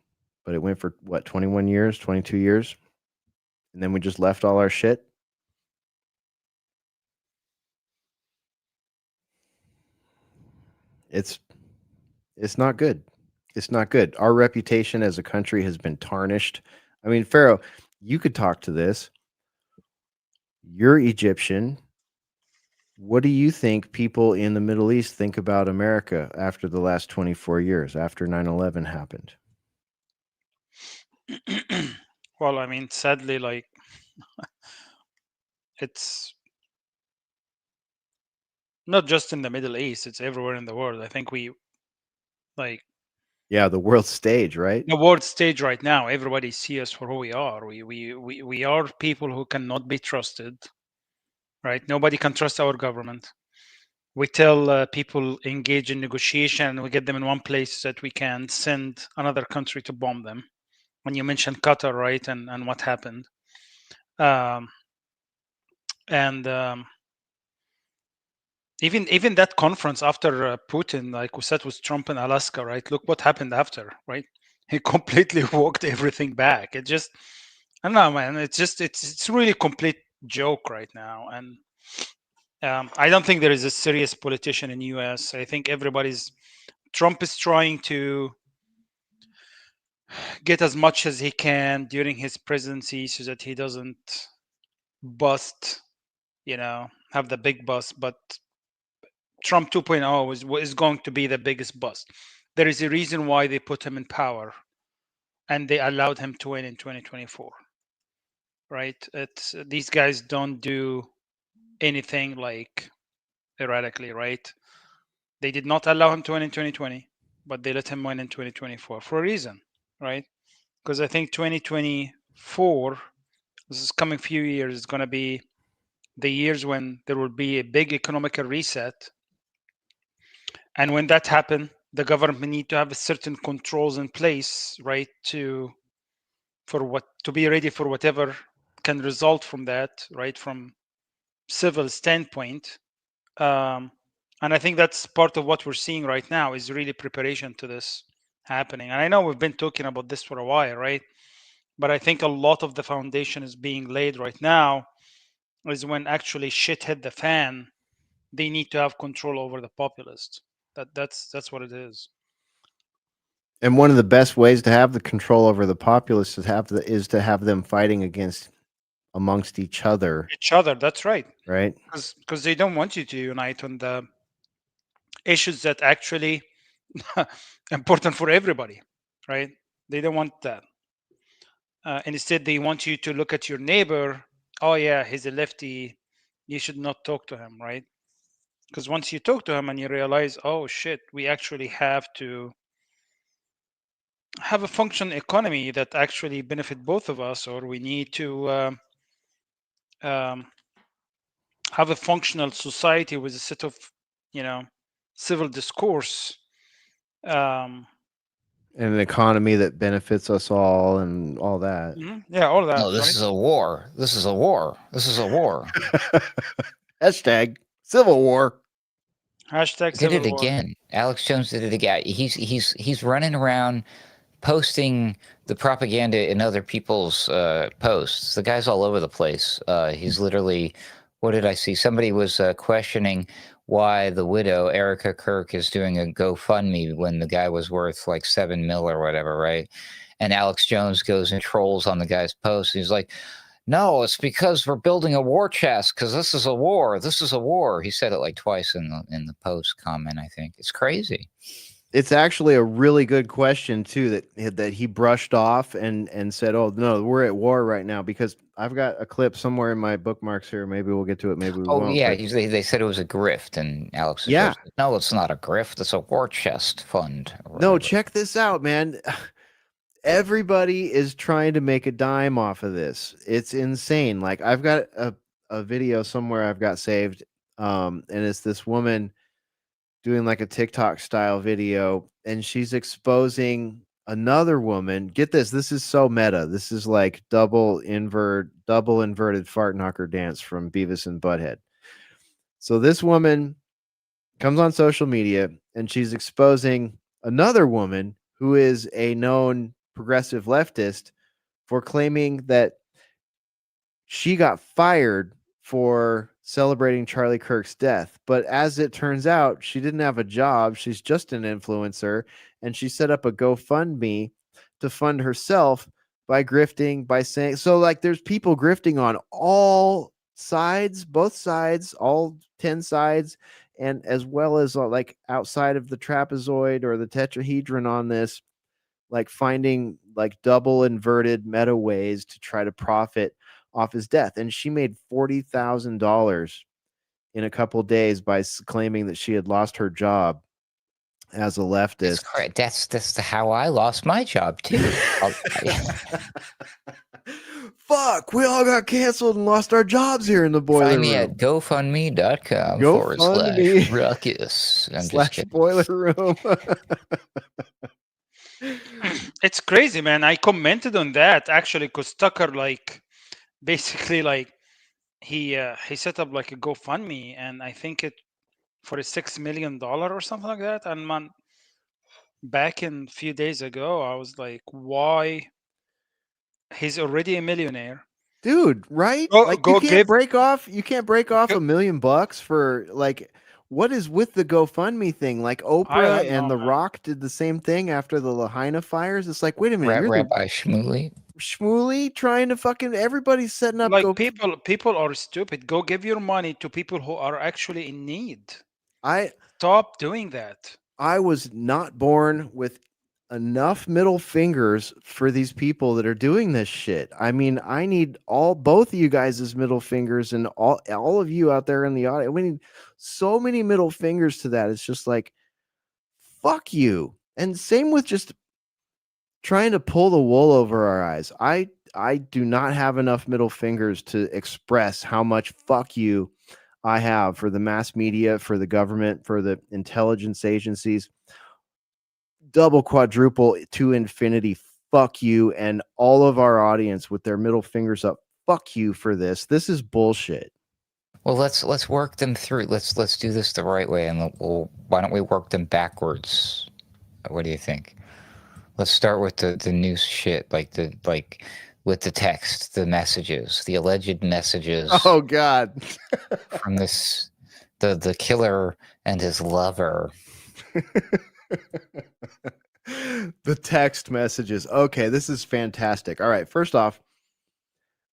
C: but it went for what, 21 years, 22 years? And then we just left all our shit. It's not good. It's not good. Our reputation as a country has been tarnished. I mean, Pharaoh, you could talk to this. You're Egyptian. What do you think people in the Middle East think about America after the last 24 years, after 9/11 happened?
D: Well, I mean, sadly, like, it's not just in the Middle East, it's everywhere in the world. I think we, like,
C: Yeah, the world stage, right?
D: the world stage right now, everybody see us for who we are. We are people who cannot be trusted, right? Nobody can trust our government. We tell people engage in negotiation, and we get them in one place so that we can send another country to bomb them. When you mentioned Qatar, right, and what happened, and even that conference after Putin, like we said, with Trump in Alaska, right? Look what happened after, right? He completely walked everything back. It just, I don't know, man. It's just, it's really complete joke right now, and I don't think there is a serious politician in U.S. I think Trump is trying to get as much as he can during his presidency so that he doesn't bust, have the big bust. But Trump 2.0 is going to be the biggest bust. There is a reason why they put him in power and they allowed him to win in 2024. right? It's these guys don't do anything like erratically, right? They did not allow him to win in 2020, but they let him win in 2024 for a reason, right? Because I think 2024, this is coming few years, is going to be the years when there will be a big economical reset. And when that happens, the government need to have certain controls in place, right, to be ready for whatever can result from that, right, from civil standpoint. And I think that's part of what we're seeing right now is really preparation to this happening. And I know we've been talking about this for a while, right? But I think a lot of the foundation is being laid right now is when actually shit hit the fan, they need to have control over the populace. That's what it is.
C: And one of the best ways to have the control over the populace is to have them fighting amongst each other,
D: Each other, that's right.
C: right?
D: Because they don't want you to unite on the issues that actually important for everybody, right? They don't want that. Instead, they want you to look at your neighbor. Oh yeah, he's a lefty. You should not talk to him, right? Because once you talk to him and you realize, oh shit, we actually have to have a functional economy that actually benefit both of us, or we need to um, have a functional society with a set of, you know, civil discourse. Um,
C: And an economy that benefits us all and all that.
D: yeah, all that.
E: No, this
D: right?
E: is a war. This is a war. This is a war.
C: Hashtag Civil War.
D: Hashtag
E: Did it
D: civil war.
E: again. Alex Jones did it again. He's running around posting the propaganda in other people's posts. The guy's all over the place. He's literally, what did I see? Somebody was questioning why the widow, Erica Kirk, is doing a GoFundMe when the guy was worth like 7 mil or whatever, right? And Alex Jones goes and trolls on the guy's post. He's like, no, it's because we're building a war chest because this is a war. This is a war. He said it like twice in the post comment, I think. It's crazy.
C: It's actually a really good question too that he brushed off and said, "Oh no, we're at war right now." Because I've got a clip somewhere in my bookmarks here. Maybe we'll get to it. Maybe we
E: Oh
C: won't.
E: yeah,
C: but-
E: they said it was a grift, and Alex
C: Yeah.
E: goes, no, it's not a grift. It's a war chest fund. or
C: No,
E: whatever."
C: check this out, man. Everybody is trying to make a dime off of this. It's insane. Like I've got a video somewhere I've got saved, and it's this woman doing like a TikTok style video, and she's exposing another woman. Get this, this is so meta. This is like double inverted fart knocker dance from Beavis and Butthead. So this woman comes on social media and she's exposing another woman who is a known progressive leftist for claiming that she got fired for celebrating Charlie Kirk's death. But as it turns out, she didn't have a job. She's just an influencer. And she set up a GoFundMe to fund herself by grifting, by saying, so like there's people grifting on all sides, both sides, all 10 sides, and as well as like outside of the trapezoid or the tetrahedron on this, like finding like double inverted meta ways to try to profit off his death. And she made $40,000 in a couple days by claiming that she had lost her job as a leftist.
E: That's correct. That's how I lost my job too.
C: Fuck, we all got canceled and lost our jobs here in the boiler
E: Find me
C: room.
E: at gofundme.com
C: GoFundMe.
E: / ruckus. I'm just
C: /
E: kidding.
C: boiler room.
D: It's crazy, man. I commented on that actually because Tucker like basically like he set up like a GoFundMe and I think it for a $6 million or something like that. And man, back in a few days ago, I was like, why? He's already a millionaire.
C: Dude, right?
D: Go-
C: Like
D: go
C: you can't
D: give-
C: break off
D: Go-
C: $1 million for like what is with the GoFundMe thing? Like Oprah
D: don't
C: and
D: know,
C: The
D: man.
C: Rock did the same thing after the Lahaina fires. It's like, wait a minute, you're the
E: Rabbi Shmuley.
C: Shmuley trying to fucking everybody's setting up
D: Like people are stupid. Go give your money to people who are actually in need.
C: I
D: Stop doing that.
C: was not born with enough middle fingers for these people that are doing this shit. I mean, I need both of you guys' middle fingers, and all of you out there in the audience. We need so many middle fingers to that. It's just like, fuck you. And same with just trying to pull the wool over our eyes. I do not have enough middle fingers to express how much fuck you I have for the mass media, for the government, for the intelligence agencies. Double, quadruple to infinity. Fuck you and all of our audience with their middle fingers up. Fuck you for this. This is bullshit.
E: Well, let's work them through. Let's do this the right way, and why don't we work them backwards? What do you think? Let's start with the new shit, like with the text, the messages, the alleged messages.
C: Oh God!
E: From the killer and his lover.
C: The text messages. Okay, this is fantastic. All right, first off,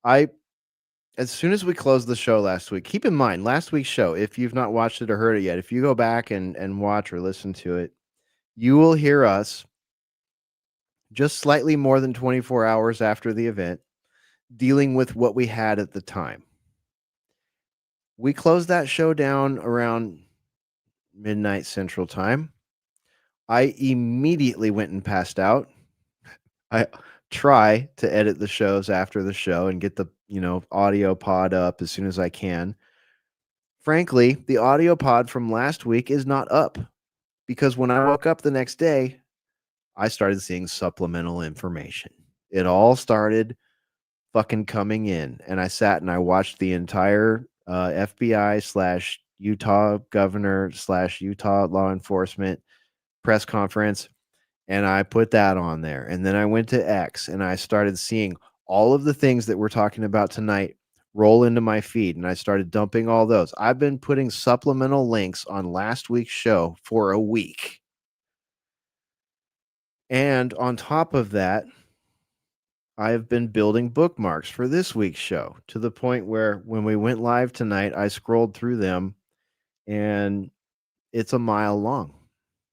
C: as soon as we closed the show last week, keep in mind last week's show, if you've not watched it or heard it yet, if you go back and watch or listen to it, you will hear us just slightly more than 24 hours after the event dealing with what we had at the time. We closed that show down around midnight Central Time. I immediately went and passed out. I try to edit the shows after the show and get the, audio pod up as soon as I can. Frankly, the audio pod from last week is not up because when I woke up the next day, I started seeing supplemental information. It all started fucking coming in, and I sat and I watched the entire FBI / Utah governor / Utah law enforcement press conference, and I put that on there. And then I went to X and I started seeing all of the things that we're talking about tonight roll into my feed, and I started dumping all those. I've been putting supplemental links on last week's show for a week. And on top of that, I have been building bookmarks for this week's show to the point where when we went live tonight, I scrolled through them and it's a mile long.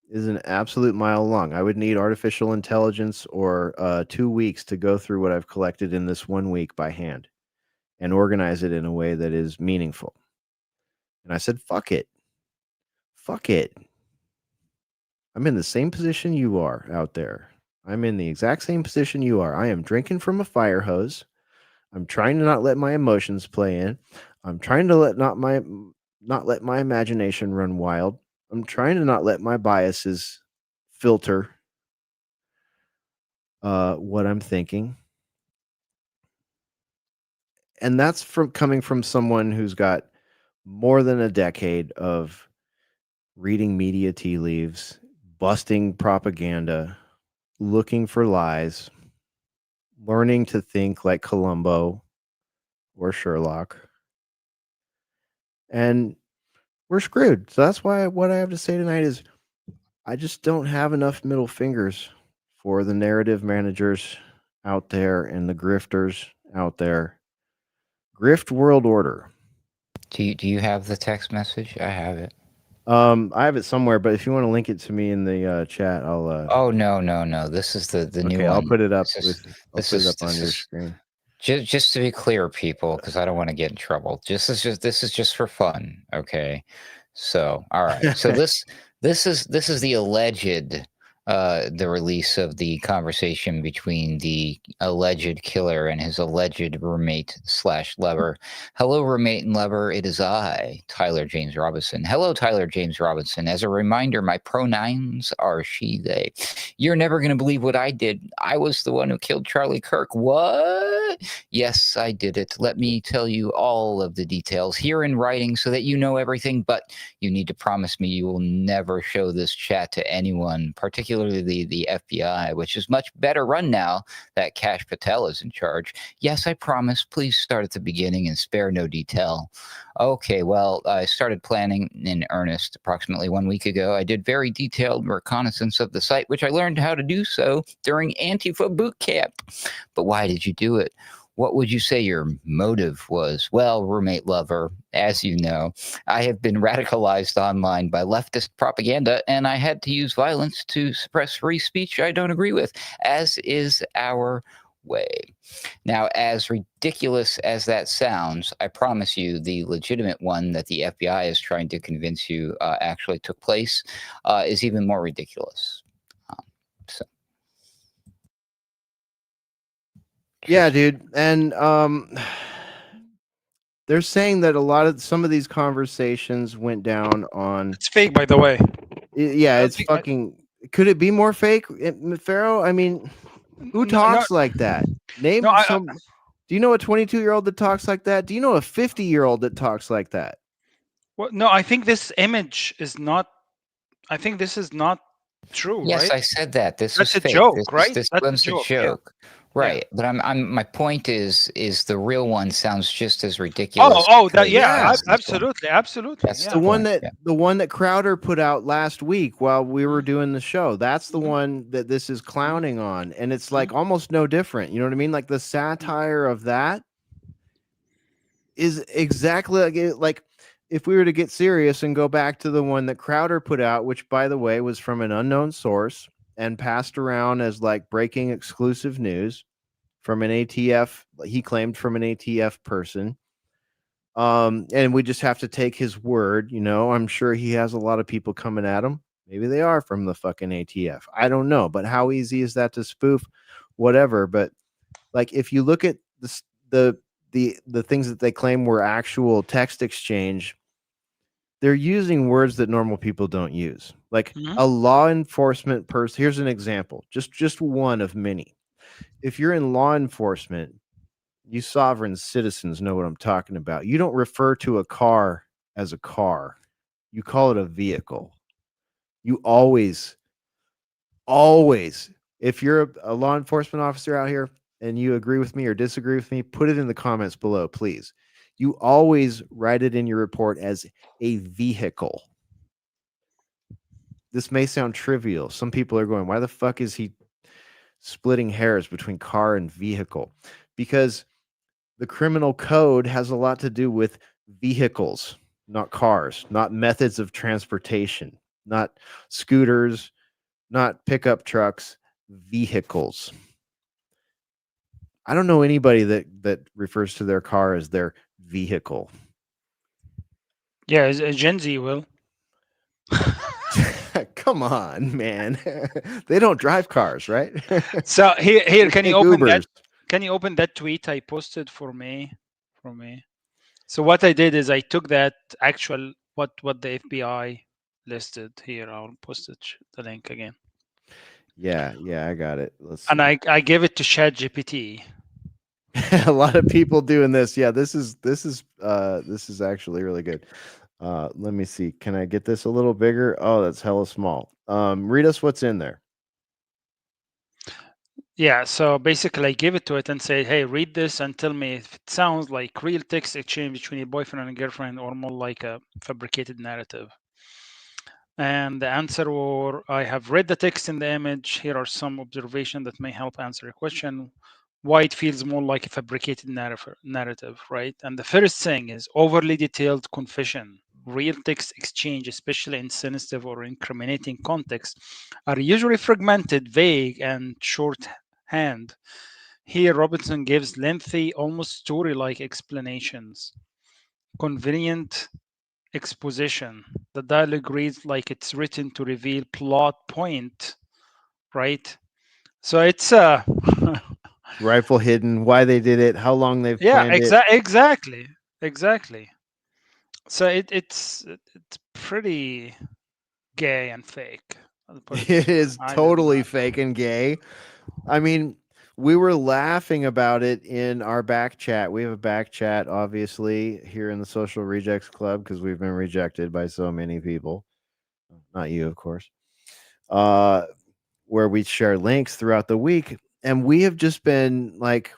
C: Is an absolute mile long. I would need artificial intelligence or 2 weeks to go through what I've collected in this 1 week by hand and organize it in a way that is meaningful. And I said, fuck it. Fuck it. I'm in the same position you are out there. I'm in the exact same position you are. I am drinking from a fire hose. I'm trying to not let my emotions play in. I'm trying to not let my imagination run wild. I'm trying to not let my biases filter what I'm thinking. And that's coming from someone who's got more than a decade of reading media tea leaves, busting propaganda, looking for lies, learning to think like Columbo or Sherlock. And we're screwed. So that's why what I have to say tonight is I just don't have enough middle fingers for the narrative managers out there and the grifters out there. Grift world order.
E: Do you have the text message? I have it.
C: I have it somewhere, but if you want to link it to me in the chat, I'll.
E: Oh no! This is the new one.
C: I'll put it up.
E: I'll put it up on your screen. Just to be clear, people, because I don't want to get in trouble. This is just for fun, okay? So, all right. So this is the alleged the release of the conversation between the alleged killer and his alleged roommate / lover. Hello, roommate and lover. It is I, Tyler James Robinson. Hello, Tyler James Robinson. As a reminder, my pronouns are she, they. You're never going to believe what I did. I was the one who killed Charlie Kirk. What? Yes, I did it. Let me tell you all of the details here in writing so that you know everything, but you need to promise me you will never show this chat to anyone, particularly the FBI, which is much better run now that Kash Patel is in charge. Yes, I promise. Please start at the beginning and spare no detail. Okay, well, I started planning in earnest approximately 1 week ago. I did very detailed reconnaissance of the site, which I learned how to do so during Antifa boot camp. But why did you do it? What would you say your motive was? Well, roommate lover, as you know, I have been radicalized online by leftist propaganda, and I had to use violence to suppress free speech I don't agree with, as is our way. Now, as ridiculous as that sounds, I promise you the legitimate one that the FBI is trying to convince you actually took place is even more ridiculous. So.
C: Yeah, dude. And they're saying that some of these conversations went down on.
D: It's fake, by the way.
C: Yeah,
D: I
C: it's
D: think
C: fucking. Could it be more fake, Pharaoh? I mean, who
D: no,
C: talks like that?
D: no,
C: Name some. Do you know a 22-year-old that talks like that? Do you know a 50-year-old that talks like that?
D: well, no, I think this image is not. I think this is not true,
E: Yes,
D: right?
E: I said that. This
D: That's
E: is
D: a
E: fake.
D: joke, right?
E: This
D: That's a
E: one's a
D: joke. Yeah.
E: joke. Right. But my point is the real one sounds just as
D: Oh,
E: ridiculous.
D: that
E: because
C: Yeah.
E: this is one.
D: absolutely.
E: That's
D: Yeah.
C: The one
E: point,
C: that
E: yeah.
C: the one that Crowder put out last week while we were doing the show. That's the one that this is clowning on, and it's like almost no different. You know what I mean? Like the satire of that is exactly like if we were to get serious and go back to the one that Crowder put out, which by the way was from an unknown source and passed around as like breaking exclusive news from an ATF, he claimed from an ATF person. And we just have to take his word, you know. I'm sure he has a lot of people coming at him. Maybe they are from the fucking ATF. I don't know, but how easy is that to spoof? Whatever. But like, if you look at the things that they claim were actual text exchange, they're using words that normal people don't use. Like a law enforcement person. Here's an example, just one of many. If you're in law enforcement, you sovereign citizens know what I'm talking about. You don't refer to a car as a car. You call it a vehicle. You always, if you're a law enforcement officer out here and you agree with me or disagree with me, put it in the comments below, please. You always write it in your report as a vehicle. This may sound trivial. Some people are going, why the fuck is he splitting hairs between car and vehicle? Because the criminal code has a lot to do with vehicles, not cars, not methods of transportation, not scooters, not pickup trucks, vehicles. I don't know anybody that refers to their car as their vehicle.
D: Yeah, Gen Z will.
C: Come on, man. They don't drive cars, right?
D: So here,
C: They
D: can you
C: take
D: open that?
C: Ubers.
D: Can you open that tweet I posted for me? So what I did is I took that actual what the FBI listed here. I'll post the link again.
C: Yeah, I got it. Let's see.
D: And I gave it to ChatGPT.
C: A lot of people doing this. Yeah, this is actually really good. Let me see. Can I get this a little bigger? Oh, that's hella small. Read us what's in there.
D: Yeah, so basically I give it to it and say, hey, read this and tell me if it sounds like real text exchange between a boyfriend and a girlfriend or more like a fabricated narrative. And the answer were, I have read the text in the image. Here are some observations that may help answer your question. Why it feels more like a fabricated narrative, right? And the first thing is overly detailed confession. Real text exchange, especially in sensitive or incriminating context, are usually fragmented, vague, and shorthand. Here, Robinson gives lengthy, almost story-like explanations. Convenient exposition. The dialogue reads like it's written to reveal plot point, right? So it's
C: Rifle hidden, why they did it, how long they've planned it.
D: exactly. So it's pretty gay and fake.
C: It is totally fake and gay. I mean, we were laughing about it in our back chat. We have a back chat, obviously, here in the Social Rejects Club because we've been rejected by so many people. Not you, of course. Where we share links throughout the week. And we have just been like,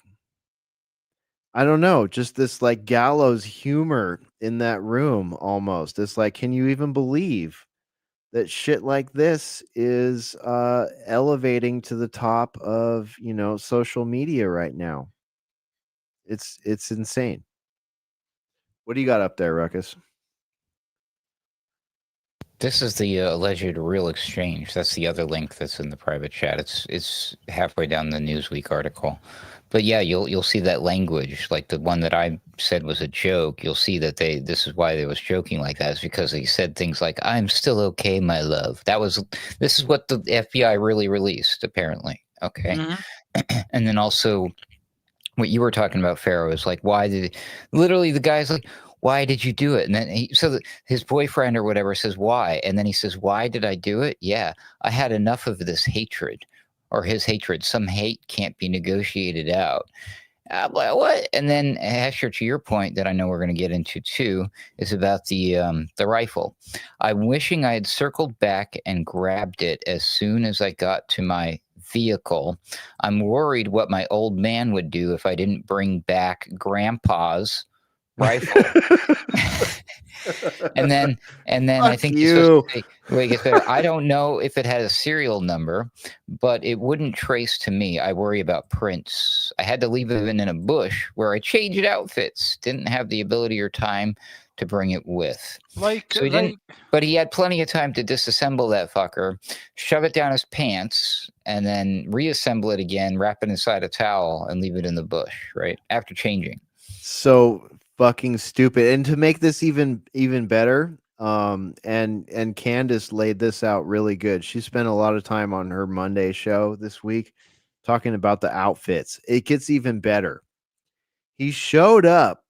C: I don't know, just this like gallows humor in that room almost. It's like, can you even believe that shit like this is elevating to the top of, social media right now? It's insane. What do you got up there, Ruckus?
E: This is the alleged real exchange. That's the other link that's in the private chat. It's halfway down the Newsweek article. But yeah, you'll see that language, like the one that I said was a joke. You'll see that this is why they was joking like that, is because they said things like, "I'm still okay, my love." This is what the FBI really released, apparently. Okay.
D: Mhm.
E: And then also what you were talking about, Pharaoh, is like, literally the guy's like, why did you do it? And then his boyfriend or whatever says, why? And then he says, why did I do it? Yeah, I had enough of this hatred, or his hatred. Some hate can't be negotiated out. What? And then, Asher, to your point that I know we're going to get into too, is about the rifle. I'm wishing I had circled back and grabbed it as soon as I got to my vehicle. I'm worried what my old man would do if I didn't bring back Grandpa's rifle. and then I think he's supposed to say, wait, it gets better. I don't know if it had a serial number, but it wouldn't trace to me. I worry about prints. I had to leave it in a bush where I changed outfits. Didn't have the ability or time to bring it with. So he didn't, but he had plenty of time to disassemble that fucker, shove it down his pants, and then reassemble it again, wrap it inside a towel, and leave it in the bush, right? After changing.
C: So fucking stupid. And to make this even better, and Candace laid this out really good. She spent a lot of time on her Monday show this week talking about the outfits. It gets even better. He showed up,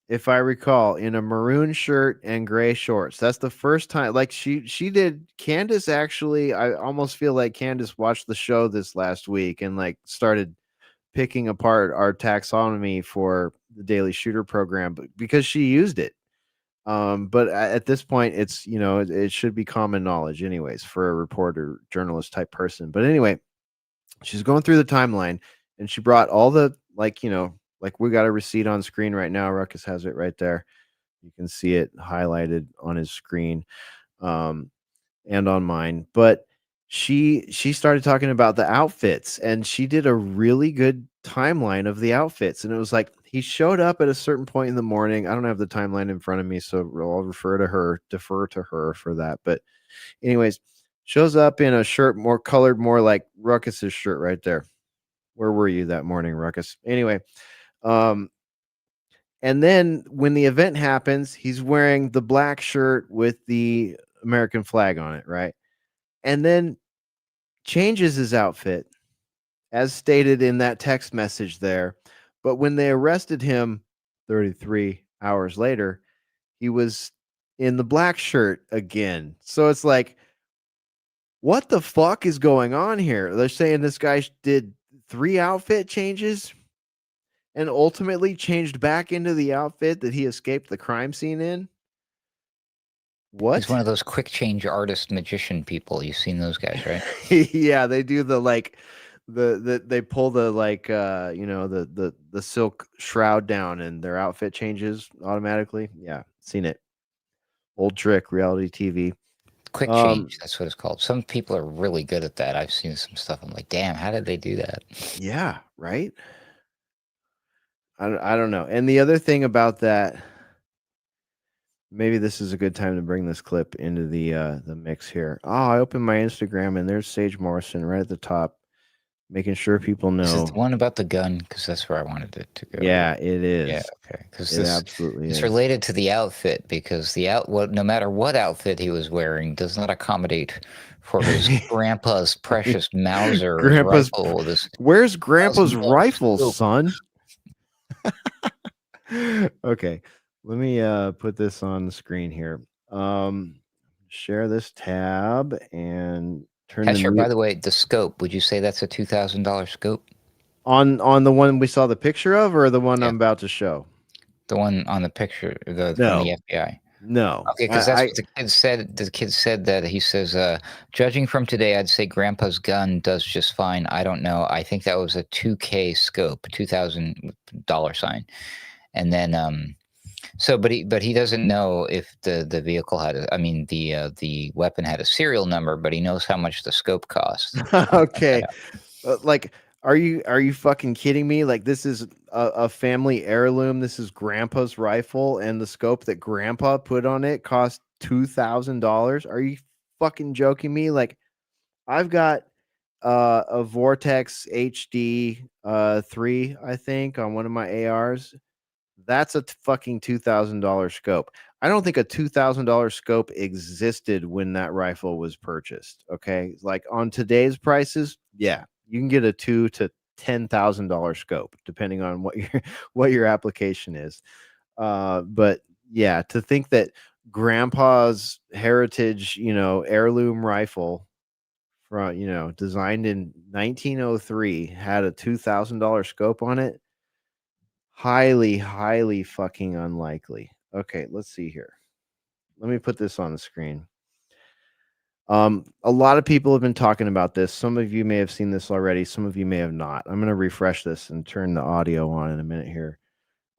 C: if I recall, in a maroon shirt and gray shorts. That's the first time. Like she did. Candace actually, I almost feel like Candace watched the show this last week and like started picking apart our taxonomy for the Daily Shooter program, but because she used it. But at this point, it's, it should be common knowledge anyways for a reporter, journalist type person. But anyway, she's going through the timeline and she brought all the, like we got a receipt on screen right now. Ruckus has it right there. You can see it highlighted on his screen, and on mine. But she started talking about the outfits, and she did a really good timeline of the outfits. And it was like he showed up at a certain point in the morning. I don't have the timeline in front of me, so I'll defer to her for that. But anyways, shows up in a shirt more colored, more like Ruckus's shirt right there. Where were you that morning, Ruckus? Anyway, and then when the event happens, he's wearing the black shirt with the American flag on it, right? And then changes his outfit as stated in that text message there. But when they arrested him 33 hours later, he was in the black shirt again. So it's like, what the fuck is going on here? They're saying this guy did 3 outfit changes and ultimately changed back into the outfit that he escaped the crime scene in. What?
E: He's one of those quick change artist magician people. You've seen those guys, right?
C: Yeah, they do the like they pull the like the silk shroud down and their outfit changes automatically. Yeah, seen it. Old trick, reality TV.
E: Quick change, that's what it's called. Some people are really good at that. I've seen some stuff. I'm like, damn, how did they do that?
C: Yeah, right. I don't know. And the other thing about that, maybe this is a good time to bring this clip into the mix here. Oh, I opened my Instagram and there's Sage Morrison right at the top, making sure people know.
E: Is it the one about the gun? Because that's where I wanted it to go.
C: Yeah, it is.
E: Yeah, okay. Because
C: it absolutely
E: it's
C: is
E: related to the outfit, because no matter what outfit he was wearing does not accommodate for his grandpa's precious Mauser rifle.
C: Where's Grandpa's rifle, son? Okay, let me put this on the screen here. Share this tab and turn
E: by the way, the scope, would you say that's a $2,000 scope?
C: On the one we saw the picture of, or the one I'm about to show?
E: The one on the picture, from the FBI.
C: No.
E: Okay, because that's what the kid said. The kid said that he says, judging from today, I'd say Grandpa's gun does just fine. I don't know. I think that was a 2K scope, $2,000 sign. And then, but he doesn't know if the vehicle had the weapon had a serial number, but he knows how much the scope costs.
C: Okay. Like, Are you fucking kidding me? Like, this is a family heirloom. This is Grandpa's rifle, and the scope that Grandpa put on it cost $2,000. Are you fucking joking me? Like, I've got a Vortex HD 3, I think, on one of my ARs. That's a fucking $2,000 scope. I don't think a $2,000 scope existed when that rifle was purchased. Okay, like on today's prices, yeah, you can get a $2,000 to $10,000 scope depending on what your what your application is. But yeah, to think that Grandpa's heritage, heirloom rifle from designed in 1903 had a $2,000 scope on it. Highly, highly fucking unlikely. Okay, let's see here. Let me put this on the screen. A lot of people have been talking about this. Some of you may have seen this already. Some of you may have not. I'm going to refresh this and turn the audio on in a minute here.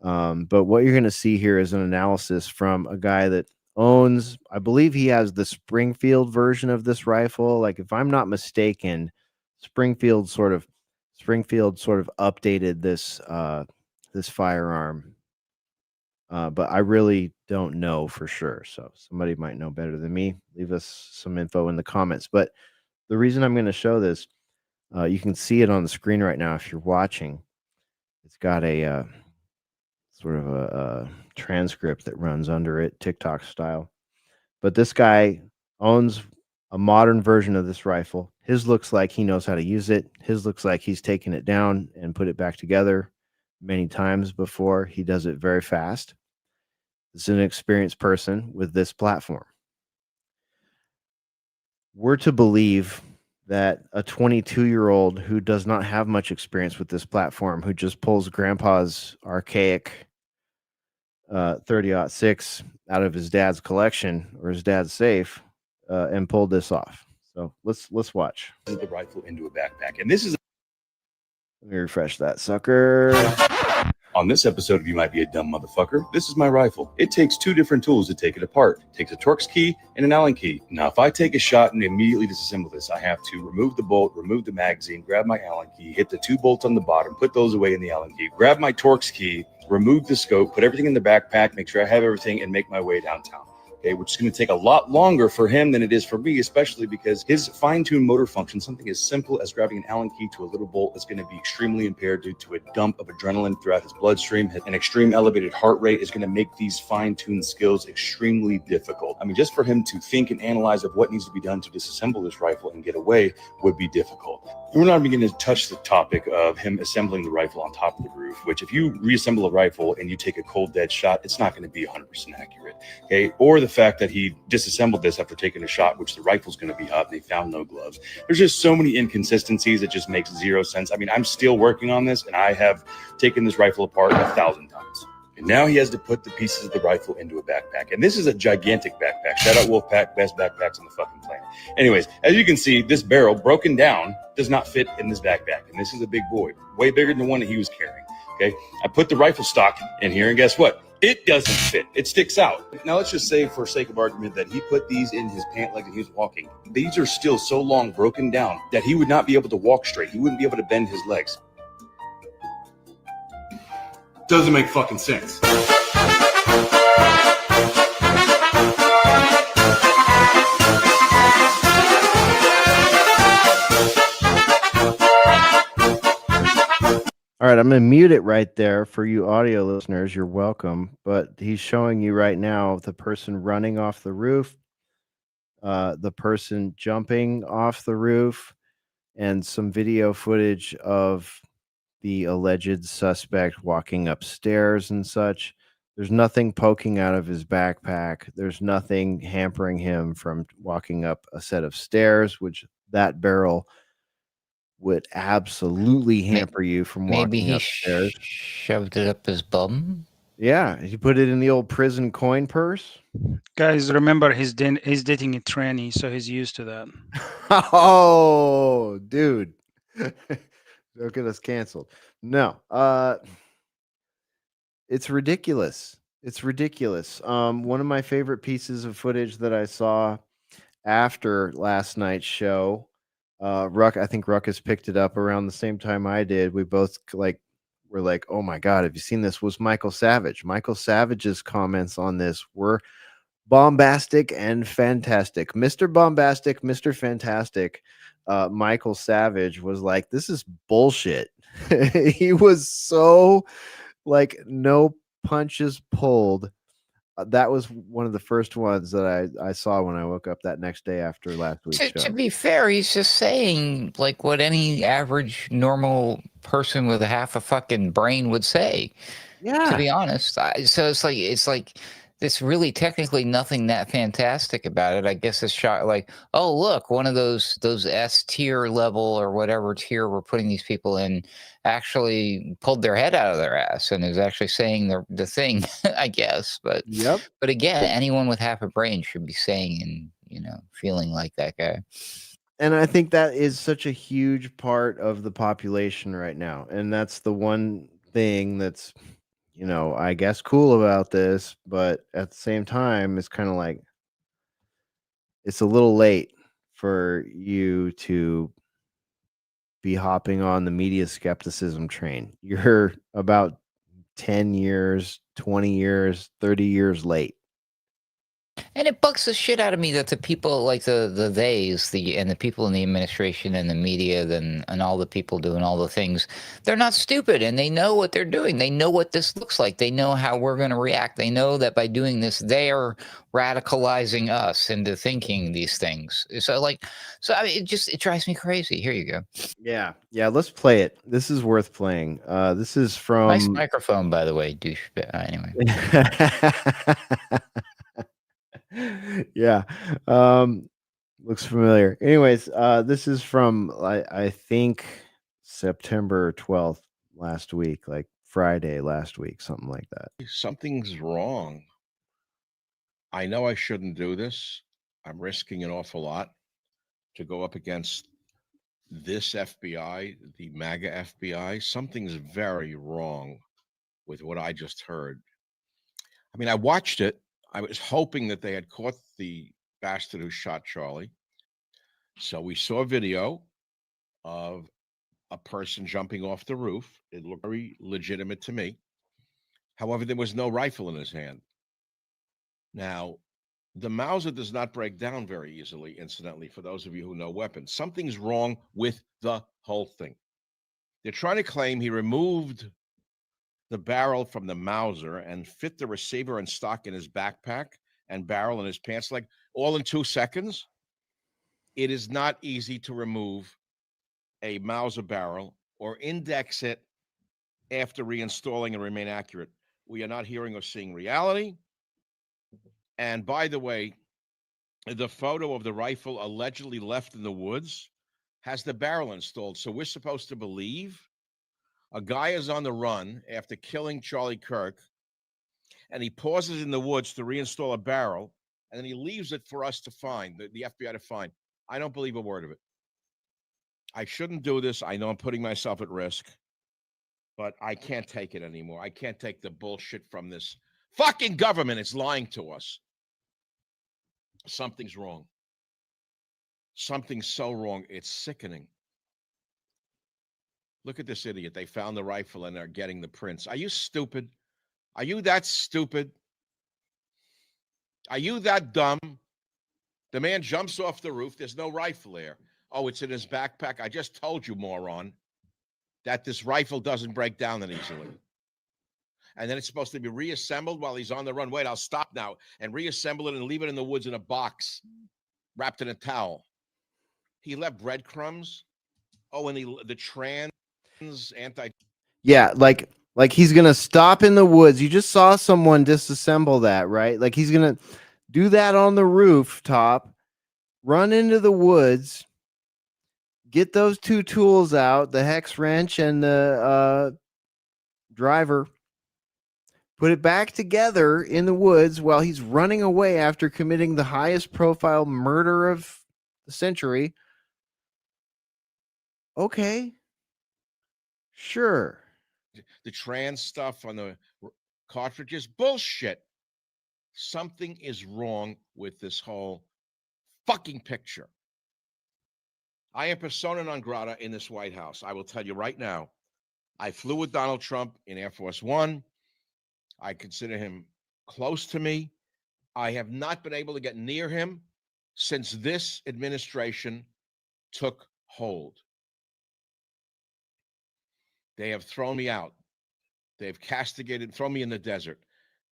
C: But what you're going to see here is an analysis from a guy that owns, I believe he has the Springfield version of this rifle. Like, if I'm not mistaken, Springfield sort of updated this firearm. But I really don't know for sure. So somebody might know better than me. Leave us some info in the comments. But the reason I'm going to show this, you can see it on the screen right now if you're watching. It's got a sort of a transcript that runs under it, TikTok style. But this guy owns a modern version of this rifle. His looks like he knows how to use it. His looks like he's taken it down and put it back together many times before. He does it very fast. This is an experienced person with this platform. We're to believe that a 22-year-old who does not have much experience with this platform, who just pulls Grandpa's archaic 30-06 out of his dad's collection or his dad's safe and pulled this off. So let's watch.
H: The rifle into a backpack, and this is.
C: Let me refresh that sucker.
H: On this episode of You Might Be a Dumb Motherfucker, this is my rifle. It takes two different tools to take it apart. It takes a Torx key and an Allen key. Now, if I take a shot and immediately disassemble this, I have to remove the bolt, remove the magazine, grab my Allen key, hit the two bolts on the bottom, put those away in the Allen key, grab my Torx key, remove the scope, put everything in the backpack, make sure I have everything, and make my way downtown. Okay, which is going to take a lot longer for him than it is for me, especially because his fine-tuned motor function, something as simple as grabbing an Allen key to a little bolt, is going to be extremely impaired due to a dump of adrenaline throughout his bloodstream. An extreme elevated heart rate is going to make these fine-tuned skills extremely difficult. I mean, just for him to think and analyze of what needs to be done to disassemble this rifle and get away would be difficult. And we're not even going to touch the topic of him assembling the rifle on top of the roof, which if you reassemble a rifle and you take a cold dead shot, it's not going to be 100% accurate. Okay, or the fact that he disassembled this after taking a shot, which the rifle's going to be hot, and they found no gloves. There's just so many inconsistencies. It just makes zero sense. I mean, I'm still working on this, and I have taken this rifle apart 1,000 times. And now he has to put the pieces of the rifle into a backpack. And this is a gigantic backpack. Shout out Wolfpack, best backpacks on the fucking planet. Anyways, as you can see, this barrel broken down does not fit in this backpack. And this is a big boy, way bigger than the one that he was carrying. Okay, I put the rifle stock in here, and guess what? It doesn't fit. It sticks out. Now, let's just say, for sake of argument, that he put these in his pant leg and he was walking. These are still so long broken down that he would not be able to walk straight. He wouldn't be able to bend his legs. Doesn't make fucking sense.
C: All right, I'm going to mute it right there for you audio listeners. You're welcome. But he's showing you right now the person running off the roof, the person jumping off the roof, and some video footage of the alleged suspect walking upstairs and such. There's nothing poking out of his backpack. There's nothing hampering him from walking up a set of stairs, which that barrel would absolutely hamper you from walking
E: Maybe he
C: upstairs.
E: shoved it up his bum.
C: Yeah, he put it in the old prison coin purse.
D: Guys, remember he's dating a tranny, so he's used to that.
C: Oh, dude. Don't get us canceled. No. It's ridiculous. It's ridiculous. One of my favorite pieces of footage that I saw after last night's show I think Ruckus picked it up around the same time I did. We both were like, oh my God, have you seen this? Was Michael Savage. Michael Savage's comments on this were bombastic and fantastic. Mr. Bombastic, Mr. Fantastic, Michael Savage was like, this is bullshit. He was so like no punches pulled. That was one of the first ones that I saw when I woke up that next day after last week's show.
E: To be fair, he's just saying like what any average normal person with a half a fucking brain would say.
C: Yeah.
E: To be honest, so it's like there's really technically nothing that fantastic about it. I guess it's shot like, oh look, one of those S tier level or whatever tier we're putting these people in actually pulled their head out of their ass and is actually saying the thing. I guess, but again, anyone with half a brain should be saying and feeling like that guy.
C: And I think that is such a huge part of the population right now, and that's the one thing that's I guess cool about this, but at the same time, it's kind of like it's a little late for you to be hopping on the media skepticism train. You're about 10 years, 20 years, 30 years late.
E: And it bugs the shit out of me that the people like the theys, and the people in the administration and the media and all the people doing all the things, they're not stupid and they know what they're doing. They know what this looks like. They know how we're going to react. They know that by doing this, they're radicalizing us into thinking these things. So I mean, it drives me crazy. Here you go.
C: Yeah. Let's play it. This is worth playing. This is from
E: nice microphone, by the way, douche. Anyway.
C: Yeah. Looks familiar. Anyways, this is from I think September 12th last week, like Friday last week, something like that.
I: Something's wrong. I know I shouldn't do this. I'm risking an awful lot to go up against this FBI, the MAGA FBI. Something's very wrong with what I just heard. I mean, I watched it. I was hoping that they had caught the bastard who shot Charlie. So we saw a video of a person jumping off the roof. It looked very legitimate to me. However, there was no rifle in his hand. Now, the Mauser does not break down very easily, incidentally, for those of you who know weapons. Something's wrong with the whole thing. They're trying to claim he removed the barrel from the Mauser and fit the receiver and stock in his backpack and barrel in his pants leg all in 2 seconds. It is not easy to remove a Mauser barrel or index it after reinstalling and remain accurate. We are not hearing or seeing reality. And by the way, the photo of the rifle allegedly left in the woods has the barrel installed. So we're supposed to believe a guy is on the run after killing Charlie Kirk, and he pauses in the woods to reinstall a barrel, and then he leaves it for us to find, the FBI to find. I don't believe a word of it. I shouldn't do this. I know I'm putting myself at risk, but I can't take it anymore. I can't take the bullshit from this fucking government. It's lying to us. Something's wrong. Something's so wrong. It's sickening. Look at this idiot. They found the rifle and they're getting the prints. Are you stupid? Are you that stupid? Are you that dumb? The man jumps off the roof. There's no rifle there. Oh, it's in his backpack. I just told you, moron, that this rifle doesn't break down that easily. And then it's supposed to be reassembled while he's on the run. Wait, I'll stop now and reassemble it and leave it in the woods in a box wrapped in a towel. He left breadcrumbs. Oh, and the trans anti.
C: Yeah, like he's gonna stop in the woods. You just saw someone disassemble that, right? Like he's gonna do that on the rooftop, run into the woods, get those two tools out, the hex wrench and the driver, put it back together in the woods while he's running away after committing the highest profile murder of the century. Okay. Sure.
I: The trans stuff on the cartridges, bullshit. Something is wrong with this whole fucking picture. I am persona non grata in this White House. I will tell you right now. I flew with Donald Trump in Air Force One. I consider him close to me. I have not been able to get near him since this administration took hold. They have thrown me out. They've castigated, thrown me in the desert.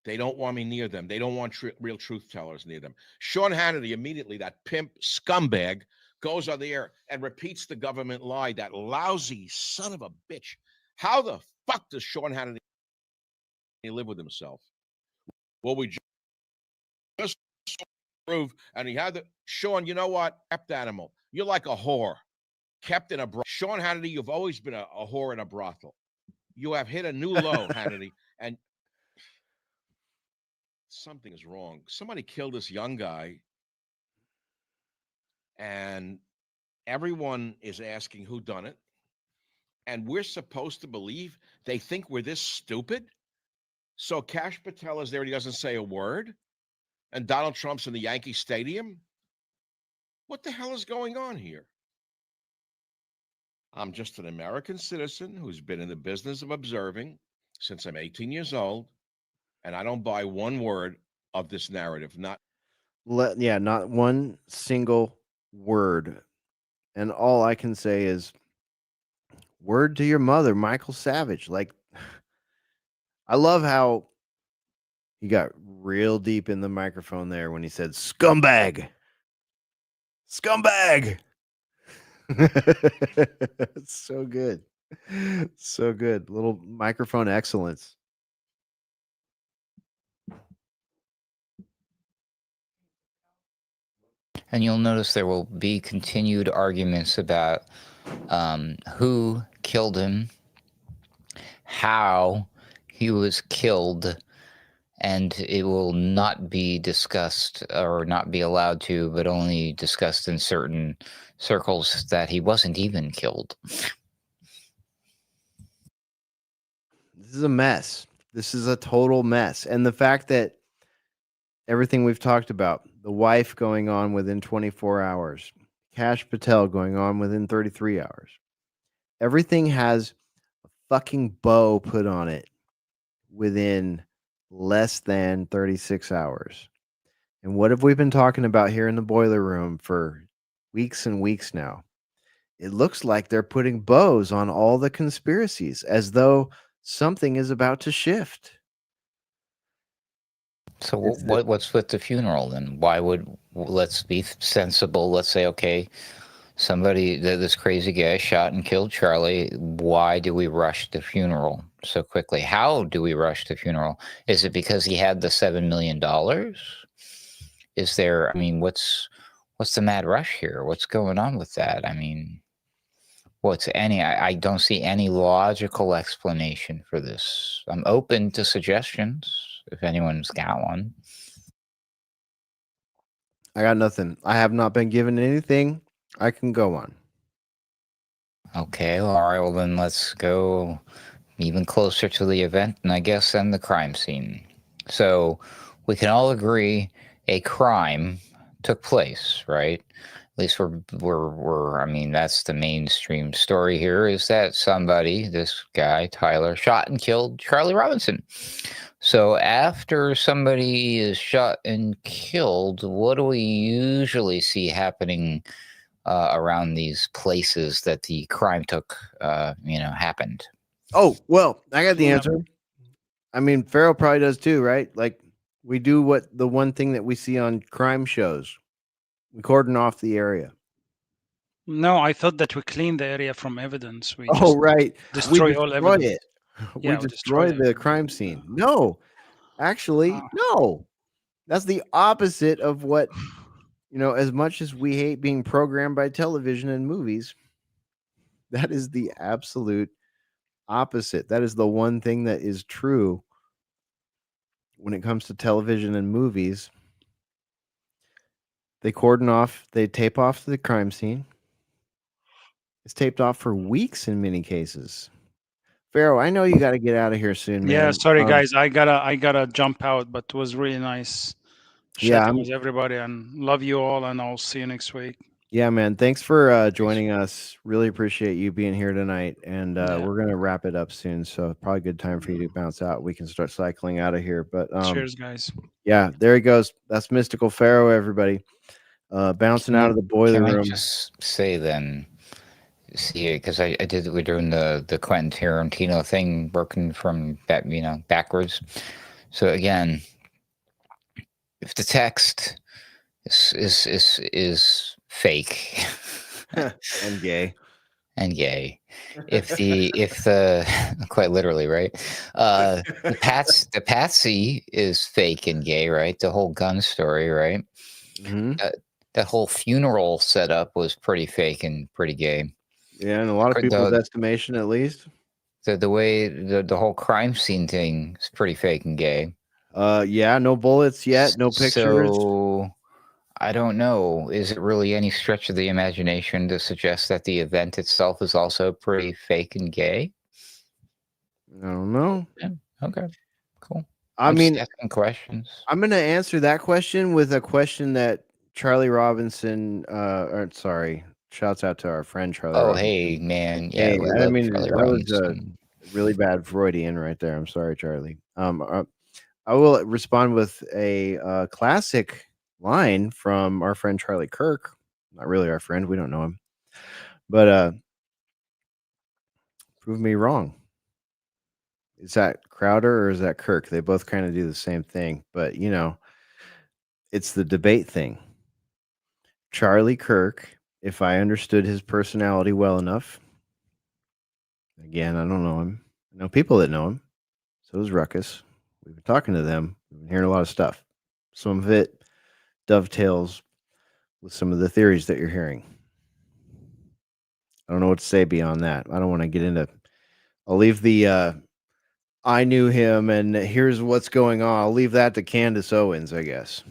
I: They don't want me near them. They don't want real truth tellers near them. Sean Hannity, immediately, that pimp scumbag, goes on the air and repeats the government lie, that lousy son of a bitch. How the fuck does Sean Hannity live with himself? Well, we just prove, and he had the, Sean, you know what? Kept animal. You're like a whore. Kept in a brothel. Sean Hannity, you've always been a whore in a brothel. You have hit a new low, Hannity, and something is wrong. Somebody killed this young guy, and everyone is asking who done it, and we're supposed to believe they think we're this stupid. So Kash Patel is there, and he doesn't say a word, and Donald Trump's in the Yankee Stadium. What the hell is going on here? I'm just an American citizen who's been in the business of observing since I'm 18 years old, and I don't buy one word of this narrative. Not
C: one single word. And all I can say is, word to your mother, Michael Savage. Like, I love how he got real deep in the microphone there when he said scumbag. Scumbag. It's so good. So good. Little microphone excellence.
E: And you'll notice there will be continued arguments about who killed him, how he was killed, and it will not be discussed or not be allowed to, but only discussed in certain circles, that he wasn't even killed.
C: This is a mess. This is a total mess. And the fact that everything we've talked about, the wife going on within 24 hours, Kash Patel going on within 33 hours, everything has a fucking bow put on it within less than 36 hours. And what have we been talking about here in the boiler room for weeks and weeks now? It looks like they're putting bows on all the conspiracies as though something is about to shift.
E: So what's with the funeral then? Why would, let's be sensible. Let's say, okay, somebody, this crazy guy shot and killed Charlie. Why do we rush the funeral so quickly? How do we rush the funeral? Is it because he had the $7 million? Is there, I mean, what's the mad rush here? What's going on with that? I mean, I don't see any logical explanation for this. I'm open to suggestions if anyone's got one.
C: I got nothing. I have not been given anything I can go on.
E: Okay, well, all right, well then let's go even closer to the event, and I guess then the crime scene. So we can all agree a crime took place, right? At least we're I mean, that's the mainstream story here, is that somebody, this guy, Tyler, shot and killed Charlie Robinson. So after somebody is shot and killed, what do we usually see happening around these places that the crime happened?
C: Oh, well, I got the answer. I mean, Farrell probably does too, right? Like, we do the one thing that we see on crime shows. We cordon off the area.
D: No, I thought that we clean the area from evidence. We
C: right.
D: destroy all evidence.
C: We destroy the crime scene. No, actually, no. That's the opposite of what, as much as we hate being programmed by television and movies, that is the absolute opposite. That is the one thing that is true when it comes to television and movies. They cordon off, they tape off the crime scene. It's taped off for weeks in many cases. Pharaoh, I know you got to get out of here soon, man.
D: Yeah, sorry guys, I gotta jump out, but it was really nice chatting with everybody, and love you all, and I'll see you next week.
C: Yeah, man. Thanks for joining us. Really appreciate you being here tonight. And
D: Yeah.
C: we're gonna wrap it up soon. So probably a good time for you to bounce out. We can start cycling out of here. But
D: Cheers, guys.
C: yeah, there he goes. That's Mystical Pharaoh, everybody. Bouncing out of the boiler
E: Can I
C: room.
E: just say then, see, because we're doing the Quentin Tarantino thing, working from that, backwards. So again, if the text is fake
C: and gay.
E: and gay, if the quite literally, right? The Patsy is fake and gay, right? The whole gun story, right?
C: Mm-hmm.
E: That whole funeral setup was pretty fake and pretty gay.
C: Yeah, in a lot of people's estimation, at least.
E: The way the whole crime scene thing is pretty fake and gay.
C: Yeah, no bullets yet, no pictures.
E: So I don't know. Is it really any stretch of the imagination to suggest that the event itself is also pretty fake and gay?
C: I don't know.
E: Yeah. Okay. Cool.
C: I
E: I'm
C: mean,
E: just asking questions.
C: I'm gonna answer that question with a question that Charlie Robinson, or sorry, shouts out to our friend Charlie.
E: Oh,
C: Robinson.
E: hey, man. Yeah,
C: Hey,
E: we
C: I
E: love
C: mean,
E: Charlie
C: that was a
E: Robinson.
C: really bad Freudian right there. I'm sorry, Charlie. I will respond with a classic line from our friend Charlie Kirk. Not really our friend. We don't know him, but prove me wrong. Is that Crowder or is that Kirk? They both kind of do the same thing, but it's the debate thing. Charlie Kirk, if I understood his personality well enough, again, I don't know him. I know people that know him. So does Ruckus. We've been talking to them. We've been hearing a lot of stuff. Some of it dovetails with some of the theories that you're hearing. I don't know what to say beyond that. I don't want to get into. I'll leave the I knew him and here's what's going on. I'll leave that to Candace Owens, I guess.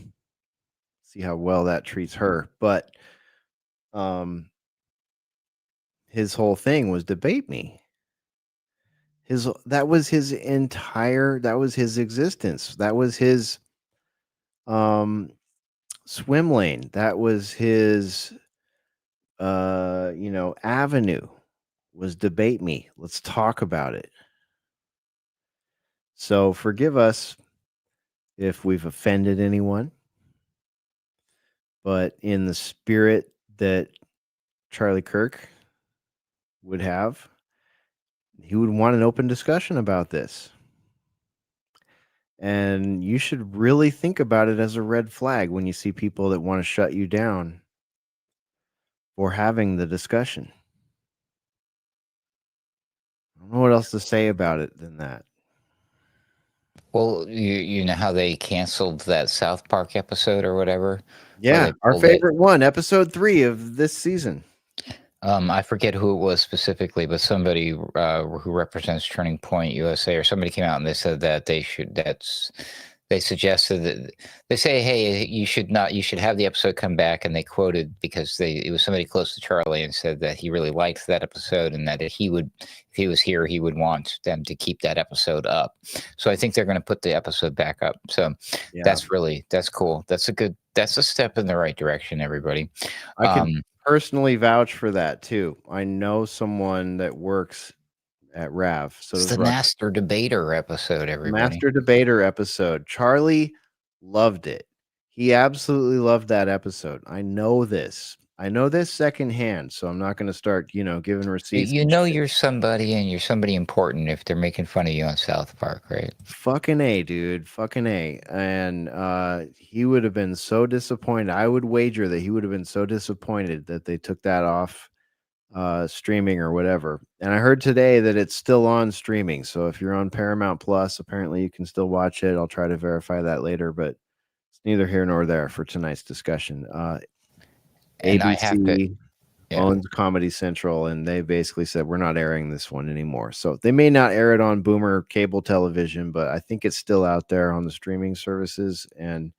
C: See how well that treats her. But his whole thing was debate me. That was his existence. That was his swim lane. That was his avenue, was debate me. Let's talk about it. So forgive us if we've offended anyone, but in the spirit that Charlie Kirk would have, he would want an open discussion about this. And you should really think about it as a red flag when you see people that want to shut you down for having the discussion. I don't know what else to say about it than that.
E: Well, you know how they canceled that South Park episode or whatever?
C: Yeah, our favorite one, episode 3 of this season.
E: I forget who it was specifically, but somebody who represents Turning Point USA or somebody came out and they said that they suggested that they say, hey, you should have the episode come back, and they quoted because it was somebody close to Charlie and said that he really liked that episode and that if he was here, he would want them to keep that episode up. So I think they're going to put the episode back up. So
C: Yeah.
E: that's cool. That's a step in the right direction, everybody.
C: I can personally vouch for that too. I know someone that works at RAV. So
E: it's the Master Debater episode, everybody.
C: Master Debater episode. Charlie loved it. He absolutely loved that episode. I know this secondhand, so I'm not going to start, giving receipts.
E: You're somebody, and you're somebody important if they're making fun of you on South Park, right?
C: Fucking A, dude. Fucking A. And he would have been so disappointed. I would wager that he would have been so disappointed that they took that off streaming or whatever. And I heard today that it's still on streaming. So if you're on Paramount Plus, apparently you can still watch it. I'll try to verify that later, but it's neither here nor there for tonight's discussion.
E: And
C: ABC owns Comedy Central, and they basically said we're not airing this one anymore. So they may not air it on Boomer cable television, but I think it's still out there on the streaming services, and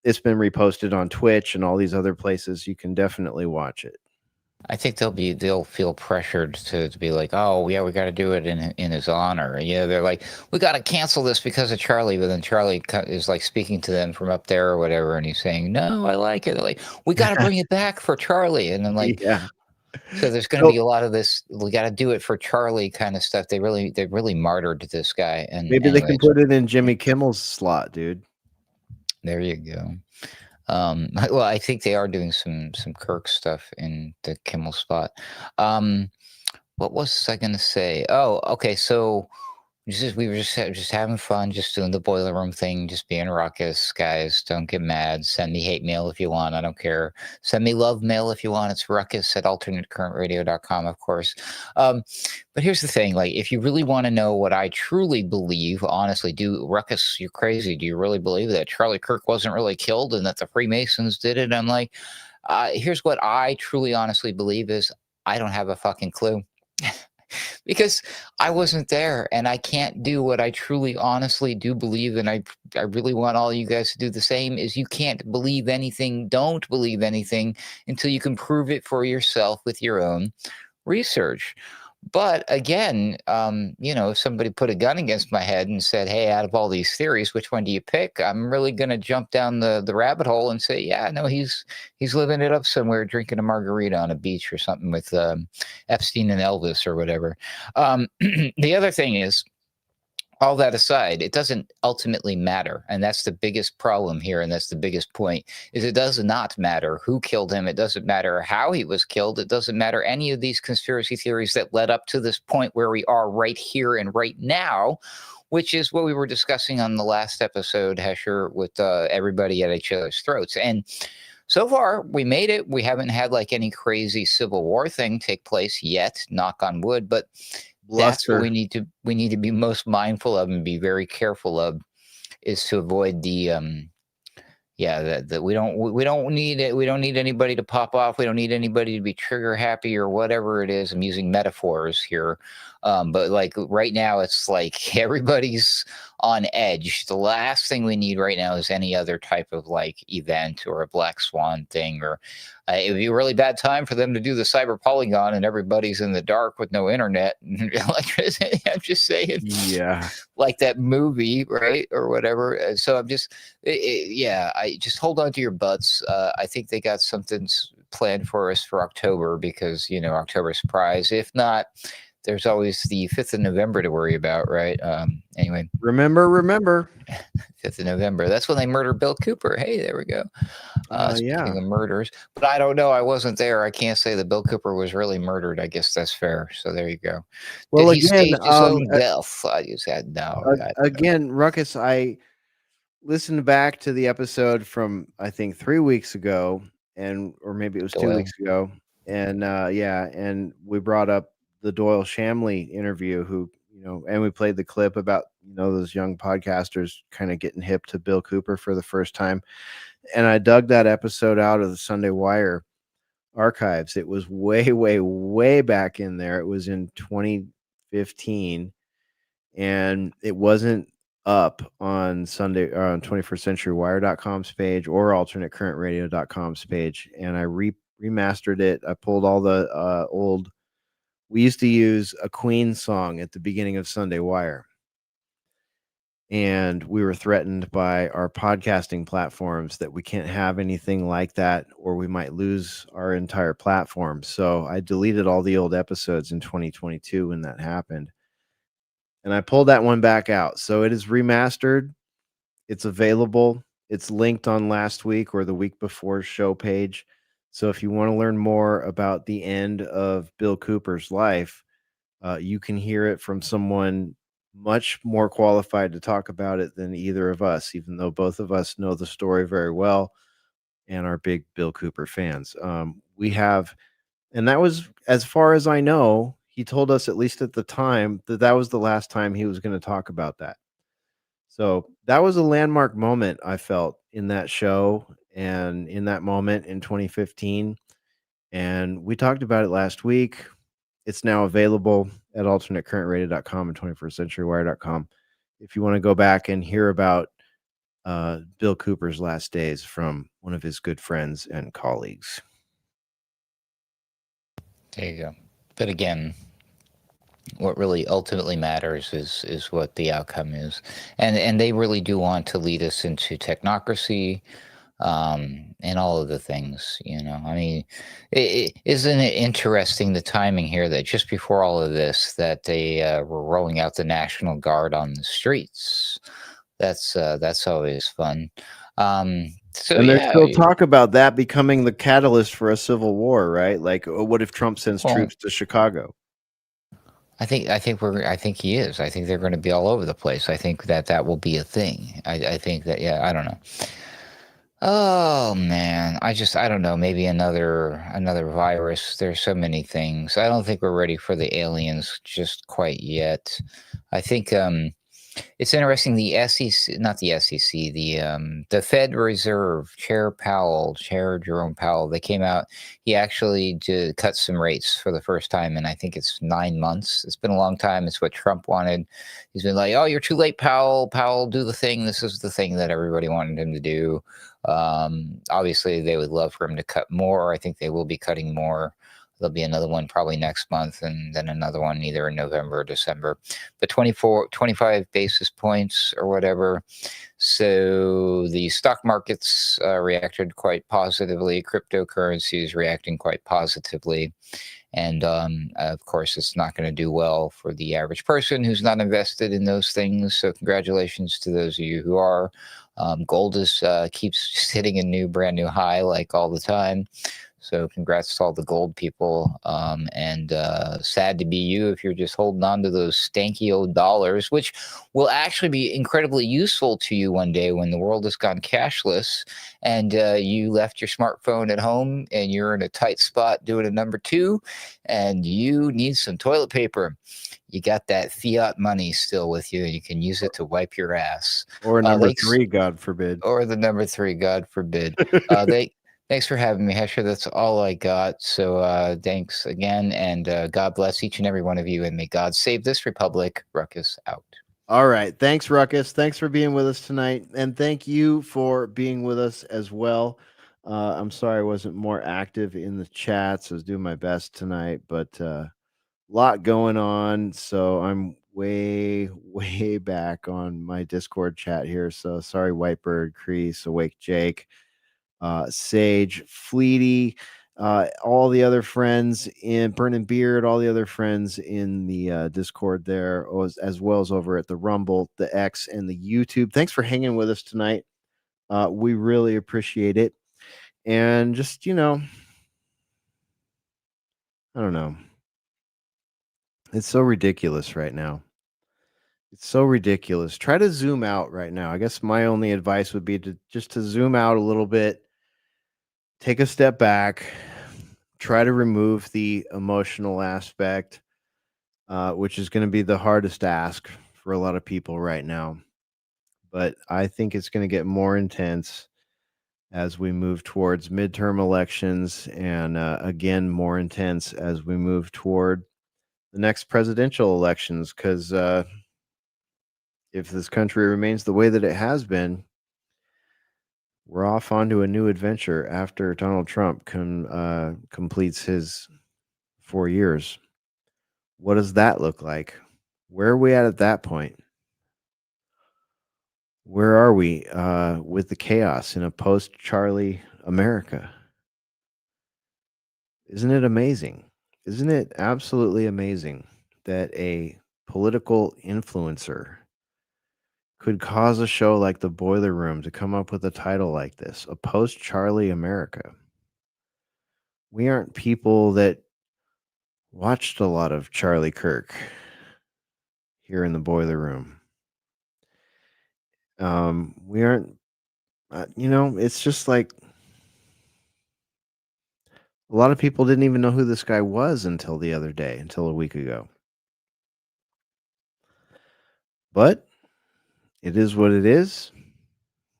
C: it's been reposted on Twitch and all these other places. You can definitely watch it.
E: I think they'll feel pressured to be like, oh yeah, we got to do it in his honor. Yeah, they're like, we got to cancel this because of Charlie, but then Charlie is like speaking to them from up there or whatever, and he's saying, no, I like it. They're like, we got to bring it back for Charlie, and then like,
C: Yeah.
E: so there's going to be a lot of this. We got to do it for Charlie kind of stuff. They really martyred this guy. And
C: Maybe they can
E: anyways,
C: put it in Jimmy Kimmel's slot, dude.
E: there you go. Well, I think they are doing some Kirk stuff in the Kimmel spot. What was I going to say? Oh, okay. So we were just having fun, just doing the boiler room thing, just being ruckus, guys. Don't get mad. Send me hate mail if you want. I don't care. Send me love mail if you want. It's ruckus at alternatecurrentradio.com, of course. But here's the thing: like, if you really want to know what I truly believe, honestly, ruckus, you're crazy. Do you really believe that Charlie Kirk wasn't really killed and that the Freemasons did it? I'm like, here's what I truly, honestly believe is I don't have a fucking clue. Because I wasn't there and I can't do what I truly honestly do believe, and I really want all you guys to do the same, is you can't believe anything, don't believe anything until you can prove it for yourself with your own research. But again, if somebody put a gun against my head and said, hey, out of all these theories, which one do you pick? I'm really going to jump down the rabbit hole and say, yeah, no, he's living it up somewhere, drinking a margarita on a beach or something with Epstein and Elvis or whatever. The other thing is, all that aside, it doesn't ultimately matter. And that's the biggest problem here. And that's the biggest point, is it does not matter who killed him. It doesn't matter how he was killed. It doesn't matter any of these conspiracy theories that led up to this point where we are right here and right now, which is what we were discussing on the last episode, Hesher, with everybody at each other's throats. And so far, we made it. We haven't had like any crazy Civil War thing take place yet, knock on wood, but that's what we need to be most mindful of and be very careful of, is to avoid the that we don't need it. We don't need anybody to pop off. We don't need anybody to be trigger happy or whatever it is. I'm using metaphors here. But like right now, it's like everybody's on edge. The last thing we need right now is any other type of like event or a black swan thing, or it would be a really bad time for them to do the cyber polygon and everybody's in the dark with no internet and electricity. I'm just saying,
C: Yeah,
E: like that movie, right, or whatever. So I'm just, I just hold on to your butts. I think they got something planned for us for October, because October surprise. If not, there's always the 5th of November to worry about, right? Anyway.
C: Remember.
E: 5th of November. That's when they murdered Bill Cooper. Hey, there we go. Speaking of murders. But I don't know. I wasn't there. I can't say that Bill Cooper was really murdered. I guess that's fair. So there you go.
C: Well,
E: Did he
C: again,
E: stage his own death? I just said no.
C: Again, Ruckus, I listened back to the episode from, I think, 3 weeks ago, or maybe it was 2 weeks ago. And and we brought up the Doyle Shamley interview, who, and we played the clip about, those young podcasters kind of getting hip to Bill Cooper for the first time. And I dug that episode out of the Sunday Wire archives. It was way, way, way back in there. It was in 2015, and it wasn't up on Sunday on 21stcenturywire.com's page or alternatecurrentradio.com's page. And I remastered it. I pulled all the old. We used to use a Queen song at the beginning of Sunday Wire, and we were threatened by our podcasting platforms that we can't have anything like that, or we might lose our entire platform. So I deleted all the old episodes in 2022 when that happened, and I pulled that one back out. So it is remastered. It's available. It's linked on last week or the week before show page. So if you want to learn more about the end of Bill Cooper's life, you can hear it from someone much more qualified to talk about it than either of us, even though both of us know the story very well and are big Bill Cooper fans. We have, and that was, as far as I know, he told us, at least at the time, that was the last time he was going to talk about that. So that was a landmark moment, I felt, in that show and in that moment in 2015. And we talked about it last week. It's now available at alternatecurrentradio.com and 21stcenturywire.com if you want to go back and hear about Bill Cooper's last days from one of his good friends and colleagues.
E: There you go. But again, what really ultimately matters is what the outcome is, and they really do want to lead us into technocracy, and all of the things. I mean, isn't it interesting the timing here that just before all of this that they were rolling out the National Guard on the streets? That's always fun. So
C: And there's
E: yeah,
C: still talk about that becoming the catalyst for a civil war, right? Like, what if Trump sends
E: well,
C: troops to Chicago?
E: I think he is. I think they're going to be all over the place. I think that will be a thing. I think that, yeah, I don't know. Oh man, I don't know. Maybe another virus. There's so many things. I don't think we're ready for the aliens just quite yet. I think it's interesting. The SEC, not the SEC, the Fed Reserve Chair Jerome Powell. They came out. He actually did cut some rates for the first time, and I think it's 9 months. It's been a long time. It's what Trump wanted. He's been like, "Oh, you're too late, Powell. Powell, do the thing." This is the thing that everybody wanted him to do. Obviously, they would love for him to cut more. I think they will be cutting more. There'll be another one probably next month, and then another one either in November or December. But 25 basis points or whatever. So the stock markets reacted quite positively. Cryptocurrency is reacting quite positively. And of course, it's not going to do well for the average person who's not invested in those things. So congratulations to those of you who are. Gold is keeps just hitting a brand new high like all the time. So congrats to all the gold people. And sad to be you if you're just holding on to those stanky old dollars, which will actually be incredibly useful to you one day when the world has gone cashless and you left your smartphone at home and you're in a tight spot doing a number 2 and you need some toilet paper. You got that fiat money still with you and you can use it to wipe your ass.
C: Or number 3, God forbid.
E: Or the number 3, God forbid. Thanks for having me, Hesher. That's all I got. So thanks again, and God bless each and every one of you, and may God save this republic. Ruckus out.
C: All right. Thanks, Ruckus. Thanks for being with us tonight. And thank you for being with us as well. I'm sorry I wasn't more active in the chats. I was doing my best tonight, but a lot going on. So I'm way, way back on my Discord chat here. So sorry, Whitebird, Crease, Awake Jake, Sage, Fleety, all the other friends in Burning Beard, all the other friends in the Discord there, as well as over at the Rumble, the X, and the YouTube. Thanks for hanging with us tonight. We really appreciate it. And just, I don't know. It's so ridiculous right now. It's so ridiculous. Try to zoom out right now. I guess my only advice would be to zoom out a little bit, take a step back, try to remove the emotional aspect, which is going to be the hardest ask for a lot of people right now. But I think it's going to get more intense as we move towards midterm elections, and again, more intense as we move toward the next presidential elections. Because if this country remains the way that it has been, we're off onto a new adventure after Donald Trump completes his 4 years. What does that look like? Where are we at that point? Where are we with the chaos in a post-Charlie America? Isn't it amazing? Isn't it absolutely amazing that a political influencer could cause a show like The Boiler Room to come up with a title like this, a post-Charlie America? We aren't people that watched a lot of Charlie Kirk here in The Boiler Room. We aren't, it's just like a lot of people didn't even know who this guy was until the other day, until a week ago. But it is what it is.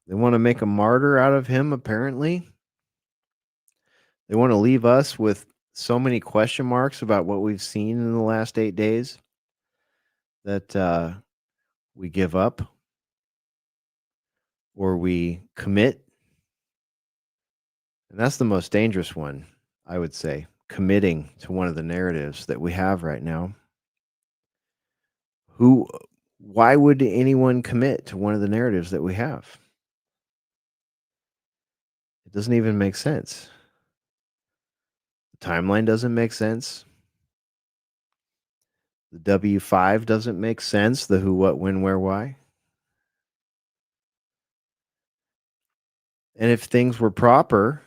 C: They want to make a martyr out of him, apparently. They want to leave us with so many question marks about what we've seen in the last 8 days that we give up or we commit. And that's the most dangerous one, I would say. committing to one of the narratives that we have right now, why would anyone commit to one of the narratives that we have? It doesn't even make sense. The timeline doesn't make sense. The W5 doesn't make sense. The who, what, when, where, why. And if things were proper,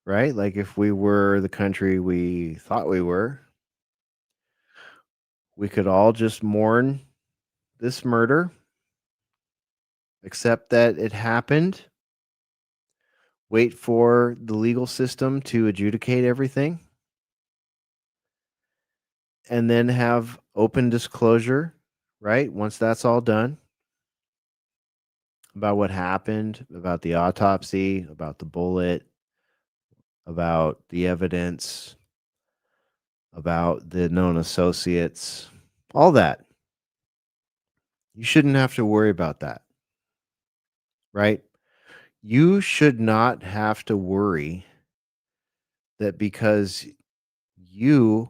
C: right? Like if we were the country we thought we were, we could all just mourn this murder, accept that it happened, wait for the legal system to adjudicate everything, and then have open disclosure, right? Once that's all done, about what happened, about the autopsy, about the bullet, about the evidence, about the known associates, all that. You shouldn't have to worry about that, right? You should not have to worry that because you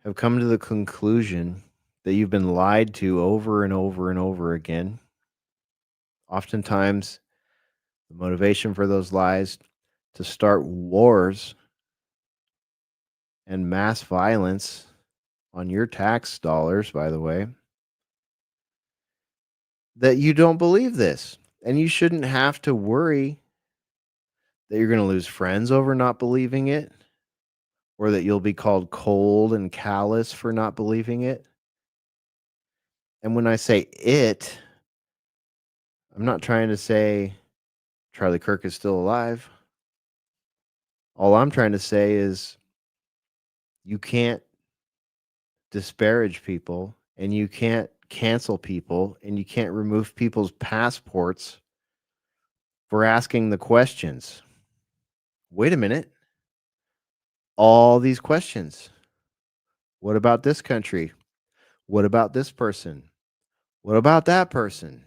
C: have come to the conclusion that you've been lied to over and over and over again. Oftentimes, the motivation for those lies to start wars and mass violence on your tax dollars, by the way, that you don't believe this. And you shouldn't have to worry that you're going to lose friends over not believing it, or that you'll be called cold and callous for not believing it. And when I say it, I'm not trying to say Charlie Kirk is still alive. All I'm trying to say is you can't disparage people, and you can't cancel people, and you can't remove people's passports for asking the questions. Wait a minute. All these questions. What about this country? What about this person? What about that person?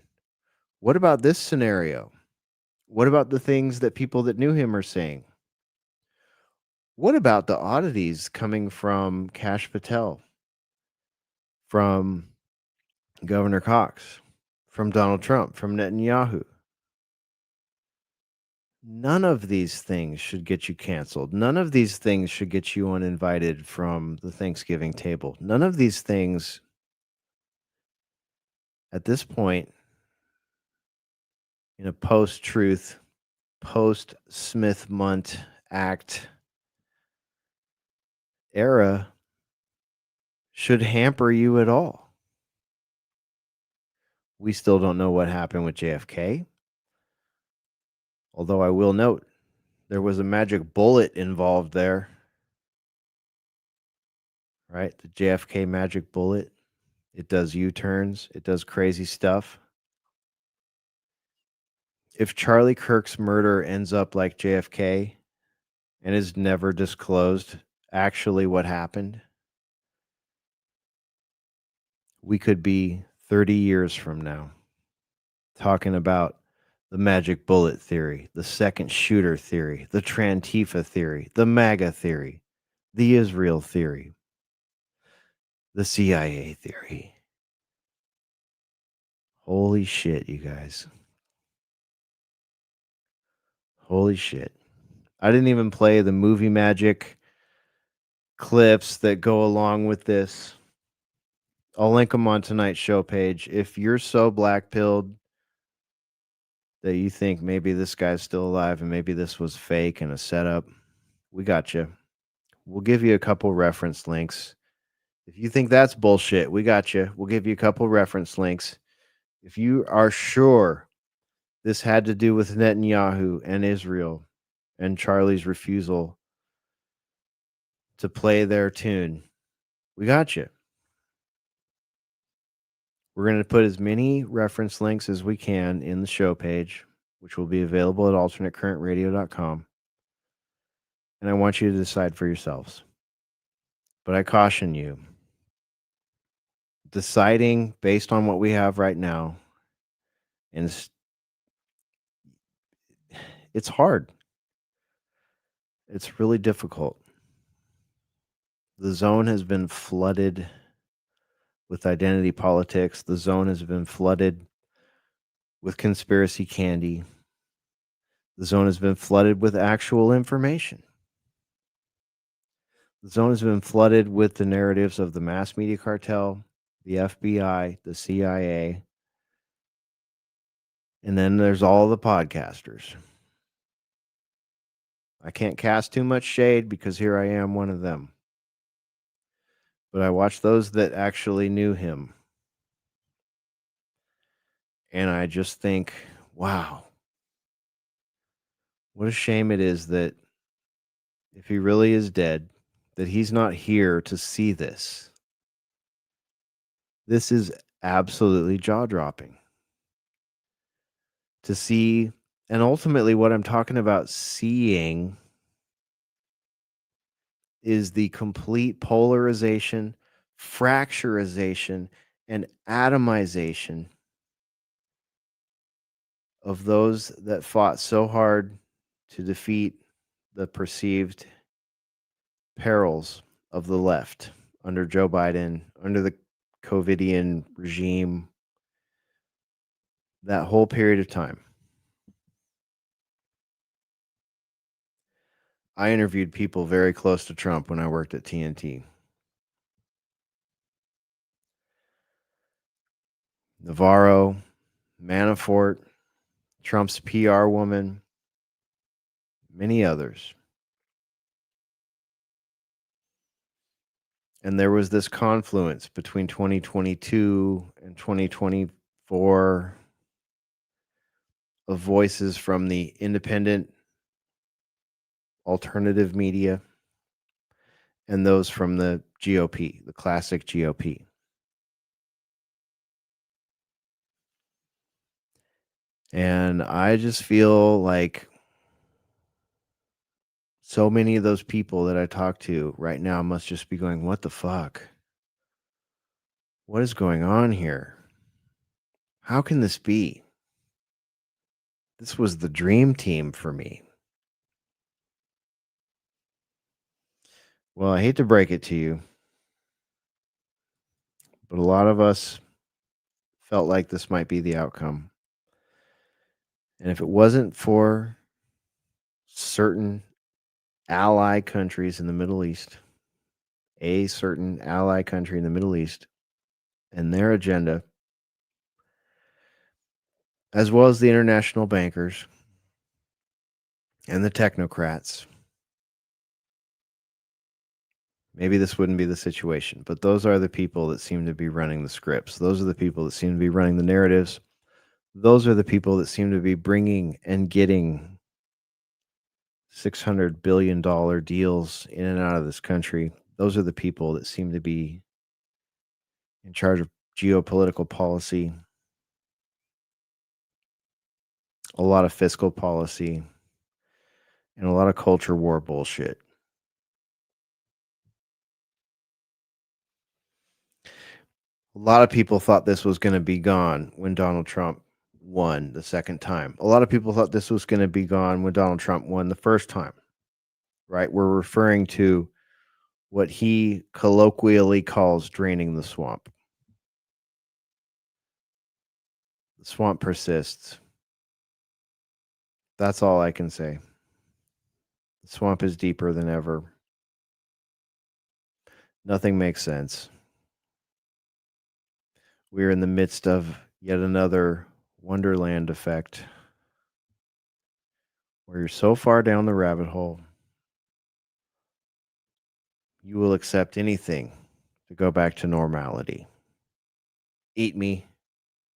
C: What about this scenario? What about the things that people that knew him are saying? What about the oddities coming from Kash Patel, from Governor Cox, from Donald Trump, from Netanyahu? None of these things should get you canceled. None of these things should get you uninvited from the Thanksgiving table. None of these things at this point, in a post-truth, post-Smith-Munt Act era, should hamper you at all. We still don't know what happened with JFK. Although I will note, there was a magic bullet involved there. Right? The JFK magic bullet. It does U-turns. It does crazy stuff. If Charlie Kirk's murder ends up like JFK and is never disclosed actually what happened, we could be 30 years from now talking about the magic bullet theory, the second shooter theory, the Trantifa theory, the MAGA theory, the Israel theory, the CIA theory. Holy shit, you guys. Holy shit. I didn't even play the movie magic clips that go along with this. I'll link them on tonight's show page. If you're so black-pilled that you think maybe this guy's still alive and maybe this was fake and a setup, we got you. We'll give you a couple reference links. If you think that's bullshit, we got you. We'll give you a couple reference links. If you are sure this had to do with Netanyahu and Israel and Charlie's refusal to play their tune, we got you. We're going to put as many reference links as we can in the show page, which will be available at alternatecurrentradio.com. And I want you to decide for yourselves. But I caution you, deciding based on what we have right now, and it's hard. It's really difficult. The zone has been flooded with identity politics. The zone has been flooded with conspiracy candy. The zone has been flooded with actual information. The zone has been flooded with the narratives of the mass media cartel, the FBI, the CIA, and then there's all the podcasters. I can't cast too much shade because here I am, one of them. But I watched those that actually knew him. And I just think, wow, what a shame it is that if he really is dead, that he's not here to see this. This is absolutely jaw-dropping. To see, and ultimately what I'm talking about seeing is the complete polarization, fracturization, and atomization of those that fought so hard to defeat the perceived perils of the left under Joe Biden, under the COVIDian regime, that whole period of time. I interviewed people very close to Trump when I worked at TNT. Navarro, Manafort, Trump's PR woman, many others. And there was this confluence between 2022 and 2024 of voices from the independent alternative media and those from the GOP, the classic GOP. And I just feel like so many of those people that I talk to right now must just be going, what the fuck? What is going on here? How can this be? This was the dream team for me. Well, I hate to break it to you, but a lot of us felt like this might be the outcome. And if it wasn't for certain ally countries in the Middle East, a certain ally country in the Middle East, and their agenda, as well as the international bankers and the technocrats, maybe this wouldn't be the situation. But those are the people that seem to be running the scripts. Those are the people that seem to be running the narratives. Those are the people that seem to be bringing and getting $600 billion deals in and out of this country. Those are the people that seem to be in charge of geopolitical policy, a lot of fiscal policy, and a lot of culture war bullshit. A lot of people thought this was going to be gone when Donald Trump won the second time. A lot of people thought this was going to be gone when Donald Trump won the first time, right? We're referring to what he colloquially calls draining the swamp. The swamp persists. That's all I can say. The swamp is deeper than ever. Nothing makes sense. We're in the midst of yet another Wonderland effect, where you're so far down the rabbit hole, you will accept anything to go back to normality. Eat me,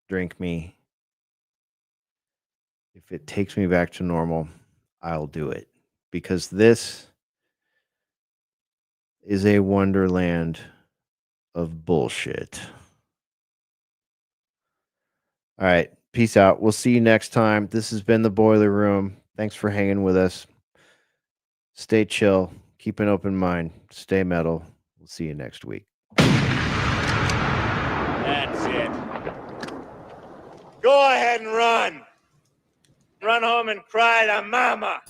C: drink me. If it takes me back to normal, I'll do it. Because this is a wonderland of bullshit. All right. Peace out. We'll see you next time. This has been the Boiler Room. Thanks for hanging with us. Stay chill. Keep an open mind. Stay metal. We'll see you next week.
J: That's it. Go ahead and run. Run home and cry to mama.